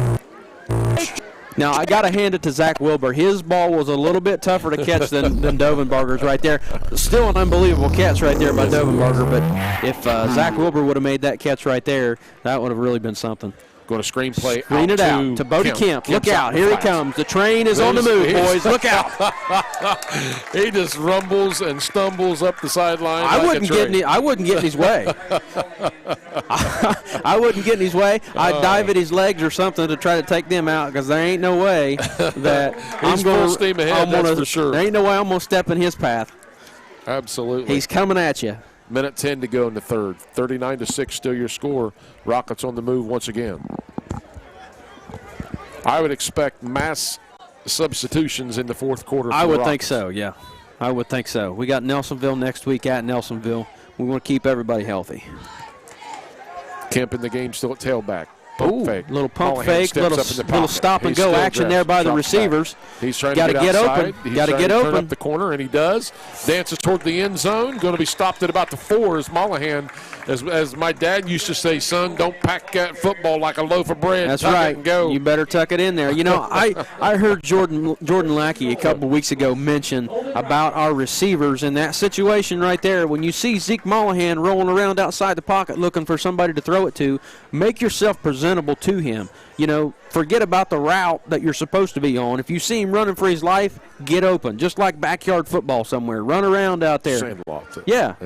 Now, I got to hand it to Zach Wilbur. His ball was a little bit tougher to catch than Dovenberger's right there. Still an unbelievable catch right there by Dovenberger, but if Zach Wilbur would have made that catch right there, that would have really been something. Going to screen it out to Bodie Kemp. Look out. Here he comes. The train is on the move, boys. Look out. He just rumbles and stumbles up the sideline. I wouldn't get in his way. I wouldn't get in his way. I'd dive at his legs or something to try to take them out because there ain't no way that I'm going to. Full steam ahead, that's for sure. There ain't no way I'm going to step in his path. Absolutely. He's coming at you. Minute 10 to go in the 3rd. 39-6 still your score. Rockets on the move once again. I would expect mass substitutions in the 4th quarter. I would think so, yeah. I would think so. We got Nelsonville next week at Nelsonville. We want to keep everybody healthy. Kemp in the game still at tailback. Pump fake. Little pump fake, little stop and go action there by the receivers. He's trying to get open. Got to get open. Turn up the corner, and he does. Dances toward the end zone. Going to be stopped at about the 4 as Mollahan, as my dad used to say, son, don't pack that football like a loaf of bread. That's tuck right. It and go. You better tuck it in there. I heard Jordan Lackey a couple weeks ago mention about our receivers in that situation right there. When you see Zeke Mollahan rolling around outside the pocket looking for somebody to throw it to, make yourself presentable to him. Forget about the route that you're supposed to be on. If you see him running for his life, get open. Just like backyard football somewhere. Run around out there. Yeah.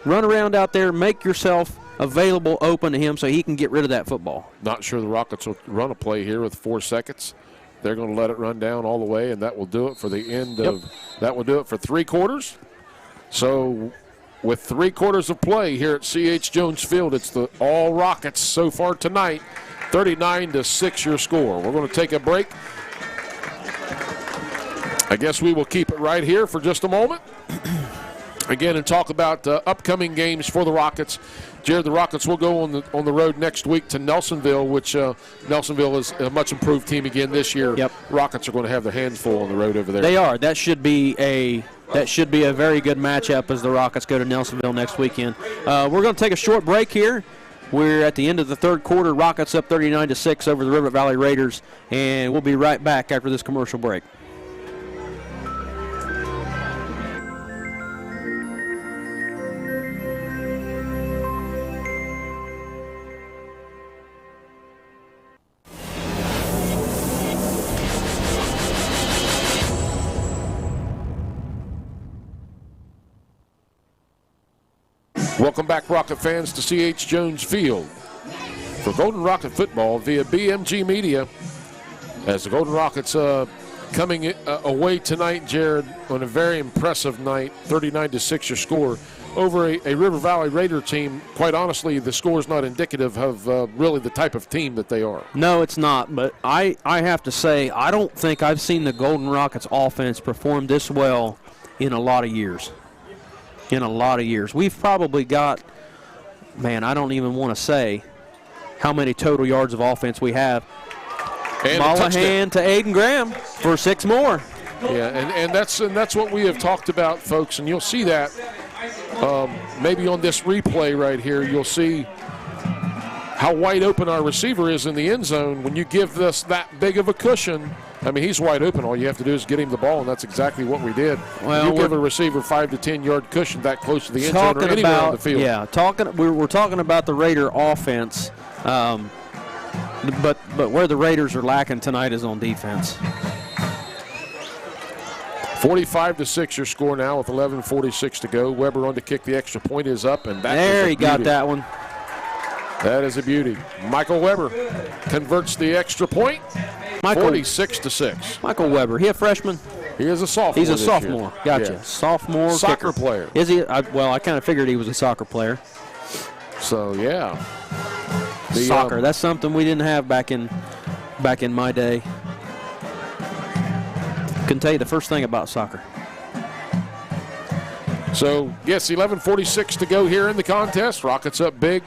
Run around out there. Make yourself available, open to him so he can get rid of that football. Not sure the Rockets will run a play here with 4 seconds. They're going to let it run down all the way, and that will do it for the end of – that will do it for 3 quarters. So with 3 quarters of play here at C.H. Jones Field, it's the all Rockets so far tonight. 39-6 your score. We're going to take a break. I guess we will keep it right here for just a moment. again and talk about upcoming games for the Rockets. Jared, the Rockets will go on the road next week to Nelsonville, which Nelsonville is a much improved team again this year. Yep. Rockets are going to have their hands full on the road over there. They are. That should be a very good matchup as the Rockets go to Nelsonville next weekend. We're going to take a short break here. We're at the end of the third quarter. Rockets up 39-6 over the River Valley Raiders, and we'll be right back after this commercial break. Welcome back, Rocket fans, to C.H. Jones Field for Golden Rocket football via BMG Media. As the Golden Rockets coming away tonight, Jared, on a very impressive night, 39-6 your score over a River Valley Raider team. Quite honestly, the score is not indicative of really the type of team that they are. No, it's not, but I have to say, I don't think I've seen the Golden Rockets offense perform this well in a lot of years. We've probably got, I don't even want to say how many total yards of offense we have. And Mollahan to Aiden Graham for 6 more. Yeah, and that's what we have talked about, folks, and you'll see that maybe on this replay right here. You'll see how wide open our receiver is in the end zone when you give us that big of a cushion. He's wide open. All you have to do is get him the ball, and that's exactly what we did. Well, you give a receiver 5 to 10 yard cushion that close to the end zone or anywhere on the field. Yeah, we're talking about the Raider offense, but where the Raiders are lacking tonight is on defense. 45-6 your score now with 11:46 to go. Weber on to kick the extra point is up, and he got that one. That is a beauty. Michael Weber converts the extra point. 46-6. Michael Weber, he a freshman? He is a sophomore. He's a sophomore. Year. Gotcha. Yeah. Sophomore soccer kicker. Player. Is he? I kind of figured he was a soccer player. So yeah. Soccer. That's something we didn't have back in my day. Couldn't tell you the first thing about soccer. So yes, 11:46 to go here in the contest. Rockets up big.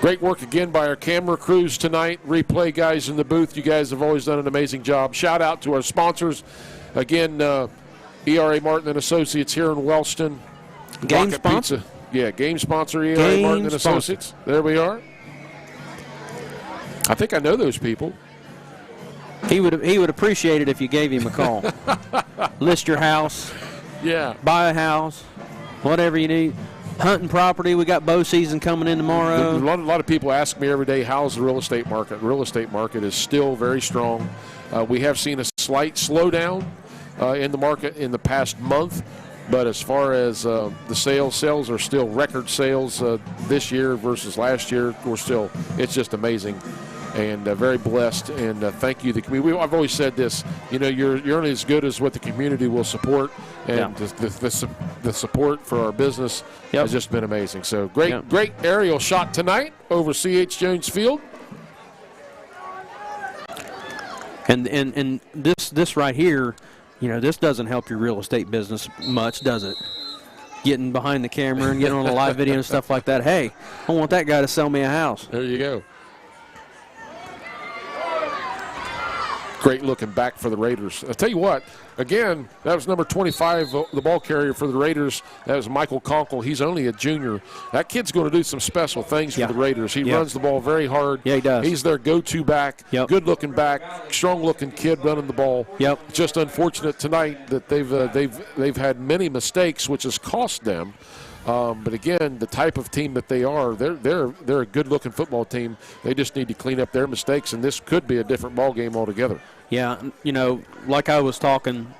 Great work again by our camera crews tonight. Replay guys in the booth. You guys have always done an amazing job. Shout out to our sponsors. Again, ERA Martin and Associates here in Wellston. Game Rocket sponsor? Pizza. Yeah, game sponsor, ERA Martin and Associates. There we are. I think I know those people. He would appreciate it if you gave him a call. List your house. Yeah. Buy a house. Whatever you need. Hunting property. We got bow season coming in tomorrow. A lot of people ask me every day, how's the real estate market? The real estate market is still very strong. We have seen a slight slowdown in the market in the past month, but as far as the sales are still record sales this year versus last year. It's just amazing. And very blessed, and thank you. I've always said this. You're only as good as what the community will support, and the support for our business has just been amazing. So great aerial shot tonight over C.H. Jones Field. And this right here, this doesn't help your real estate business much, does it? Getting behind the camera and getting on a live video and stuff like that. Hey, I want that guy to sell me a house. There you go. Great looking back for the Raiders. I'll tell you what, again, that was number 25, the ball carrier for the Raiders. That was Michael Conkle. He's only a junior. That kid's going to do some special things for the Raiders. He runs the ball very hard. Yeah, he does. He's their go-to back, good-looking back, strong-looking kid running the ball. Yep. Just unfortunate tonight that they've had many mistakes, which has cost them. But again, the type of team that they are, they're a good-looking football team. They just need to clean up their mistakes, and this could be a different ball game altogether. Yeah, like I was talking,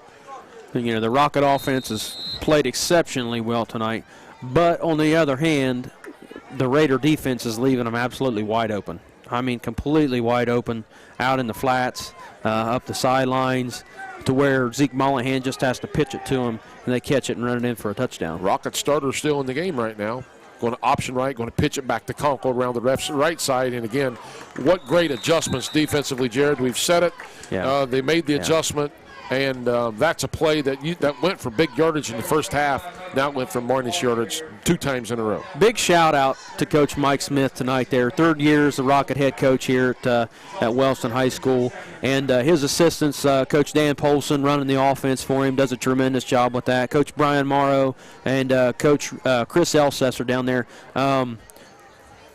the Rocket offense has played exceptionally well tonight. But on the other hand, the Raider defense is leaving them absolutely wide open. Completely wide open out in the flats, up the sidelines, to where Zeke Mollahan just has to pitch it to him, and they catch it and run it in for a touchdown. Rocket starter still in the game right now. Going to option right, going to pitch it back to Conkle around the ref's right side. And again, what great adjustments defensively, Jared. We've said it. Yeah. They made the adjustment. And that's a play that went for big yardage in the first half. Now it went for minus yardage 2 times in a row. Big shout out to Coach Mike Smith tonight there. 3rd year as the Rocket head coach here at Wellston High School. And his assistants, Coach Dan Polson, running the offense for him, does a tremendous job with that. Coach Brian Morrow and Coach Chris Elsesser down there.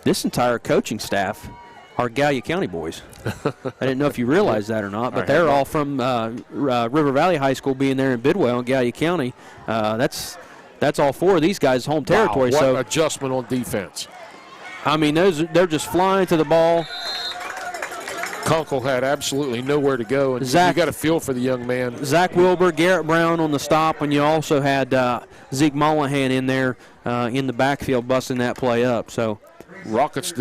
This entire coaching staff are Gallia County boys. I didn't know if you realized that or not, but they're all from River Valley High School, being there in Bidwell in Gallia County. That's all 4 of these guys' home territory. Wow, what so adjustment on defense. I mean, they're just flying to the ball. Kunkel had absolutely nowhere to go, and you got a feel for the young man. Zach Wilbur, Garrett Brown on the stop, and you also had Zeke Mollahan in there in the backfield busting that play up. So Rockets,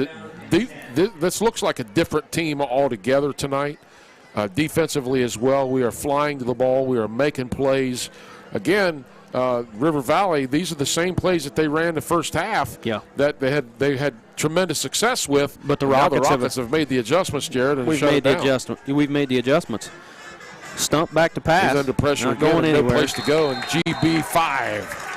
this looks like a different team altogether tonight. Defensively as well, we are flying to the ball. We are making plays. Again, River Valley, these are the same plays that they ran the first half that they had tremendous success with. But the Rockets have made the adjustments, Jared, and we've made the adjustments. Stump back to pass. He's under pressure Not again, going no anywhere. place to go, and GB5,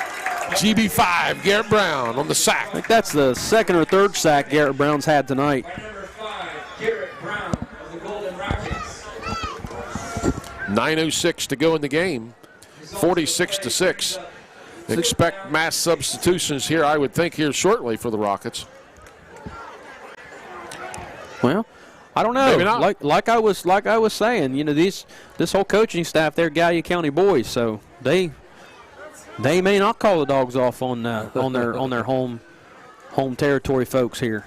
Garrett Brown on the sack. I think that's the 2nd or 3rd sack Garrett Brown's had tonight. Number 5, Garrett Brown of the Golden Rockets. 9:06 to go in the game. 46-6. Expect mass substitutions here, I would think, here shortly for the Rockets. Well, I don't know. Maybe not. Like I was saying, you know, this whole coaching staff, they're Gallia County boys, so they may not call the dogs off on their home territory folks here.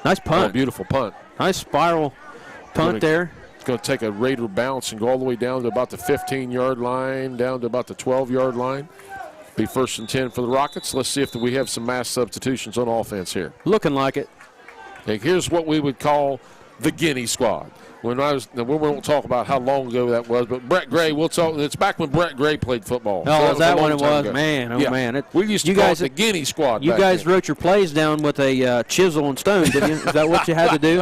Nice punt. Oh, beautiful punt. Nice spiral punt there. It's going to take a Raider bounce and go all the way down to about the 15-yard line, down to about the 12-yard line. Be 1st and 10 for the Rockets. Let's see if we have some mass substitutions on offense here. Looking like it. Okay, here's what we would call the Guinea squad. We won't talk about how long ago that was, but Brett Gray, we'll talk. It's back when Brett Gray played football. Oh, is that when it was? Ago. Man, oh, yeah. man. We used to call it the Guinea squad. You guys wrote your plays down with a chisel and stone, didn't you? Is that what you had to do?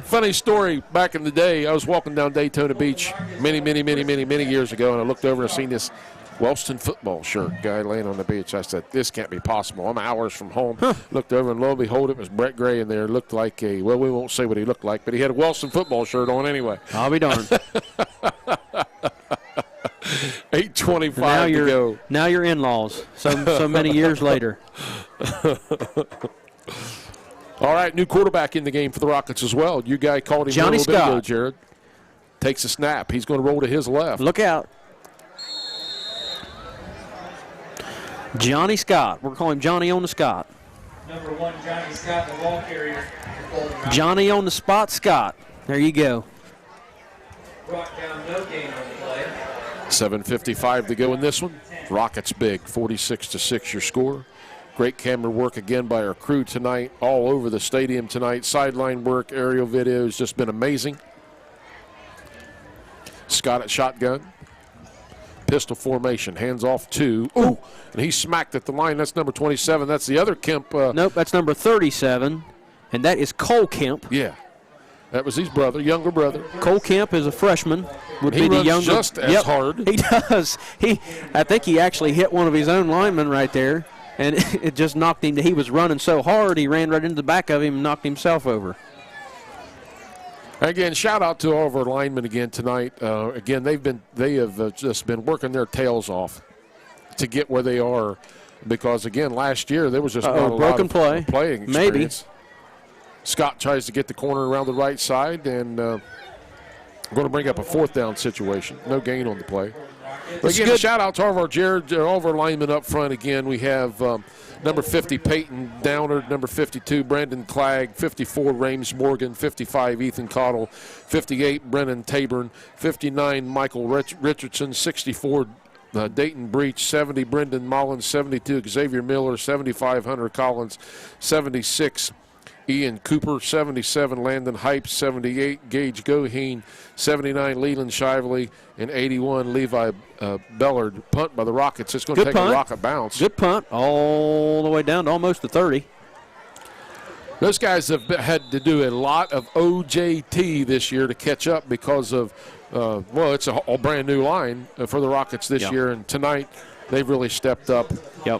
Funny story, back in the day, I was walking down Daytona Beach many years ago, and I looked over and seen this Wellston football shirt guy laying on the beach. I said, this can't be possible. I'm hours from home. Looked over, and lo and behold, it was Brett Gray in there. Looked like we won't say what he looked like, but he had a Wellston football shirt on anyway. I'll be darned. 8:25 to go. Now you're in-laws, so many years later. All right, new quarterback in the game for the Rockets as well. You guy called him Johnny a little bit ago, Scott. Jared. Takes a snap. He's going to roll to his left. Look out. Johnny Scott. We're calling him Johnny on the Scott. Number 1, Johnny Scott, the ball carrier. Johnny on the spot, Scott. There you go. Brought down, no gain on the play. 7:55 to go in this one. Rockets big, 46-6 your score. Great camera work again by our crew tonight, all over the stadium tonight. Sideline work, aerial video has just been amazing. Scott at shotgun. Pistol formation, hands off 2. Ooh, and he smacked at the line. That's number 27. That's the other Kemp. Nope, that's number 37, and that is Cole Kemp. Yeah, that was his brother, younger brother. Cole Kemp is a freshman. Would he be the runs younger. just as hard. He does. I think he actually hit one of his own linemen right there, and it just knocked him. He was running so hard, he ran right into the back of him and knocked himself over. Again, shout out to all of our linemen again tonight. Again, they have just been working their tails off to get where they are, because again, last year there was just not a lot of playing experience. Maybe. Scott tries to get the corner around the right side, and going to bring up a 4th down situation. No gain on the play. But again, shout out to all of our linemen up front. Again, we have number 50, Peyton Downer, number 52, Brandon Clagg, 54, Rames Morgan, 55, Ethan Cottle, 58, Brennan Taburn, 59, Michael Richardson, 64, Dayton Breach, 70, Brendan Mullins, 72, Xavier Miller, 75, Hunter Collins, 76, Ian Cooper, 77, Landon Hypes, 78, Gage Goheen, 79, Leland Shively, and 81, Levi Bellard. Punt by the Rockets. It's going to take a Rocket bounce. Good punt all the way down to almost the 30. Those guys have had to do a lot of OJT this year to catch up because of, it's a brand new line for the Rockets this year. And tonight they've really stepped up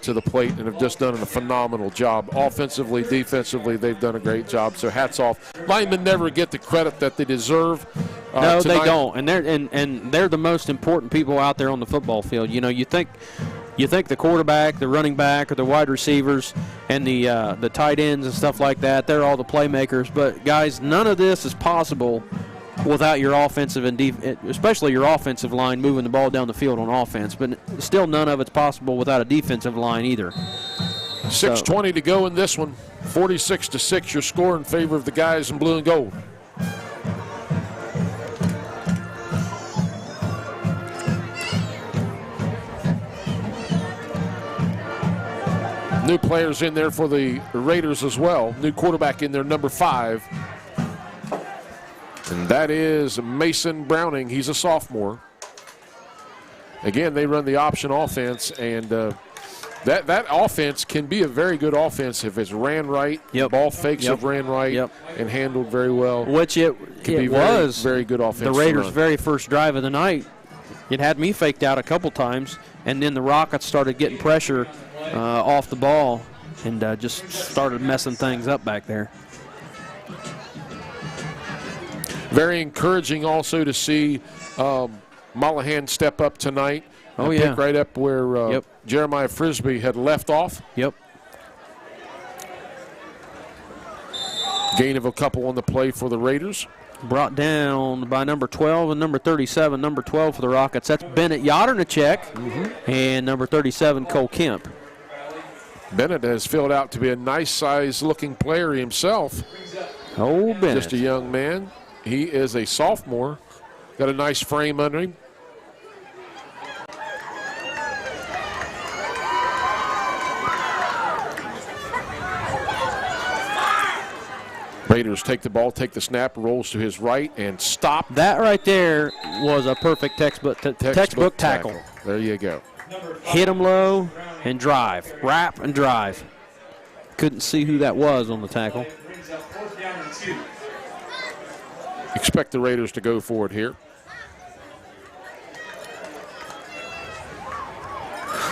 to the plate and have just done a phenomenal job. Offensively, defensively, they've done a great job. So hats off. Linemen never get the credit that they deserve. No, tonight. they don't. And they're the most important people out there on the football field. You know, you think the quarterback, the running back, or the wide receivers, and the tight ends and stuff like that, they're all the playmakers. But, guys, none of this is possible without your offensive and especially your offensive line moving the ball down the field on offense. But still none of it's possible without a defensive line either. 6:20 to go in this one. 46-6 your score in favor of the guys in blue and gold. New players in there for the Raiders as well. New quarterback in there, number 5. And that is Mason Browning. He's a sophomore. Again, they run the option offense, and that offense can be a very good offense if it's ran right. Ball fakes have ran right and handled very well. Which it was very good offense. The Raiders' very first drive of the night, it had me faked out a couple times, and then the Rockets started getting pressure off the ball and just started messing things up back there. Very encouraging also to see Mollahan step up tonight. Pick right up where Jeremiah Frisbee had left off. Gain of a couple on the play for the Raiders. Brought down by number 12 and number 37. Number 12 for the Rockets. That's Bennett Yadernacek and number 37, Cole Kemp. Bennett has filled out to be a nice-size-looking player himself. Oh, Bennett. Just a young man. He is a sophomore. Got a nice frame under him. Raiders take the ball, take the snap, rolls to his right, and stop. That right there was a perfect textbook tackle. There you go. Hit him low and drive. Wrap and drive. Couldn't see who that was on the tackle. Expect the Raiders to go for it here.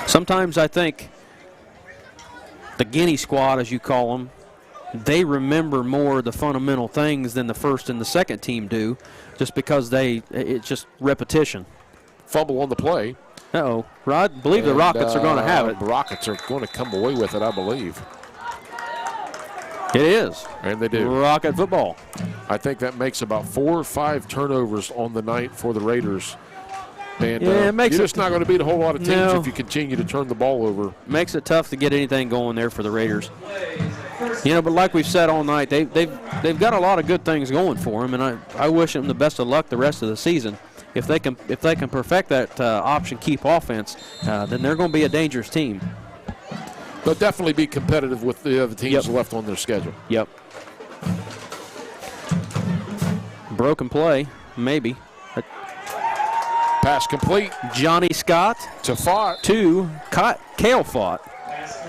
Sometimes I think the Guinea squad, as you call them, they remember more of the fundamental things than the first and the second team do, just because it's just repetition. Fumble on the play. Uh-oh. I believe the Rockets are going to have it. The Rockets are going to come away with it, I believe. It is. And they do. Rocket football. I think that makes about 4 or 5 turnovers on the night for the Raiders. And it makes you're just not going to beat a whole lot of teams No. if you continue to turn the ball over. Makes it tough to get anything going there for the Raiders. You know, but like we've said all night, they've got a lot of good things going for them, and I wish them the best of luck the rest of the season. If they can perfect that option keep offense, then they're going to be a dangerous team. They'll definitely be competitive with the other teams left on their schedule. Yep. Broken play, maybe. Pass complete. Johnny Scott to Fott. To Cale Fott.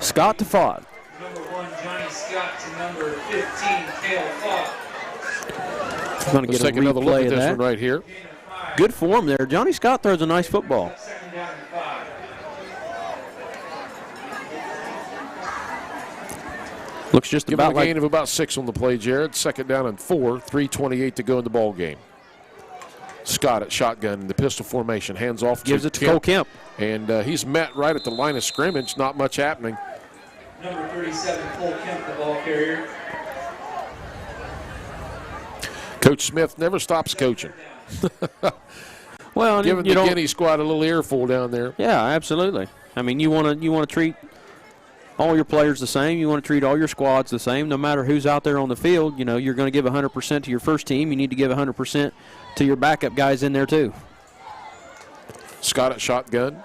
Scott to Fott. Number 1, Johnny Scott to number 15, Cale Fott. Going to Let's get take a another look replay at of this that. one right here. Good form there. Johnny Scott throws a nice football. Second down and 5. Looks just Give about him a like gain of about 6 on the play, Jared. Second down and 4. 3:28 to go in the ball game. Scott at shotgun in the pistol formation. Hands off. Gives it to Cole Kemp. And he's met right at the line of scrimmage. Not much happening. Number 37, Cole Kemp, the ball carrier. Coach Smith never stops coaching. Well, Giving the Guinea squad a little earful down there. Yeah, absolutely. I mean, you want to treat all your players the same. You want to treat all your squads the same, no matter who's out there on the field. You know, you're going to give 100% to your first team. You need to give 100% to your backup guys in there too. Scott at shotgun.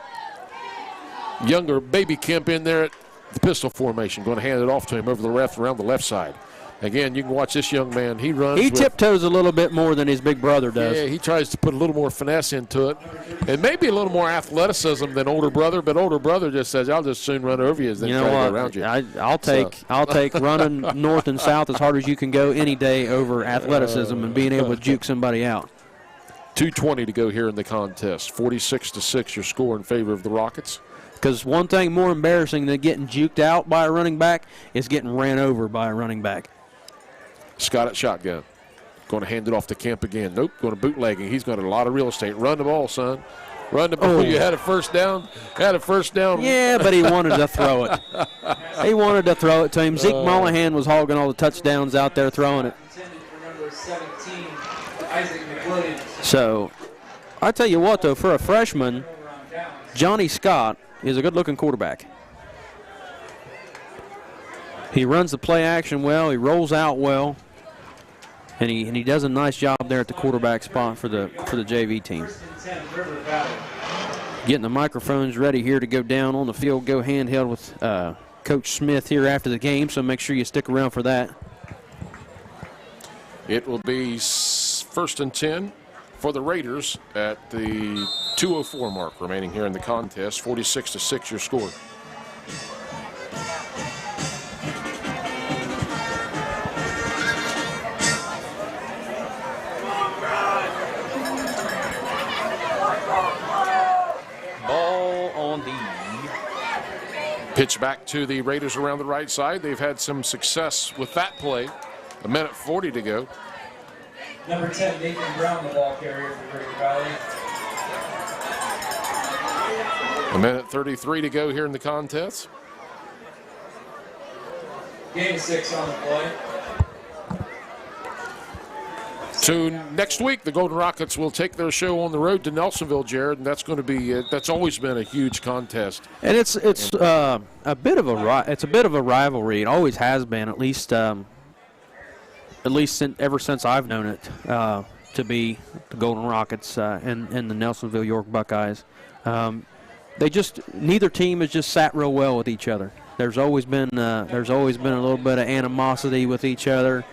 Younger baby Kemp in there at the pistol formation. Going to hand it off to him over the left, around the left side. Again, you can watch this young man. He runs. He tiptoes a little bit more than his big brother does. Yeah, he tries to put a little more finesse into it. And maybe a little more athleticism than older brother, but older brother just says, I'll just soon run over you than try to go around you. I'll take running north and south as hard as you can go any day over athleticism and being able to juke somebody out. 2:20 to go here in the contest. 46-6 your score in favor of the Rockets. Because one thing more embarrassing than getting juked out by a running back is getting ran over by a running back. Scott at shotgun. Going to hand it off to Kemp again. Nope, going to bootlegging. He's got a lot of real estate. Run the ball, son. Run the ball. Oh. You had a first down. Yeah, but he wanted to throw it. He wanted to throw it to him. Zeke Mollahan was hogging all the touchdowns out there throwing it. So, I tell you what, though, for a freshman, Johnny Scott is a good-looking quarterback. He runs the play action well. He rolls out well. And he does a nice job there at the quarterback spot for the JV team. Getting the microphones ready here to go down on the field, go handheld with Coach Smith here after the game, so make sure you stick around for that. It will be 1st and 10 for the Raiders at the 2:04 mark remaining here in the contest. 46-6 your score. Pitch back to the Raiders around the right side. They've had some success with that play. 1:40 to go. Number 10, Nathan Brown, the ball carrier for Greater Valley. 1:33 to go here in the contest. Game 6 on the play. So next week, the Golden Rockets will take their show on the road to Nelsonville, Jared, and that's going to be that's always been a huge contest. And it's a bit of a rivalry. It always has been, at least ever since I've known it to be the Golden Rockets and the Nelsonville York Buckeyes. Neither team has just sat real well with each other. There's always been a little bit of animosity with each other.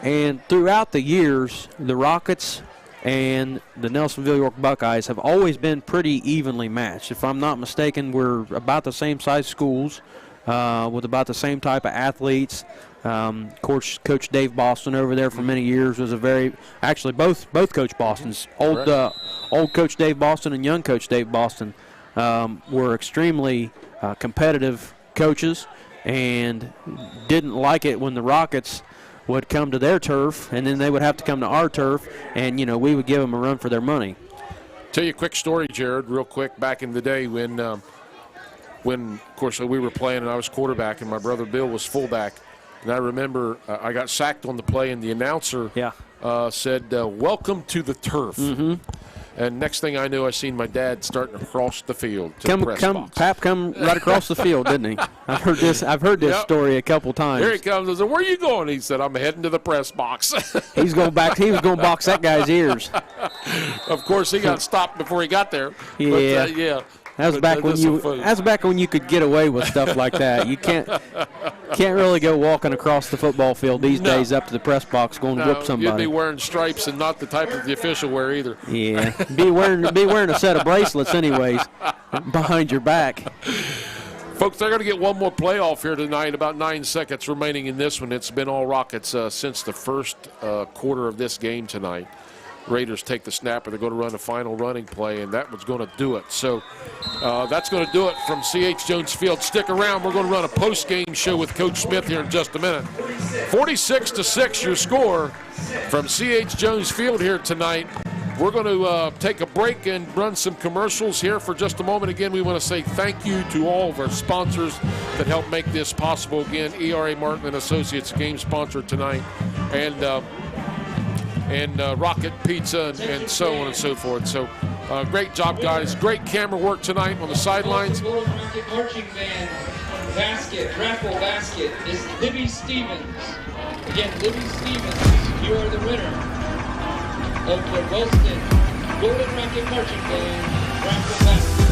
And throughout the years, the Rockets and the Nelsonville York Buckeyes have always been pretty evenly matched. If I'm not mistaken, we're about the same size schools with about the same type of athletes. Coach Dave Boston over there for many years was both Coach Bostons, old Coach Dave Boston and young Coach Dave Boston were extremely competitive coaches and didn't like it when the Rockets would come to their turf, and then they would have to come to our turf, and, we would give them a run for their money. Tell you a quick story, Jared, real quick. Back in the day when of course, we were playing and I was quarterback and my brother Bill was fullback, and I remember I got sacked on the play, and the announcer said, welcome to the turf. Mm-hmm. And next thing I knew, I seen my dad starting to cross the field to the press box. Pap come right across the field, didn't he? I've heard this story a couple times. Here he comes. I said, "Where are you going?" He said, "I'm heading to the press box." He was going to box that guy's ears. Of course, he got stopped before he got there. Yeah, but, yeah. That was back when you could get away with stuff like that. You can't really go walking across the football field these days up to the press box going to whoop somebody. You'd be wearing stripes and not the type of the official wear either. Yeah, be wearing a set of bracelets anyways behind your back. Folks, they're going to get one more playoff here tonight. About 9 seconds remaining in this one. It's been all Rockets since the first quarter of this game tonight. Raiders take the snapper. They're going to run the final running play, and that was going to do it. So that's going to do it from C.H. Jones Field. Stick around. We're going to run a post-game show with Coach Smith here in just a minute. 46-6 your score from C.H. Jones Field here tonight. We're going to take a break and run some commercials here for just a moment. Again, we want to say thank you to all of our sponsors that help make this possible. Again, E.R.A. Martin and Associates, game sponsor tonight, and Rocket Pizza and so on and so forth. So great job, guys. Great camera work tonight on the sidelines. The Golden Rocket Marching Band raffle basket is Libby Stevens. Again, Libby Stevens, you are the winner of the Wellston Golden Rocket Marching Band raffle basket.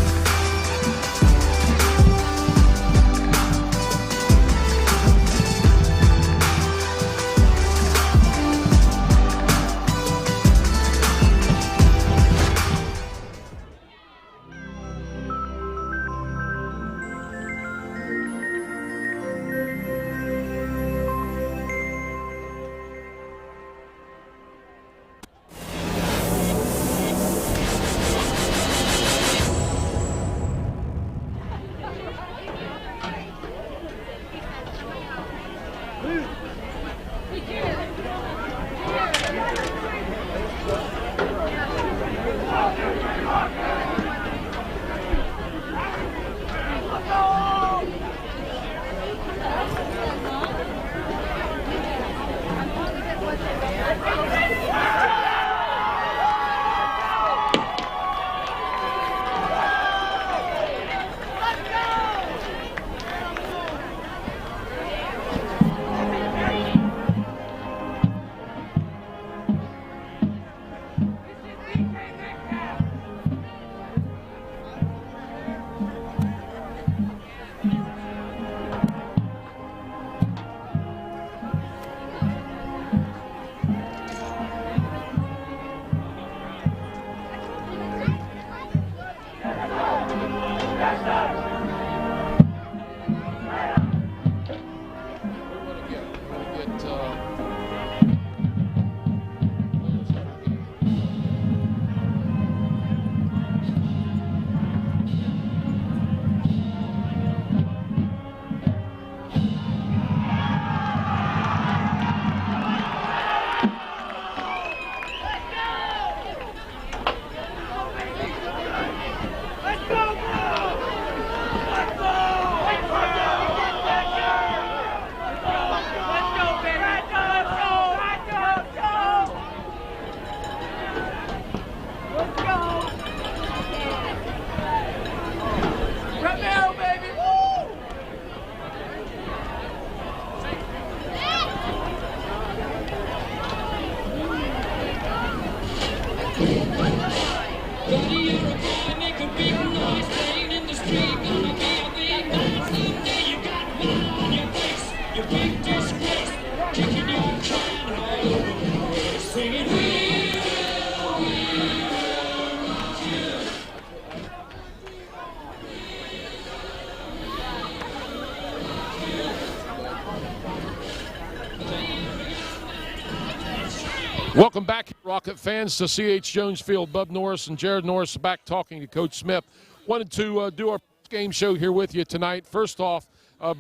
Welcome back, Rocket fans, to C.H. Jones Field. Bub Norris and Jared Norris back talking to Coach Smith. Wanted to do our game show here with you tonight. First off,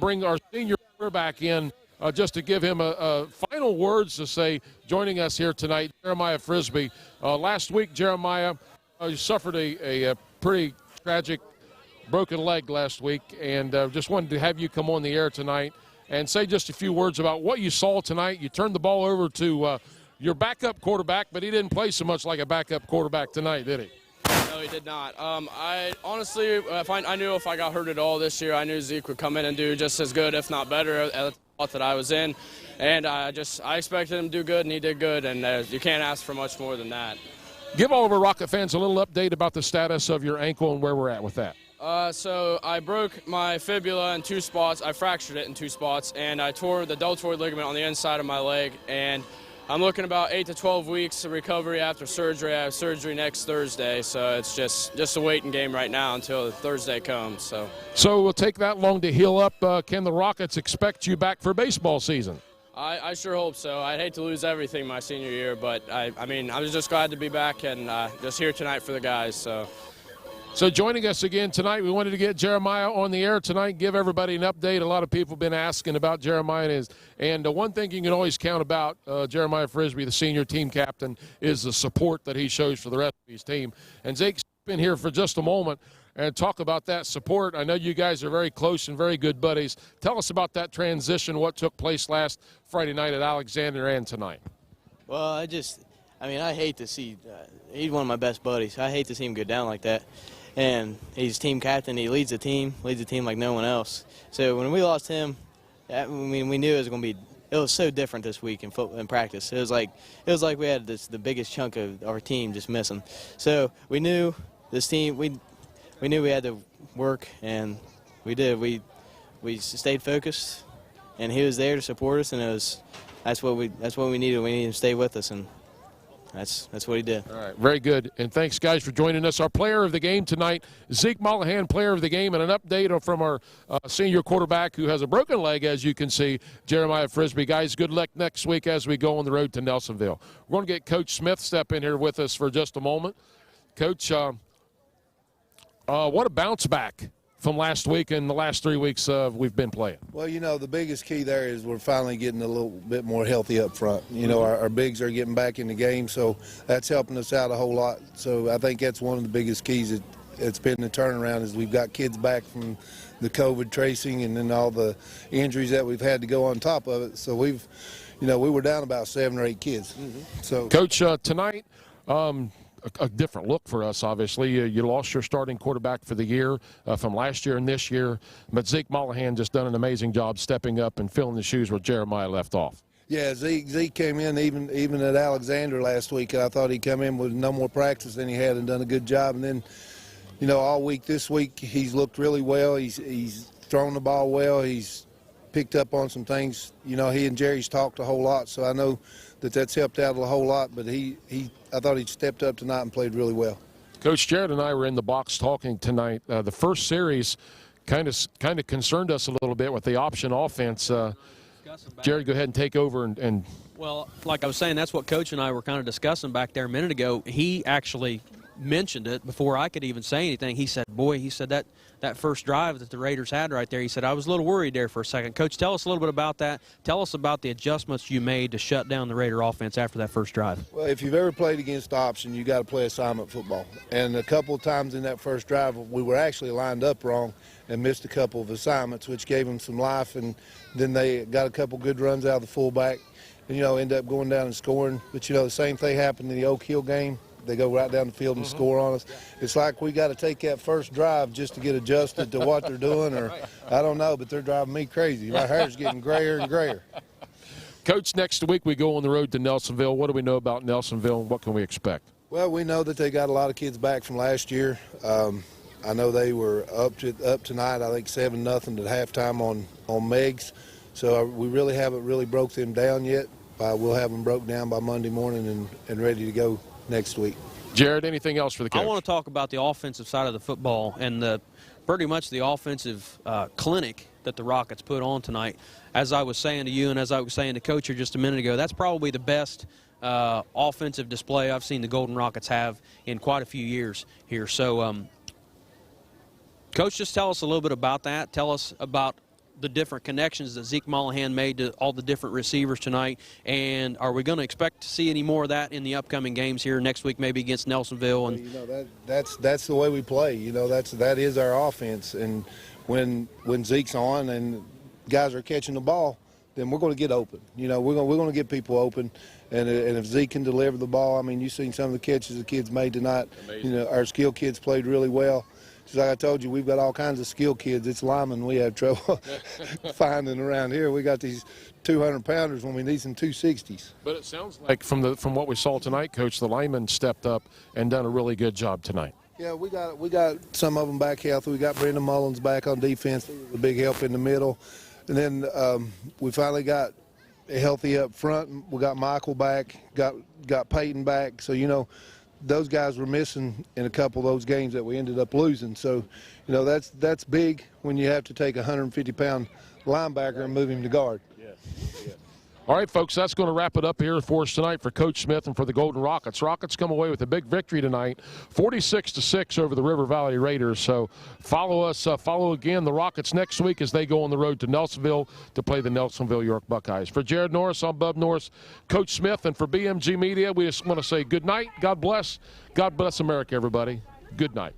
bring our senior quarterback in just to give him a final words to say, joining us here tonight, Jeremiah Frisbee. Last week, Jeremiah suffered a pretty tragic broken leg last week, and just wanted to have you come on the air tonight and say just a few words about what you saw tonight. You turned the ball over to your backup quarterback, but he didn't play so much like a backup quarterback tonight, did he? No, he did not. I honestly, I knew if I got hurt at all this year, I knew Zeke would come in and do just as good, if not better, at the spot that I was in. And I expected him to do good, and he did good, and you can't ask for much more than that. Give all of our Rocket fans a little update about the status of your ankle and where we're at with that. So I broke my fibula in 2 spots. I fractured it in 2 spots, and I tore the deltoid ligament on the inside of my leg. And I'm looking about 8 to 12 weeks of recovery after surgery. I have surgery next Thursday, so it's just a waiting game right now until Thursday comes. So it will take that long to heal up. Can the Rockets expect you back for baseball season? I sure hope so. I'd hate to lose everything my senior year, but I was just glad to be back and just here tonight for the guys. So joining us again tonight, we wanted to get Jeremiah on the air tonight, give everybody an update. A lot of people have been asking about Jeremiah, and one thing you can always count about Jeremiah Frisbee, the senior team captain, is the support that he shows for the rest of his team. And Zake's been here for just a moment and talk about that support. I know you guys are very close and very good buddies. Tell us about that transition, what took place last Friday night at Alexander and tonight. Well, I hate to see he's one of my best buddies. I hate to see him go down like that. And he's team captain. He leads the team like no one else. So when we lost him, we knew it was so different this week in practice. It was like we had the biggest chunk of our team just missing. So we knew this team. We knew we had to work, and we did. We stayed focused, and he was there to support us, and that's what we needed. We needed him to stay with us, and that's what he did. All right, very good. And thanks, guys, for joining us. Our player of the game tonight, Zeke Mollahan, player of the game, and an update from our senior quarterback who has a broken leg, as you can see, Jeremiah Frisbee. Guys, good luck next week as we go on the road to Nelsonville. We're going to get Coach Smith step in here with us for just a moment. Coach, what a bounce back from last week and the last 3 weeks we've been playing. Well, the biggest key there is we're finally getting a little bit more healthy up front. Our bigs are getting back in the game, so that's helping us out a whole lot. So I think that's one of the biggest keys. It's been the turnaround is we've got kids back from the COVID tracing and then all the injuries that we've had to go on top of it. So we were down about 7 or 8 kids. So, Coach, tonight, a different look for us, obviously. You lost your starting quarterback for the year from last year and this year, but Zeke Mollahan just done an amazing job stepping up and filling the shoes where Jeremiah left off. Yeah, Zeke came in even at Alexander last week. I thought he'd come in with no more practice than he had and done a good job. And then, all week this week he's looked really well. He's thrown the ball well. He's picked up on some things. He and Jerry's talked a whole lot, so I know that's helped out a whole lot. But I thought he stepped up tonight and played really well. Coach, Jared and I were in the box talking tonight. The first series kind of concerned us a little bit with the option offense. Jared, go ahead and take over. And Well, like I was saying, that's what Coach and I were kind of discussing back there a minute ago. He actually mentioned it before I could even say anything. He said, that first drive that the Raiders had right there, he said, I was a little worried there for a second. Coach, tell us a little bit about that. Tell us about the adjustments you made to shut down the Raider offense after that first drive. Well, if you've ever played against option, you got to play assignment football. And a couple of times in that first drive, we were actually lined up wrong and missed a couple of assignments, which gave them some life. And then they got a couple good runs out of the fullback and, end up going down and scoring. But, the same thing happened in the Oak Hill game. They go right down the field and score on us. It's like we got to take that first drive just to get adjusted to what they're doing, or I don't know, but they're driving me crazy. My hair's getting grayer and grayer. Coach, next week we go on the road to Nelsonville. What do we know about Nelsonville and what can we expect? Well, we know that they got a lot of kids back from last year. I know they were up tonight, I think 7-0 at halftime on Meigs. So we really haven't broke them down yet. We'll have them broke down by Monday morning and ready to go next week. Jared, anything else for the coach? I want to talk about the offensive side of the football and pretty much the offensive clinic that the Rockets put on tonight. As I was saying to you and as I was saying to Coach here just a minute ago, that's probably the best offensive display I've seen the Golden Rockets have in quite a few years here. So, Coach, just tell us a little bit about that. Tell us about the different connections that Zeke Mollahan made to all the different receivers tonight. And are we going to expect to see any more of that in the upcoming games here next week, maybe against Nelsonville? And you know, that's the way we play. You know, that is our offense. And when Zeke's on and guys are catching the ball, then we're going to get open. You know, we're going to get people open. And if Zeke can deliver the ball, I mean, you've seen some of the catches the kids made tonight. Amazing. You know, our skill kids played really well. Just like I told you, we've got all kinds of skill kids. It's linemen we have trouble finding around here. We got these 200-pounders when we need some 260s. But it sounds like from what we saw tonight, Coach, the linemen stepped up and done a really good job tonight. Yeah, we got some of them back healthy. We got Brendan Mullins back on defense, a big help in the middle. And then we finally got healthy up front. We got Michael back, got Peyton back. So, you know, those guys were missing in a couple of those games that we ended up losing. So, you know, that's big when you have to take a 150-pound linebacker and move him to guard. Yes. Yes. All right, folks, that's going to wrap it up here for us tonight for Coach Smith and for the Golden Rockets. Rockets come away with a big victory tonight, 46-6 over the River Valley Raiders. So follow us, follow again the Rockets next week as they go on the road to Nelsonville to play the Nelsonville York Buckeyes. For Jared Norris, I'm Bub Norris, Coach Smith, and for BMG Media, we just want to say good night, God bless America, everybody. Good night.